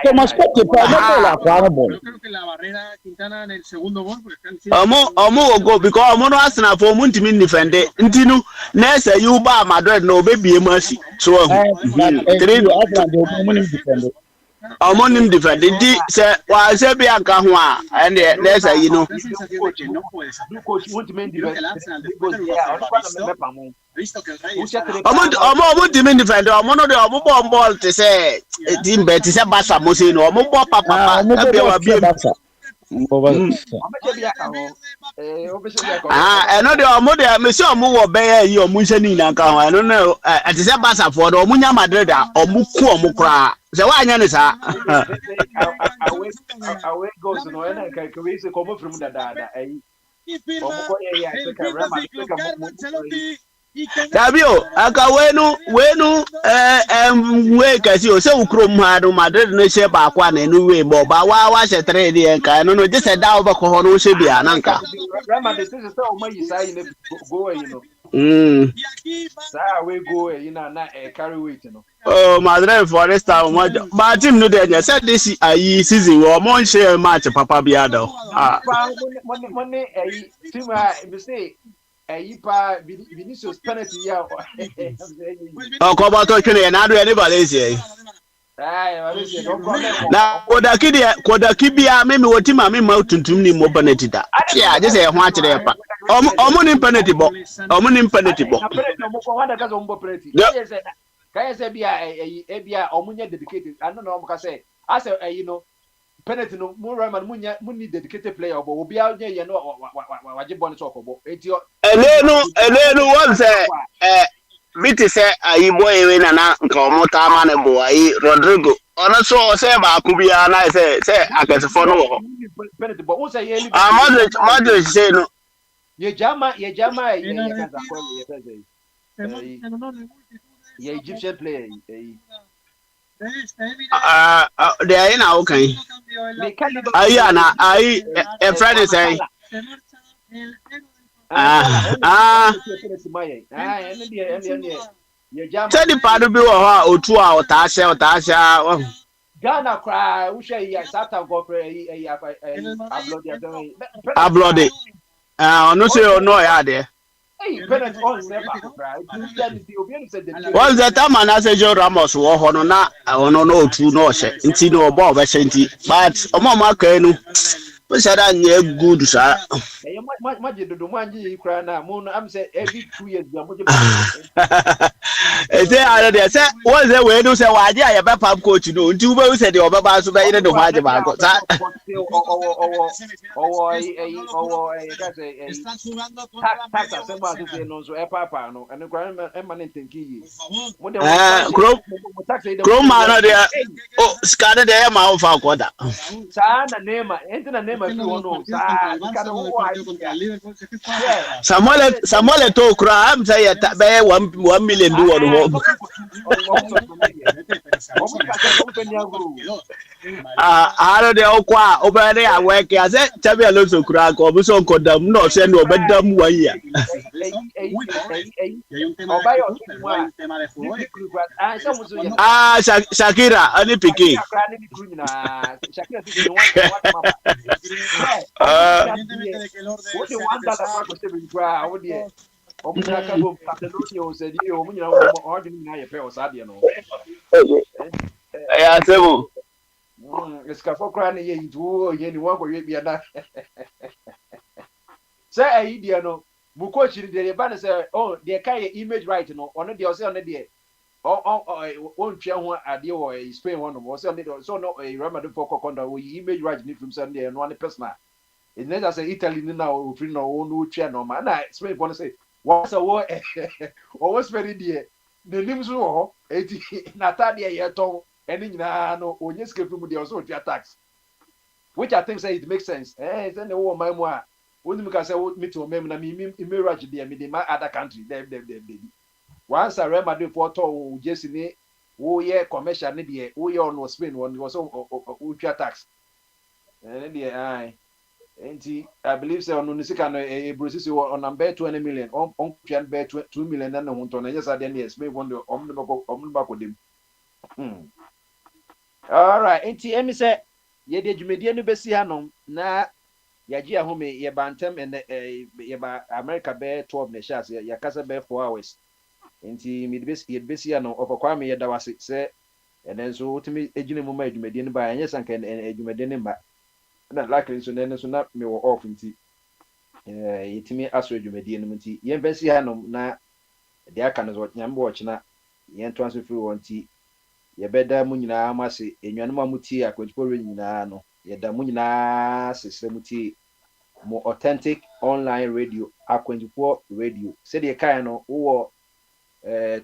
Thomas Partey pa no la kwa no yo creo que la barrera Quintana en el segundo gol porque omo go because omo no Arsenal for omo ntimi defend ntinu na say you ba Madrid no obebie mashi so 3 Omonim defend di se wa se bi aka ho a and let's say you know omo team defend omo no de omo ball te say team bet te say basa mo say no omo ball papa e be wa bi eno de omo de me say omo wo be yi omo nse ni na ka ho eno no te say basa for omo nya Madrid a omo ku omo kra se wa anya ne sa away goes no ena ka we say come from da omo ko ya se ka Real Madrid Dabio, aka wenu we kasi o se ukrom ha no Madrid no she ba kwa na enu we bo ba wa she trade en ka no je se da obako ho no she bia na nka. Rama de say o ma yi sai ne go you know. Sa we go you know na carry weight you know. Oh, Madrid for this time but team no dey say this season we mo share match papa bia do. Money team me say pa Vinicius penalty ya. O ko ba to twene na do any Valencia. Valencia no problem. Na kodaki bia me wotima me ma tuntum ni mo penalty da. Ya je say ho a kire pa. Omo ni penalty bo. Na penalty mo ko wanda ka zo mbo penalty. Kaya say bia omunya dedicated. I don't know mo ka say. I say you know penalty no mo Roman mo ni dedicated player but obi a ye no waje ball so ko bo. Elenu what say biti say ayi boy we na nka omuta ma ne bo ayi Rodrigo ono so say ba ku bia na say akesefo no wo penalty but who say ye Madrid say no ye jama ye kaza ko ye kaza ye Egyptian player they are in our kind. Ayi Friday say. Say the part bi wo ha otu a otasha. Ghana cry we share ya Satan go for Ablode. No say no ya there. Penalty on never cry. What's the time and I say Joe Ramos wo ho no na ono no otu no hye nti no obo be hye nti but omo ma ka enu we said that nye good sir. Maji dodo manji cry na mo am say every 2 years we am say I dey say what say we do say waje aye be pap coach no nti we be say the obeba so be ire the waje ba ko sa tax asema so no so e papa no ene kwa emanent yi Kro man no dey oh scan dey ma o fa kwada sa na nema fi wono sa kana wo Samuel to kra am say be 1 million do one aro de okwa obere ya work ya say chabi alonso kra ko bi so nkodam no se no obedam wan ya Shakira ani pikin say idea no mu coach dey ban say oh dey carry image right no ono dey say ono dey on twa ho ade wo Spain one no say ono so no Real Madrid for kokonda wo image right ni from Sunday no one personal it never say Italy ni na o free no no twa no ma na Spain for say what's a wo o was very dear the nim so ho eti na ta dey ye ton eni nyina no onye ske from dey so twa tax which I think say it makes sense say the wo man mu a woni me ka say me to mem na me mirage dey me dey my other country dem once I Real Madrid for to Jesse ni wo ye commercial ni dey wo ye on Spain one was so twa tax dey ai enti I believe say on nisika no brosisi on number 20 million on twa be 2 million na ho to na yes ade na Spain one om ba ko dem all right enti emi say ye de dwumedie no besi hanom na yaji ahome ye bantem and ye ba America be 12 na shas ye kasa be 4 hours enti mi de besi hanom ofakwa me ye da wase se enen so utimi ejine mu ma dwumedie no ba anya sanka dwumedie no ba na likely so nen so na me wo off nti yetimi aso dwumedie no nti ye besi hanom na de aka no nyambe wo china ye ntoanso free wonti ye beda mu nyina amase enwanum amuti akwantupo nyina no ye da mu nyina sesre muti mo authentic online radio akwantupo radio se de kai no wo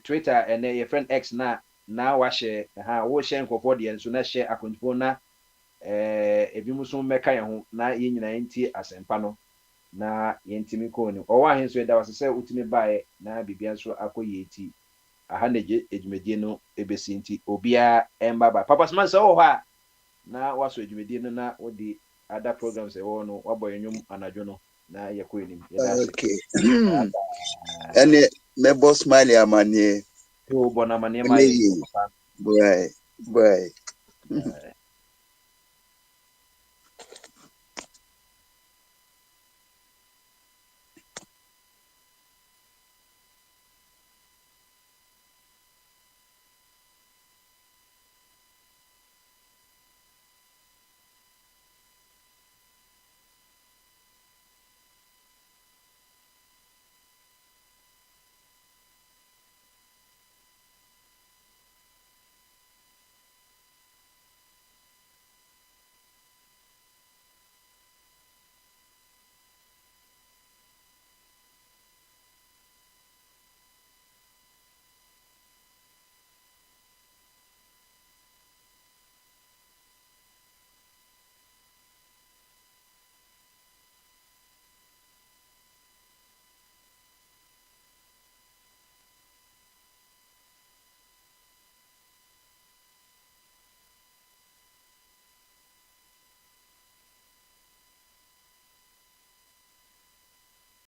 Twitter and your friend X na wa share wo share nkofo de so na share akwantupo na ebi muso meka ye ho na ye nyina nti asempa no na yɛntimi kɔɔ nim ɔwɔ ahe nso ɛda wase sɛ wotumi baeɛ na biribia nso akɔ yie ti aha na adwumadie no ɛbɛsi nti obiara ɛmba Papa Smart sɛ wɔ hɔ a na wasɔ adwumadie no na wode other programs ɛwɔ no wabɔ yɛnwom anadwo no na yɛkɔ anim okay ɛne mɛbɔ Smiley amanneɛ bɔ no amanneɛ ma boy